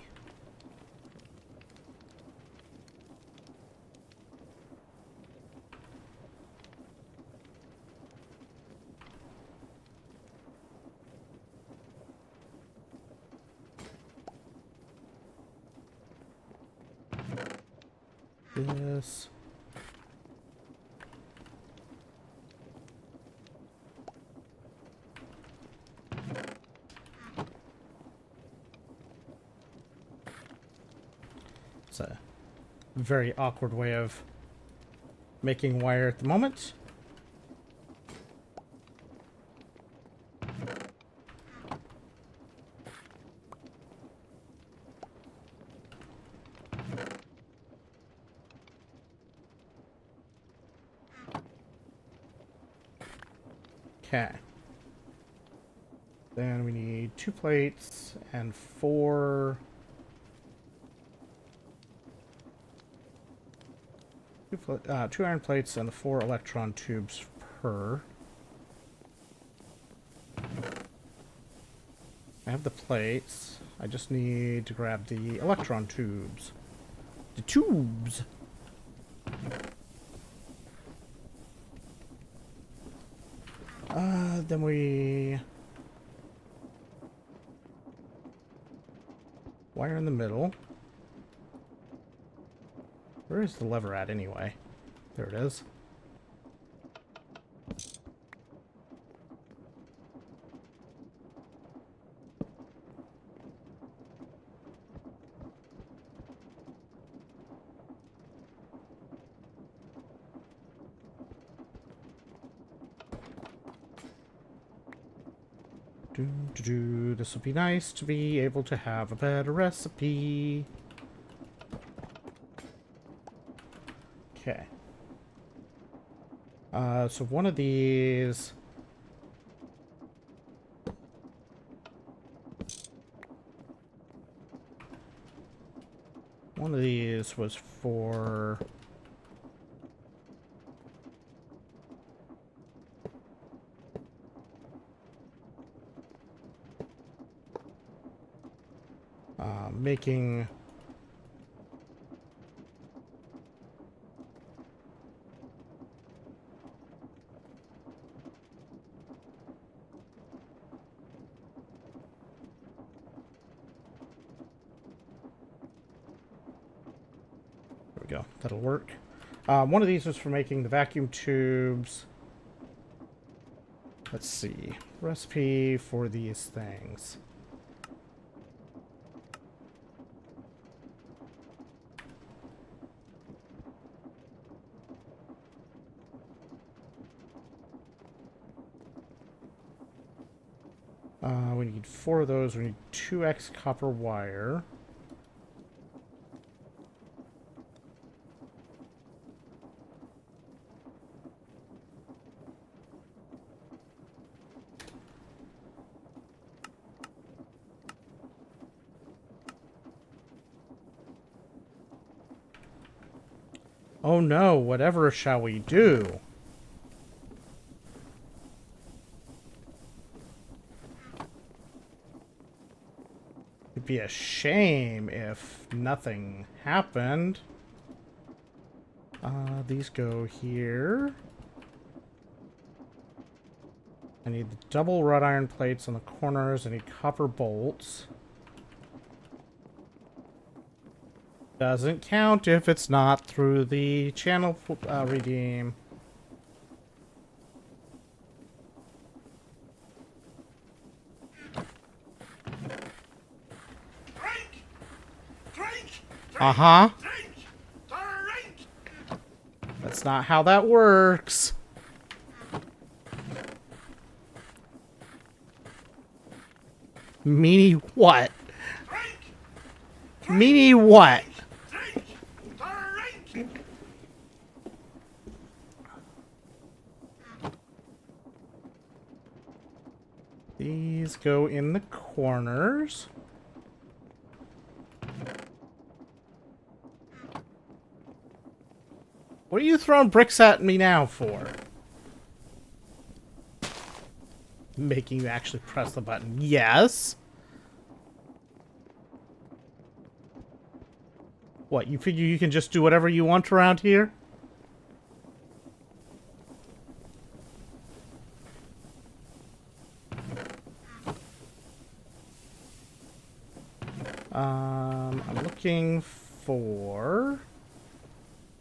This. It's a very awkward way of making wire at the moment. Okay. Then we need 2 plates and 4... 2 iron plates and 4 electron tubes per. I have the plates. I just need to grab the electron tubes. The tubes! Then we... wire in the middle. Where is the lever at anyway? There it is. This would be nice to be able to have a better recipe. Okay. So one of these... One of these was for... making... There we go. That'll work. One of these was for making the vacuum tubes. Let's see. Recipe for these things. We need 4 of those. We need 2x copper wire. Oh no, whatever shall we do? It'd be a shame if nothing happened. These go here. I need the double wrought iron plates on the corners. I need copper bolts. Doesn't count if it's not through the channel redeem. Uh-huh. That's not how that works. Meanie what? Meanie what? These go in the corners. What are you throwing bricks at me now for? Making you actually press the button. Yes. What, you figure you can just do whatever you want around here? I'm looking for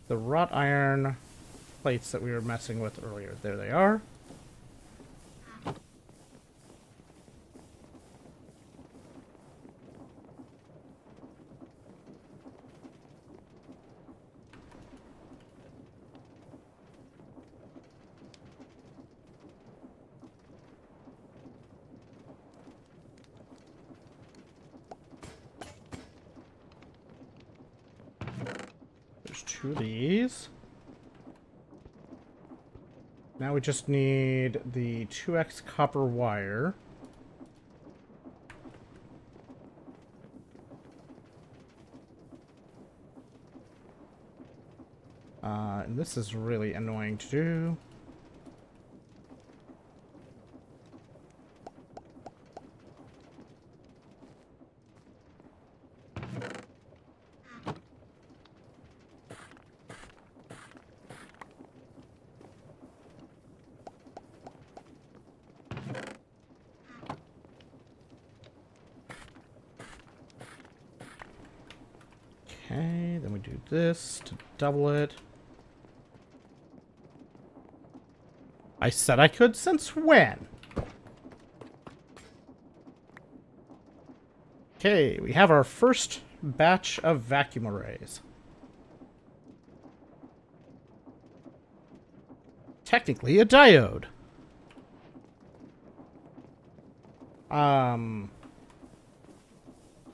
the wrought iron plates that we were messing with earlier. There they are. There's 2 of these. Now we just need the 2x copper wire. And this is really annoying to do. Okay, then we do this to double it. I said I could since when? Okay, we have our first batch of vacuum arrays. Technically a diode.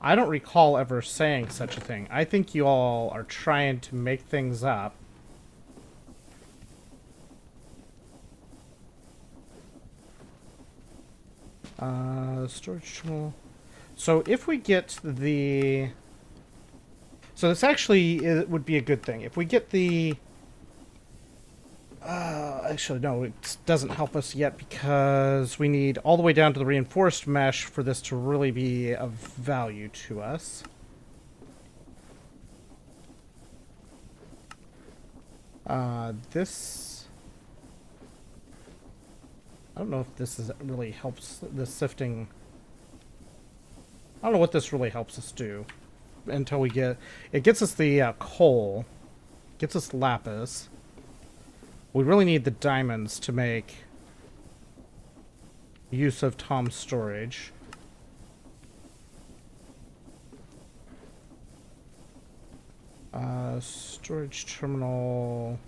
I don't recall ever saying such a thing. I think you all are trying to make things up. Storage terminal. So if we get the... So this actually it would be a good thing. If we get the... actually, no, it doesn't help us yet because we need all the way down to the reinforced mesh for this to really be of value to us. This... I don't know if this really helps the sifting. I don't know what this really helps us do until we get... It gets us the coal, gets us lapis. We really need the diamonds to make use of Tom's storage. Storage terminal...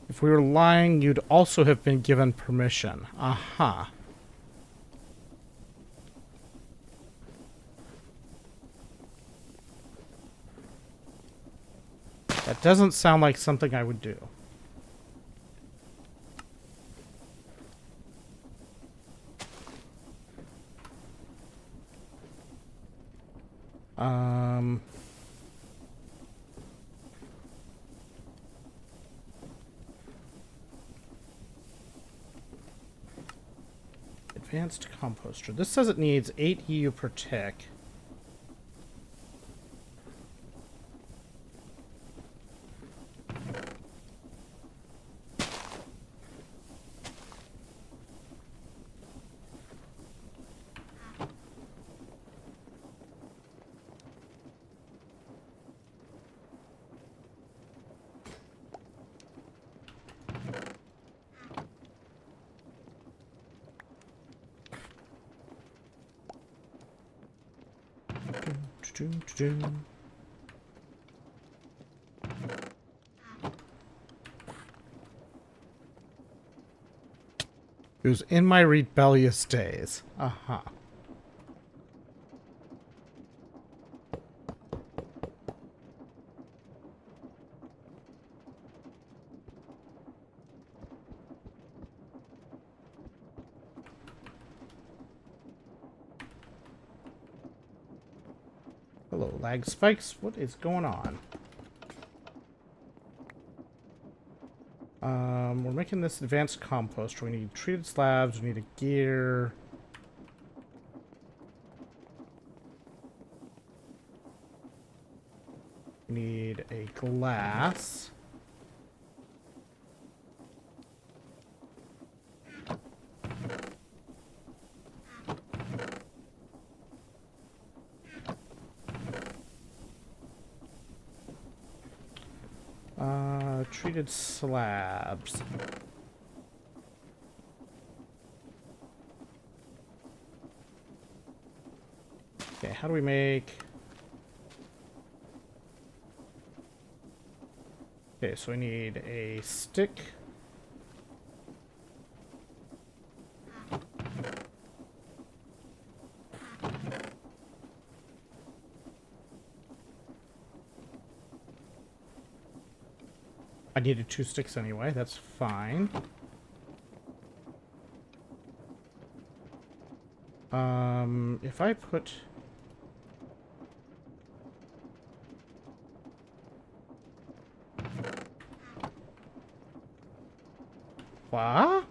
If we were lying, you'd also have been given permission. Aha. That doesn't sound like something I would do. Advanced composter. This says it needs 8 EU per tick. It was in my rebellious days. Uh-huh. Hello, lag spikes. What is going on? We're making this advanced compost. We need treated slabs. We need a gear. We need a glass. Treated slabs. Okay, how do we make... Okay, so we need a stick. I needed 2 sticks anyway, that's fine. If I put... What?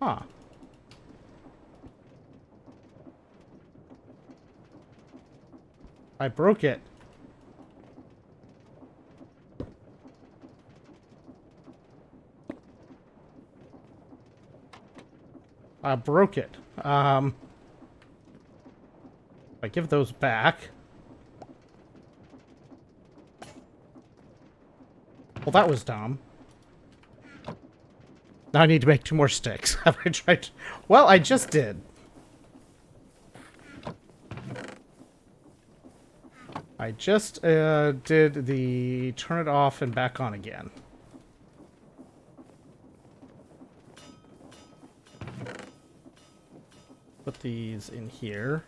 Huh. I broke it. I broke it. I give those back. Well, that was dumb. Now I need to make 2 more sticks. Have I tried to... Well, I just did. I just did the turn it off and back on again. Put these in here.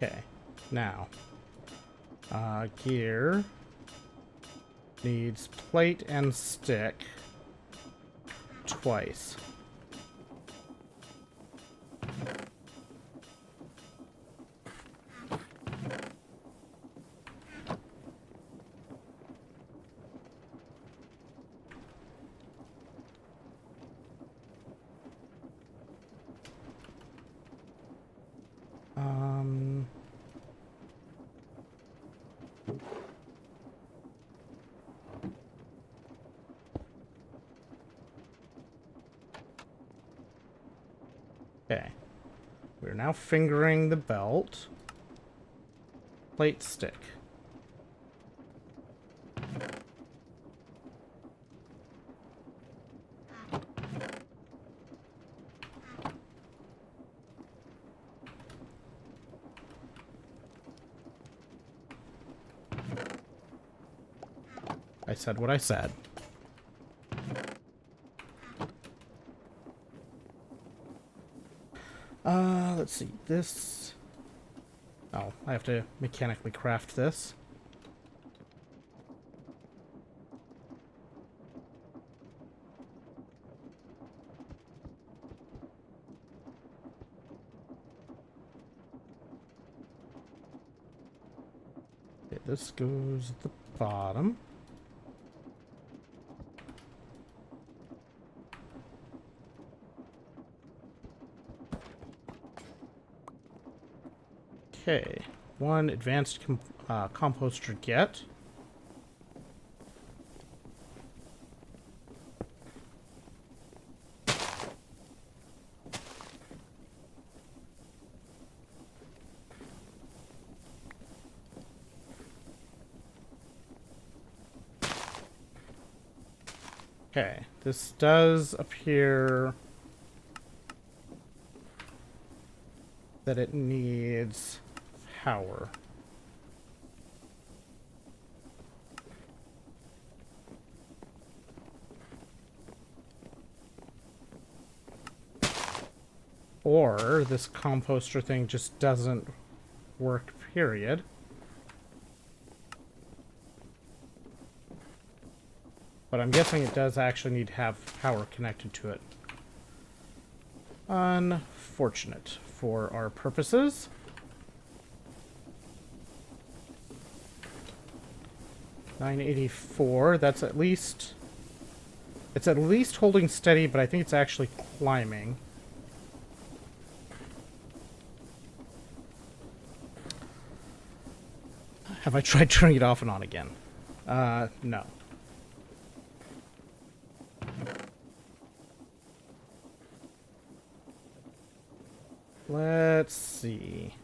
Okay, now, gear needs plate and stick twice. Okay. We're now fingering the belt. Plate stick. I said what I said. Let's see. This... Oh, I have to mechanically craft this. Okay, this goes at the bottom. Okay, one advanced composter get. Okay, this does appear that it needs power. Or this composter thing just doesn't work, period. But I'm guessing it does actually need to have power connected to it. Unfortunate for our purposes. $984, that's at least... It's at least holding steady, but I think it's actually climbing. Have I tried turning it off and on again? No. Let's see.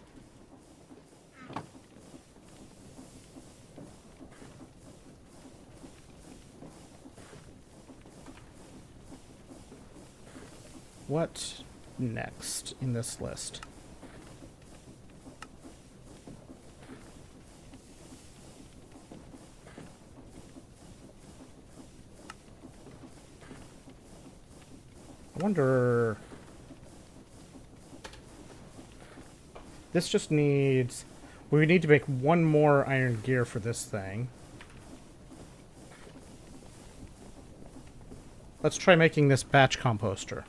What next in this list? I wonder... This just needs... We need to make one more iron gear for this thing. Let's try making this batch composter.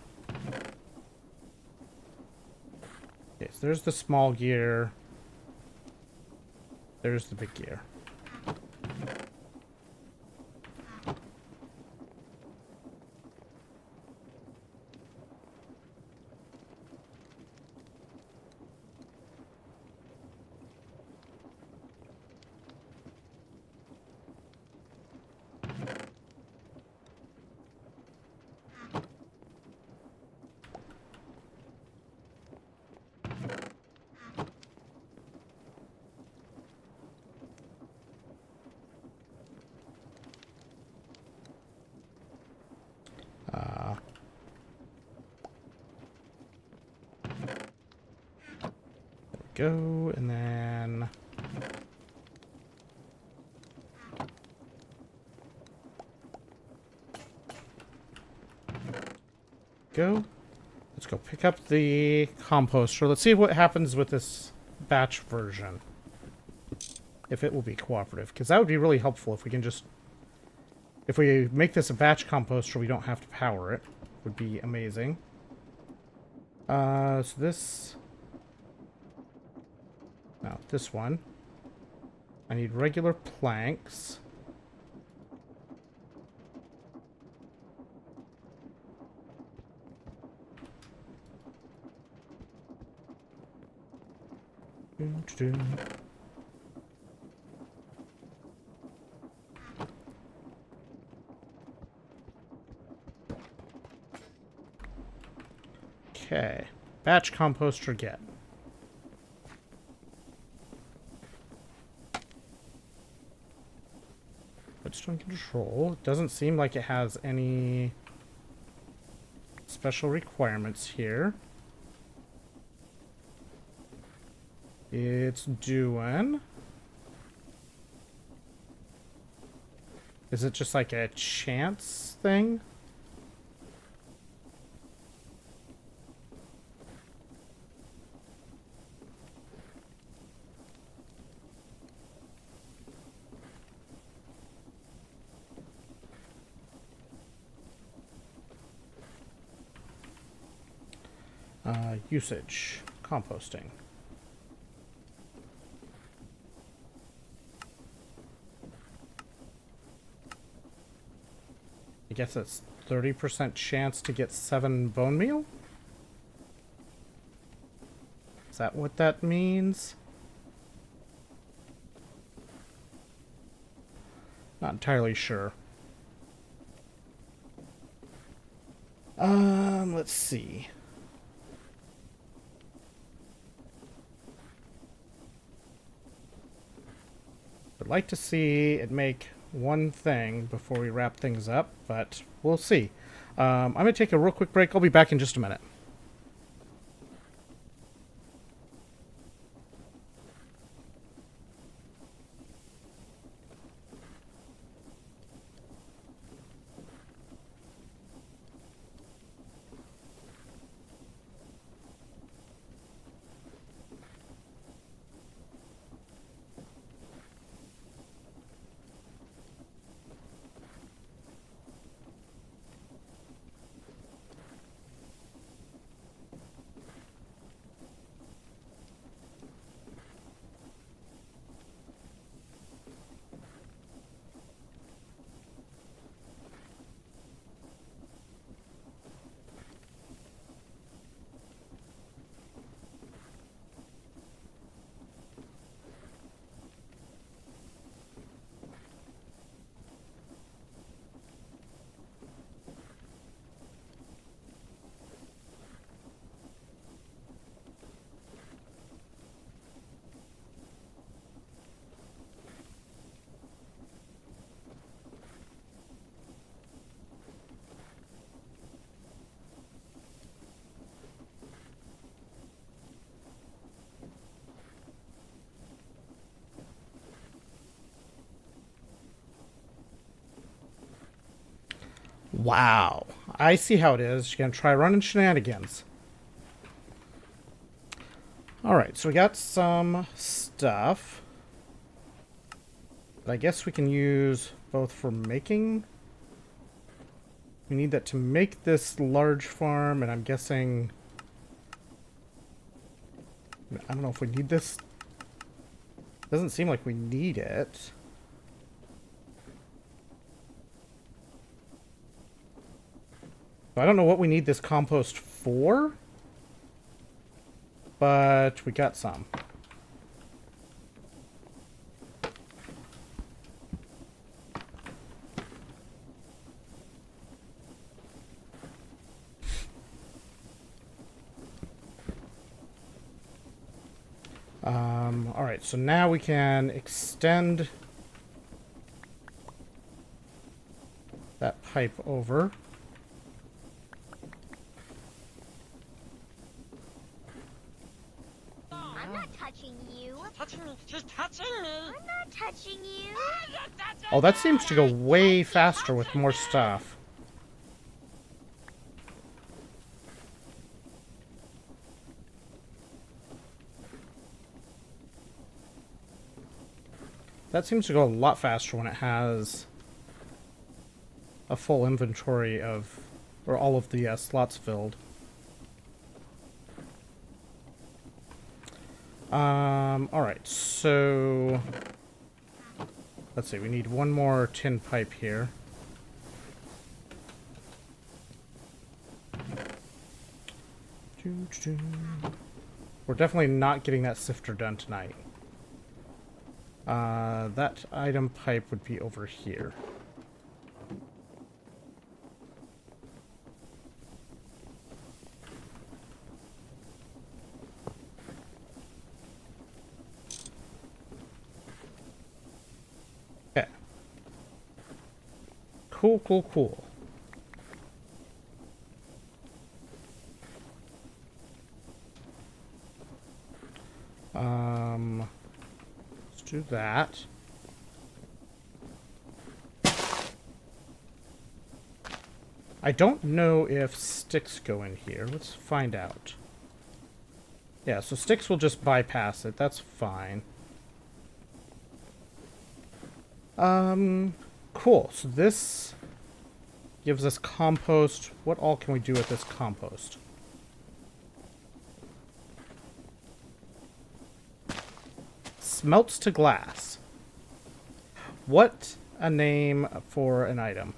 Okay, so there's the small gear. There's the big gear. go, and then... Go. Let's go pick up the composter. Let's see what happens with this batch version. If it will be cooperative. Because that would be really helpful if we can just... If we make this a batch composter, we don't have to power it. Would be amazing. So this... No, this one. I need regular planks. Okay. Batch composter get. Redstone control. It doesn't seem like it has any special requirements here. It's doing... Is it just like a chance thing? Usage. Composting. I guess it's 30% chance to get 7 bone meal? Is that what that means? Not entirely sure. Let's see. I'd like to see it make one thing before we wrap things up, but we'll see. I'm going to take a real quick break. I'll be back in just a minute. Wow. I see how it is. You're going to try running shenanigans. Alright, so we got some stuff. But I guess we can use both for making... We need that to make this large farm, and I'm guessing... I don't know if we need this. Doesn't seem like we need it. I don't know what we need this compost for, but we got some. All right, so now we can extend that pipe over. touching you. Touching me. She's touching me. I'm not touching you. Oh, that seems to go way faster with more stuff. That seems to go a lot faster when it has a full inventory of, or all of the slots filled. Alright, so let's see, we need one more tin pipe here. We're definitely not getting that sifter done tonight. That item pipe would be over here. Okay. Cool, cool, cool. Let's do that. I don't know if sticks go in here. Let's find out. Yeah, so sticks will just bypass it. That's fine. Cool. So this gives us compost. What all can we do with this compost? Smelts to glass. What a name for an item.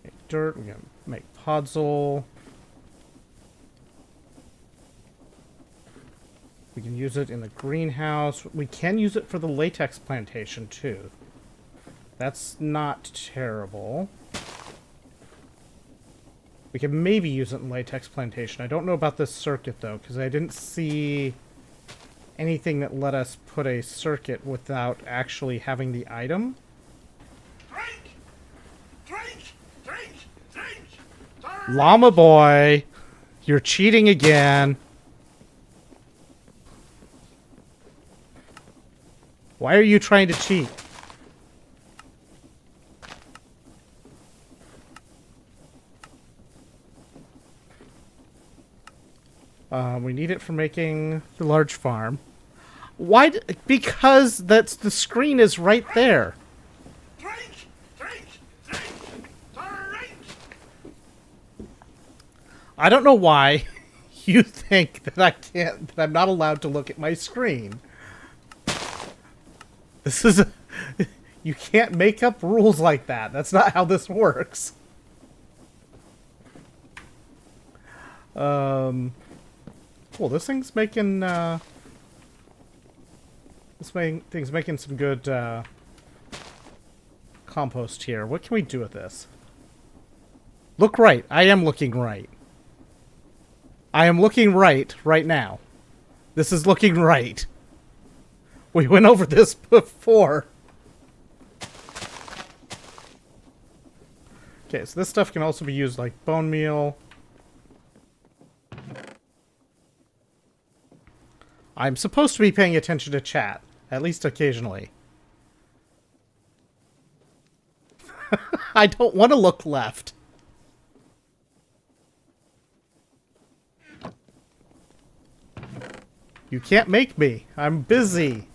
Make dirt. We're going to make podzol. We can use it in the greenhouse. We can use it for the latex plantation, too. That's not terrible. We can maybe use it in latex plantation. I don't know about this circuit, though, because I didn't see anything that let us put a circuit without actually having the item. Drink! Drink! Drink! Drink! Llama boy, you're cheating again. Why are you trying to cheat? We need it for making the large farm. Why? Because that's the screen is right there. Drink! Drink! Drink! Drink! I don't know why you think that I can't, that I'm not allowed to look at my screen. This is a, you can't make up rules like that. That's not how this works. Cool, this thing's making, thing's making some good, compost here. What can we do with this? Look right. I am looking right. I am looking right now. This is looking right. We went over this before. Okay, so this stuff can also be used like bone meal. I'm supposed to be paying attention to chat, at least occasionally. I don't want to look left. You can't make me. I'm busy.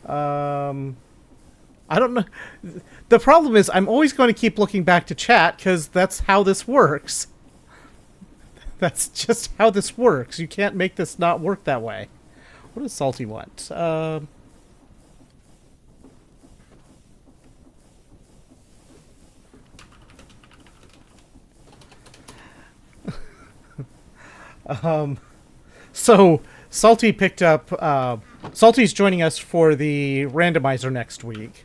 I don't know. The problem is I'm always going to keep looking back to chat because that's how this works. That's just how this works. You can't make this not work that way. What does Salty want? So Salty picked up. Salty's joining us for the randomizer next week.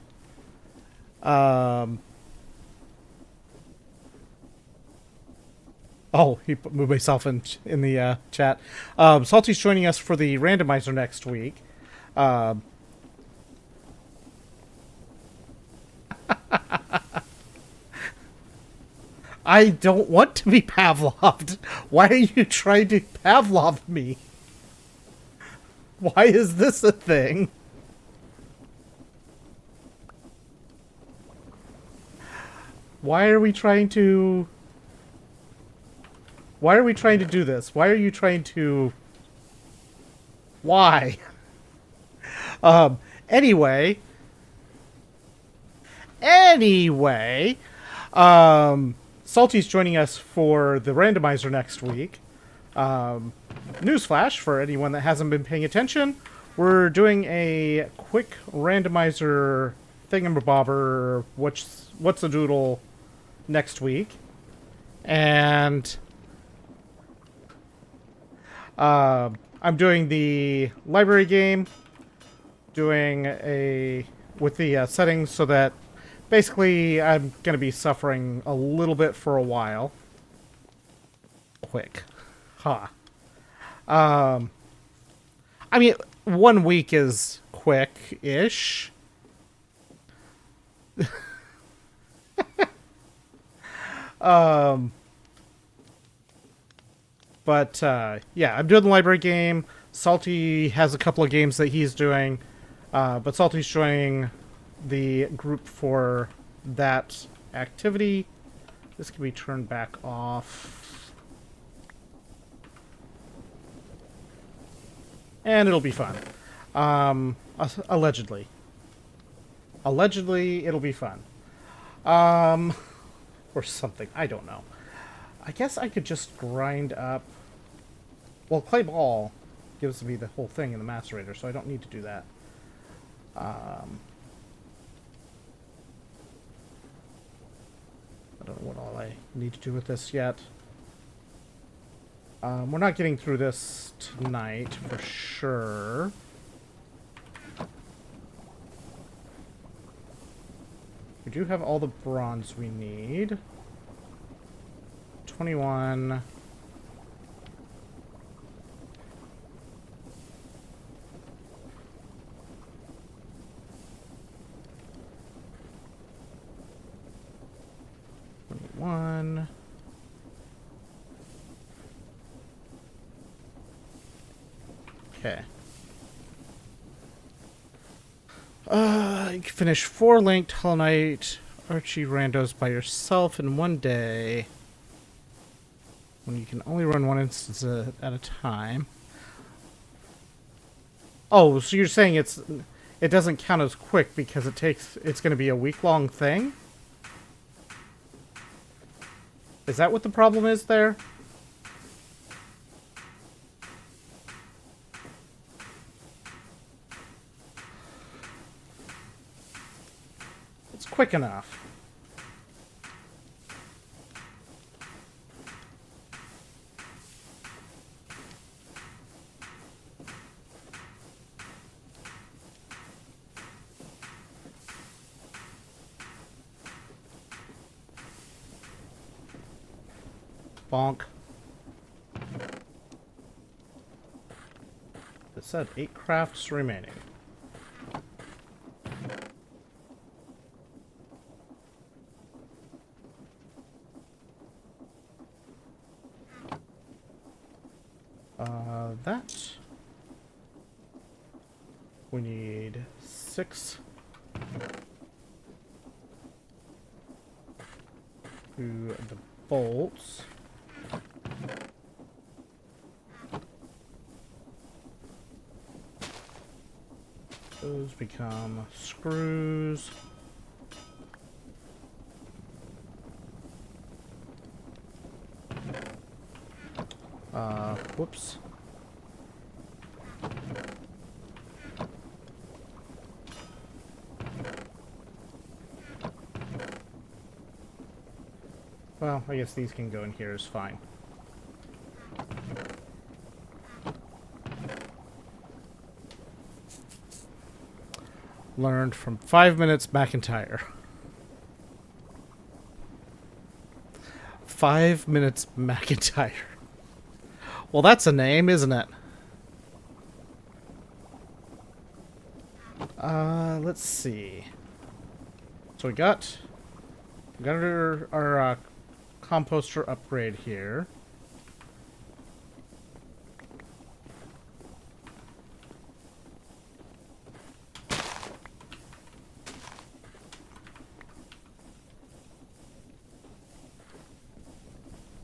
Oh, he moved myself in the chat. Salty's joining us for the randomizer next week. I don't want to be Pavloved. Why are you trying to Pavlov me? Why is this a thing? Why are we trying to... Why are we trying to do this? Why are you trying to... Why? Anyway... Salty's joining us for the randomizer next week. Newsflash for anyone that hasn't been paying attention. We're doing a quick randomizer thingamabobber, what's a doodle next week. And I'm doing the library game, doing with the settings so that basically I'm going to be suffering a little bit for a while. Quick. Ha. I mean, 1 week is quick-ish. But, yeah, I'm doing the library game. Salty has a couple of games that he's doing. But Salty's joining the group for that activity. This can be turned back off. And it'll be fun. Allegedly. Allegedly, it'll be fun. Or something. I don't know. I guess I could just grind up... Well, clay ball gives me the whole thing in the macerator, so I don't need to do that. I don't know what all I need to do with this yet. We're not getting through this tonight, for sure. We do have all the bronze we need. 21... One. Okay. You can finish 4 linked Hollow Knight Archie randos by yourself in 1 day. When you can only run 1 instance at a time. Oh, so you're saying it doesn't count as quick because it's going to be a week-long thing? Is that what the problem is there? It's quick enough. Bonk. It said 8 crafts remaining. That. We need 6. To the bolts. Those become screws. Whoops. Well, I guess these can go in here is fine. Learned from 5 Minutes McIntyre. 5 Minutes McIntyre. Well, that's a name, isn't it? Let's see. So we got our composter upgrade here.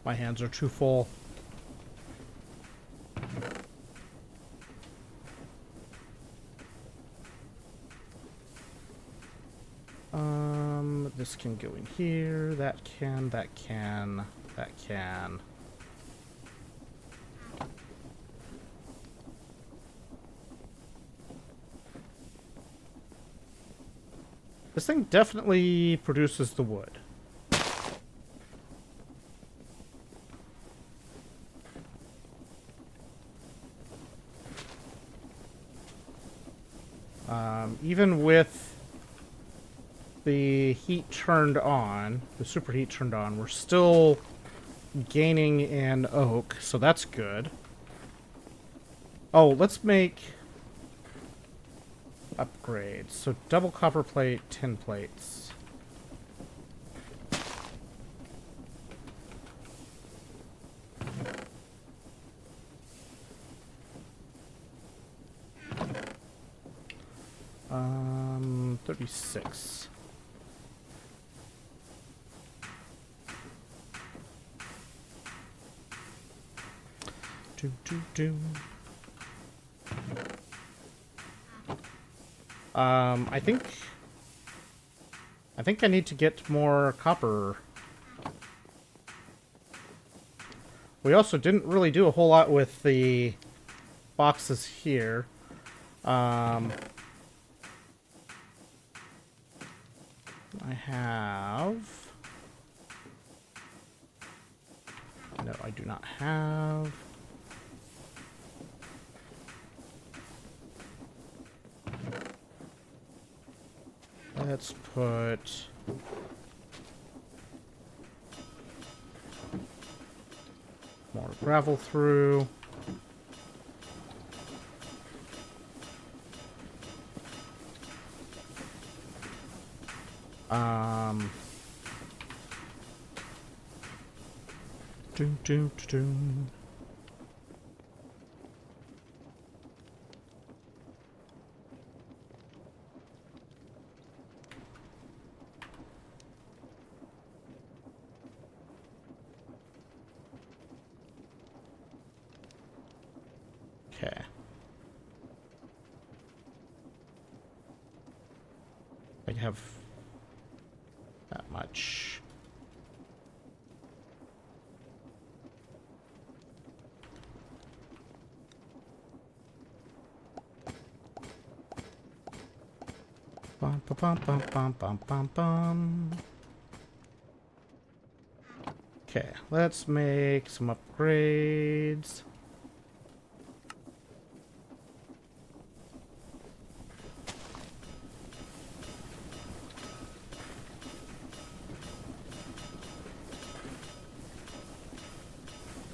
My hands are too full. This can go in here. That can, that can, that can. This thing definitely produces the wood. Even with the heat turned on, the superheat turned on, we're still gaining in oak, so that's good. Oh, let's make upgrades. So double copper plate, tin plates. Um, 36. I think I need to get more copper. We also didn't really do a whole lot with the boxes here. I have... No, I do not have... Let's put... more gravel through. Doom, doom, doom. Okay. I have that much. Bum, bum, bum, bum, bum, bum, bum. Okay, let's make some upgrades.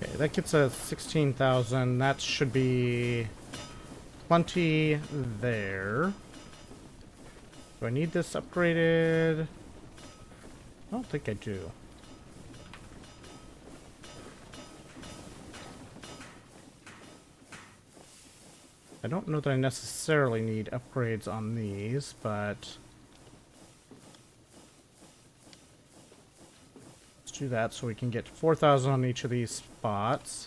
Okay, that gets us 16,000. That should be plenty there. Do I need this upgraded? I don't think I do. I don't know that I necessarily need upgrades on these, but let's do that so we can get 4,000 on each of these spots.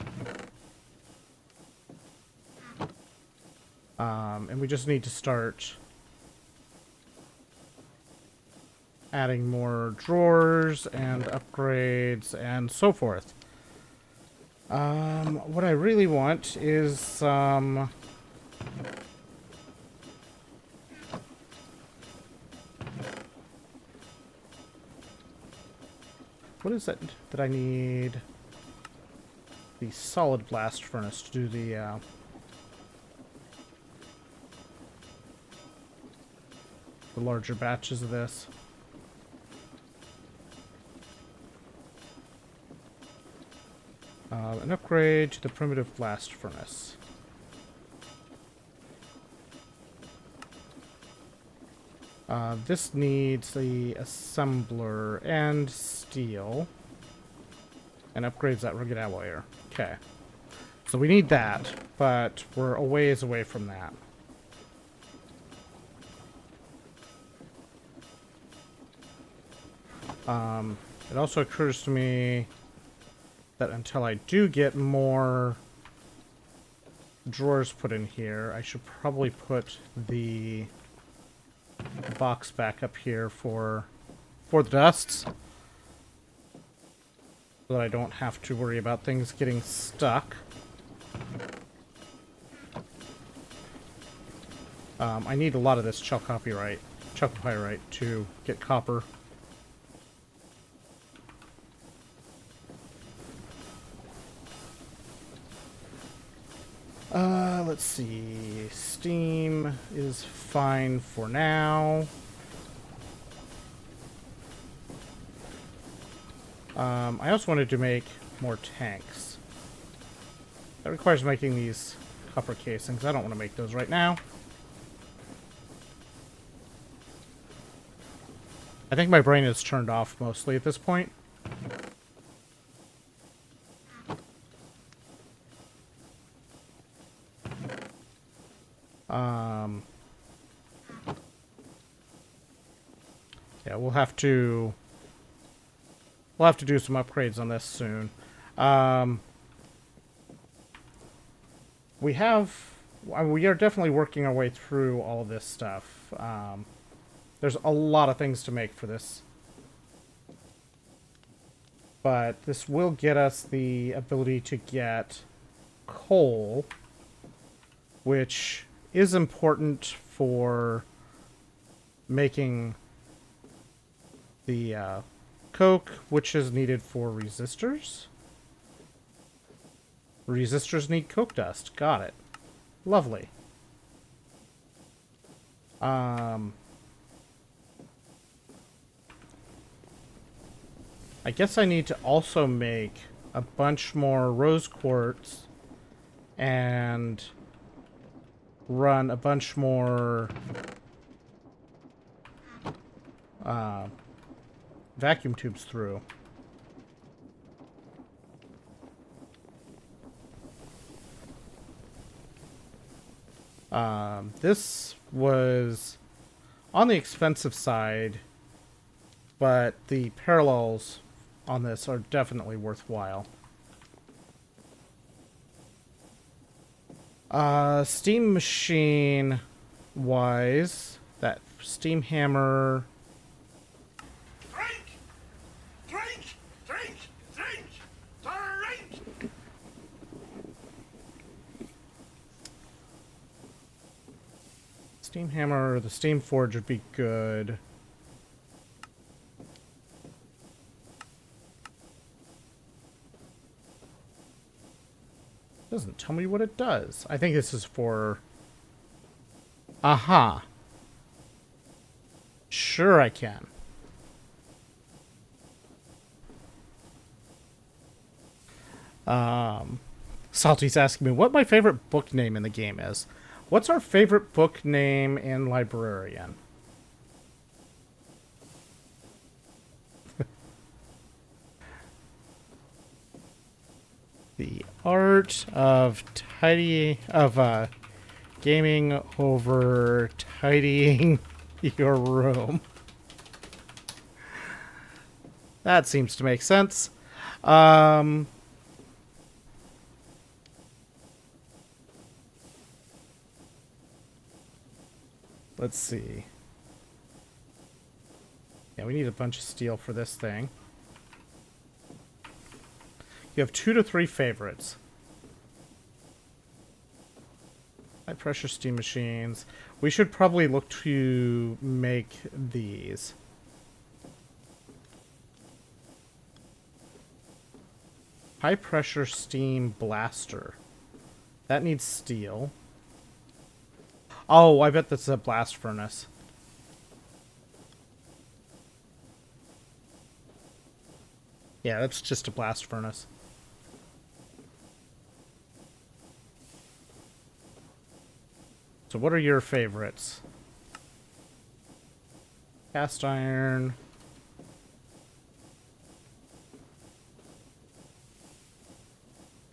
And we just need to start adding more drawers and upgrades and so forth. What I really want is what is it that I need? The solid blast furnace to do the larger batches of this. An upgrade to the primitive blast furnace. This needs the assembler and steel. And upgrades that rugged alloyer. Okay. So we need that, but we're a ways away from that. It also occurs to me that until I do get more drawers put in here, I should probably put the box back up here for the dusts, so that I don't have to worry about things getting stuck. I need a lot of this chalcopyrite to get copper. Let's see. Steam is fine for now. I also wanted to make more tanks. That requires making these copper casings. I don't want to make those right now. I think my brain is turned off mostly at this point. Yeah, we'll have to do some upgrades on this soon. We are definitely working our way through all of this stuff. There's a lot of things to make for this. But this will get us the ability to get coal, which is important for making the coke, which is needed for resistors. Resistors need coke dust. Got it. Lovely. I guess I need to also make a bunch more rose quartz and run a bunch more vacuum tubes through. This was on the expensive side, but the parallels on this are definitely worthwhile. Steam machine wise, that steam hammer. Drink! Drink! Drink! Drink! Drink! Steam hammer, the steam forge would be good. Doesn't tell me what it does. I think this is for... Aha. Sure I can. Salty's asking me what my favorite book name in the game is. What's our favorite book name in Librarian? The art of gaming over tidying your room. That seems to make sense. Let's see. Yeah, we need a bunch of steel for this thing. You have 2 to 3 favorites. High pressure steam machines. We should probably look to make these. High pressure steam blaster. That needs steel. Oh, I bet that's a blast furnace. Yeah, that's just a blast furnace. So what are your favorites? Cast iron.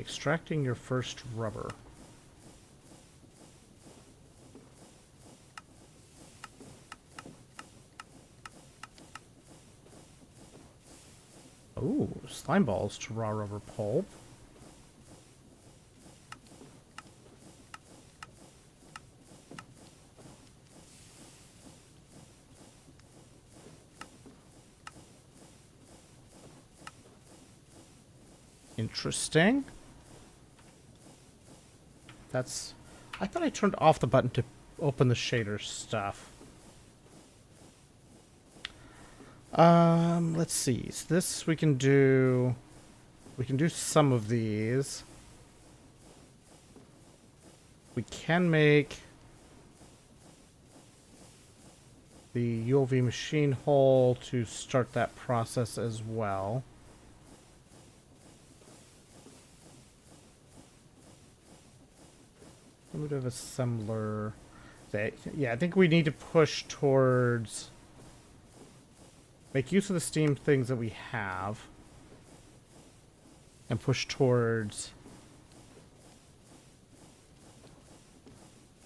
Extracting your first rubber. Ooh, slime balls to raw rubber pulp. Interesting. That's... I thought I turned off the button to open the shader stuff. Let's see. So this we can do some of these. We can make the ULV machine hole to start that process as well. Primitive assembler. Yeah, I think we need to push towards... Make use of the steam things that we have. And push towards...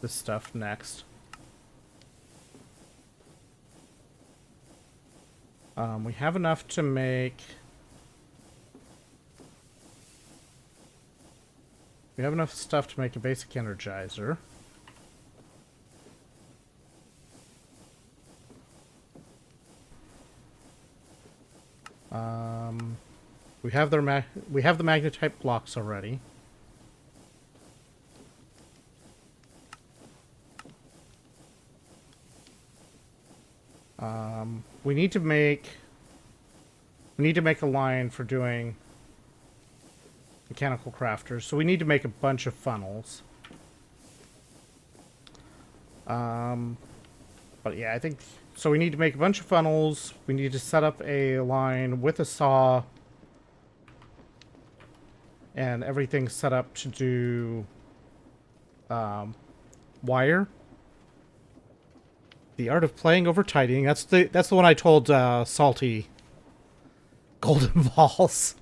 this stuff next. We have enough to make... We have enough stuff to make a basic energizer. We have the magnetite blocks already. We need to make a line for doing mechanical crafters, so we need to make a bunch of funnels. But yeah, I think so. We need to make a bunch of funnels. We need to set up a line with a saw and everything set up to do wire. The art of playing over tidying. That's the one I told Salty. Golden balls.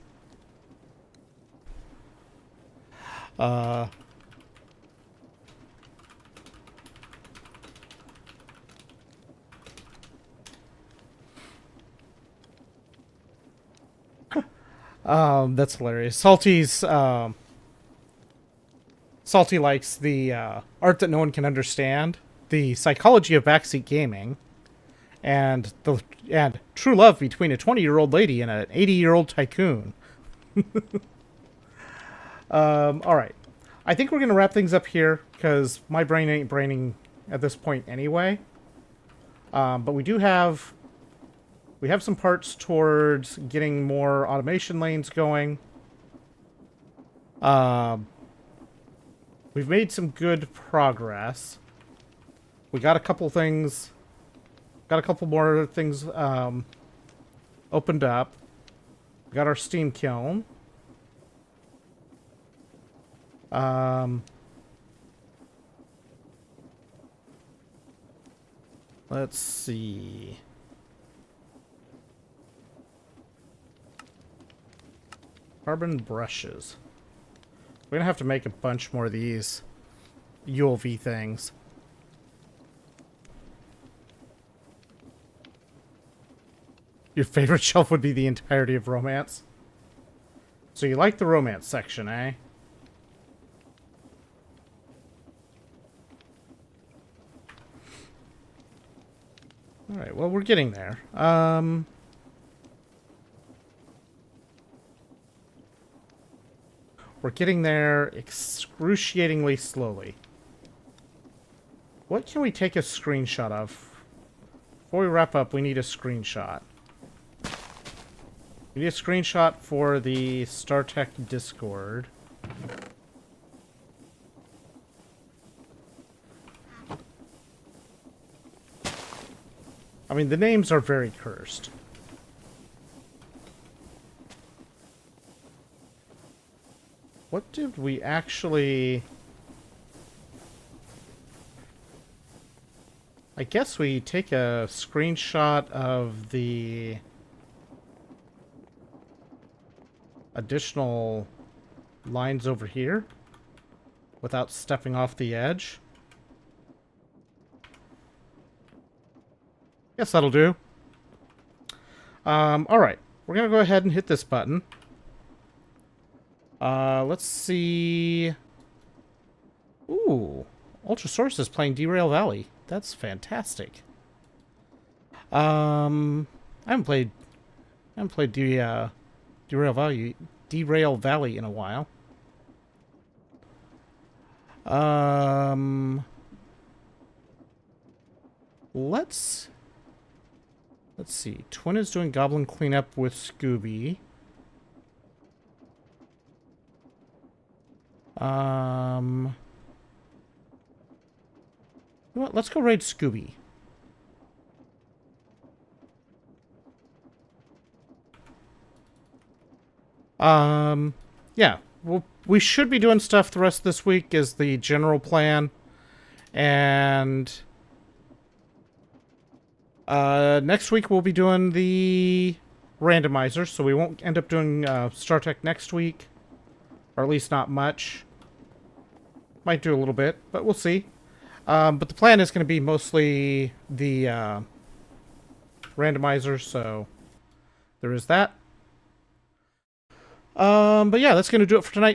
That's hilarious. Salty likes the art that no one can understand, the psychology of backseat gaming, and true love between a 20-year-old lady and an 80-year-old tycoon. All right. I think we're going to wrap things up here because my brain ain't braining at this point anyway. But we have some parts towards getting more automation lanes going. We've made some good progress. We got a couple things, more things opened up. We got our steam kiln. Let's see. Carbon brushes. We're gonna have to make a bunch more of these ULV things. Your favorite shelf would be the entirety of romance. So you like the romance section, eh? Alright, well, we're getting there. We're getting there excruciatingly slowly. What can we take a screenshot of? Before we wrap up, we need a screenshot. We need a screenshot for the StarTech Discord. I mean, the names are very cursed. What did we actually... I guess we take a screenshot of the additional lines over here without stepping off the edge. Guess that'll do. Alright. We're going to go ahead and hit this button. Let's see. Ooh. Ultrasource is playing Derail Valley. That's fantastic. I haven't played Derail Valley in a while. Let's see. Twin is doing goblin cleanup with Scooby. You know what? Let's go raid Scooby. Yeah. Well, we should be doing stuff the rest of this week is the general plan. And next week we'll be doing the randomizer, so we won't end up doing Star Trek next week. Or at least not much. Might do a little bit, but we'll see. But the plan is going to be mostly the randomizer, so there is that. But yeah, that's going to do it for tonight.